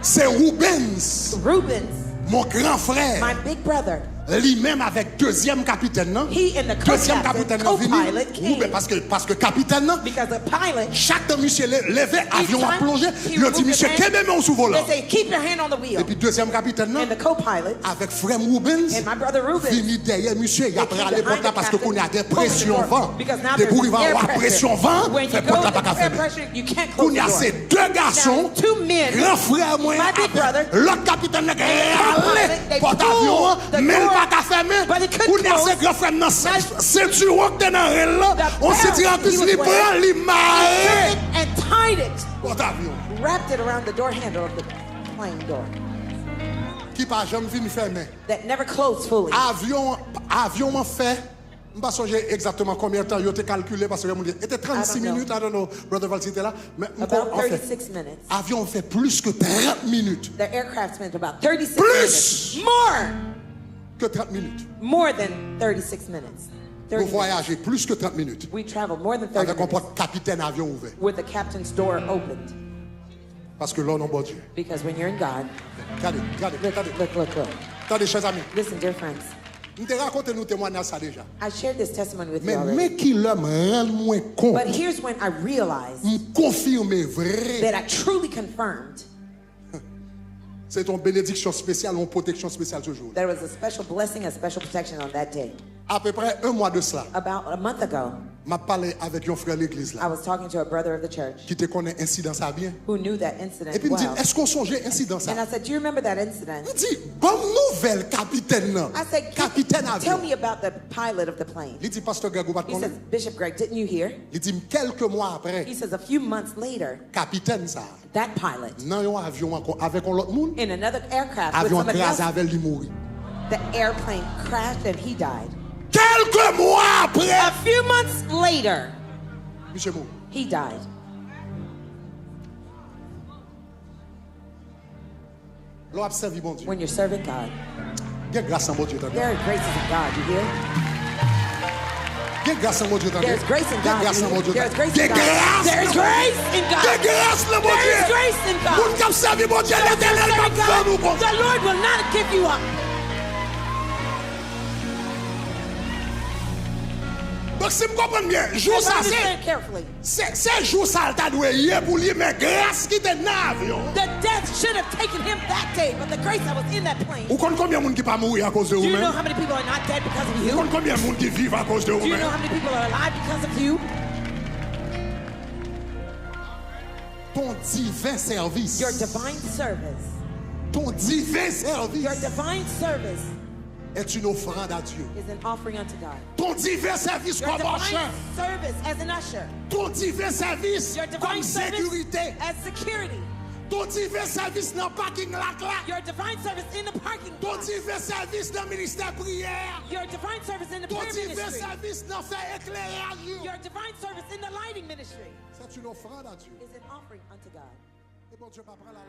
C'est Rubens, Rubens, mon grand frère. my big brother, Lui-même avec deuxième capitaine, non? he and the Deuxième co-captain, capitaine, non, vini. co-pilot Oui, came. parce que capitaine, non? Because the pilot, Chaque temps, monsieur levé, avion a time plongé. he Il a dit, removed monsieur, his qu'est-ce hand, que même sous volant? they say, keep your hand on the wheel. Et puis deuxième capitaine, non? And the co-pilot Avec frère Rubens, and my brother Rubens, fini derrière monsieur, il a pris à l'époque là parce que qu'on a des pressions close the door. vent. Because now Des there's pour il va air avoir pressure. pression vent, When you fait go porte la with pas air faire. pressure, you can't close Qu'on y a the ces door. deux garçons, Now, two men, grand frère moi, my big brother, l'autre capitaine là, co-pilot, they porte pulled avion, the mais il door, pas qu'à fermer. but it couldn't Qu'on y a close. ces grand frère dans ceinture que dans elle là, The on s'est dit en belt plus he was il wearing, prend, il took marre. it and tied it, Porte avion. wrapped it around the door handle of the plane door Qui pas jamais venu fermer. that never closed fully. Avion m'a fait. Je ne sais pas songer exactement combien de temps il a calculé parce que il était 36 I don't know. minutes, I don't know, Brother Valsi était là. Mais About en fait, 36 minutes. avion fait plus que 30 minutes. The aircraft spent about 36 Plus. minutes. Que 30 minutes. More than 36 minutes. 30 Vous minutes. voyagez plus que 30 minutes. We traveled more than 30 Avec un minutes porte capitaine avion ouvert. with the captain's door opened. Parce que là, non, bon Dieu. Because when you're in God, Regardez, regardez. look. Attendez, chers amis. Listen, dear friends, Je te raconte nous témoignage ça déjà. I shared this testimony with you already. Mais qui l'homme rend moins compte, But here's when I realized me confirme vrai. that I truly confirmed C'est ton bénédiction spéciale, une protection spéciale ce jour. there was a special blessing, a special protection on that day. À peu près un mois de cela, About a month ago, m'a parlé avec un frère de l'église I là, was talking to a brother of the church qui te connaît incident ça bien. who knew that incident Et puis il me dit, well. est-ce qu'on songeait incident ça? And I said, do you remember that incident? Il dit, bonne nouvelle capitaine. Non. I said, Capitaine tell avion. me about the pilot of the plane. Il dit, pasteur Greg, vous pas He says, Bishop Greg, didn't you hear? Il dit, quelques mois après, He says, a few months later, capitaine ça, that pilot dans un avion avec un autre monde, in another aircraft with avion somebody crasé else, avec lui mourir. the airplane crashed and he died. Quelques mois après, A few months later, monsieur Mou, he died. l'on a servi bon Dieu. When you're serving God, Il y a grâce en bon Dieu. there are graces in God, you hear? Il y a grâce en bon Dieu. There's grace in Il y a God. grâce en bon Dieu. There's grace Il y a in God. grâce. There's grace in Il y a God. grâce le bon There is Dieu. grace in God. Pour nous servir bon Dieu, l'éternel va faire nous bon. The Lord will not give you up. Donc si je comprends bien, jour If I ça understand carefully, c'est jour ça t'a doué hier pour lui mais grâce qui était dans l'avion. the death should have taken him that day, but the grace that was in that plane. Ou connaissez combien de monde qui pas mourir à cause de Do you know vous-même? how many people are not dead because of Ou you? connaissez combien de monde qui vivent à cause de Do you know vous-même? how many people are alive because of you? Ton divin service. Your divine service. Ton divin service. Your divine service est une offrande à Dieu. Is an offering unto God. Ton divin service your comme usher. Service as an usher. Ton divin service your divine comme sécurité. As security. Ton divin service dans le parking lot là. Your divine service in the parking lot. Ton divin service dans le ministère prière. Your divine service in the prayer ministry. Ton divin service dans faire éclairage. Your divine service in the lighting ministry. C'est une offrande à Dieu. Is an offering unto God. Et bon Dieu pas prendre la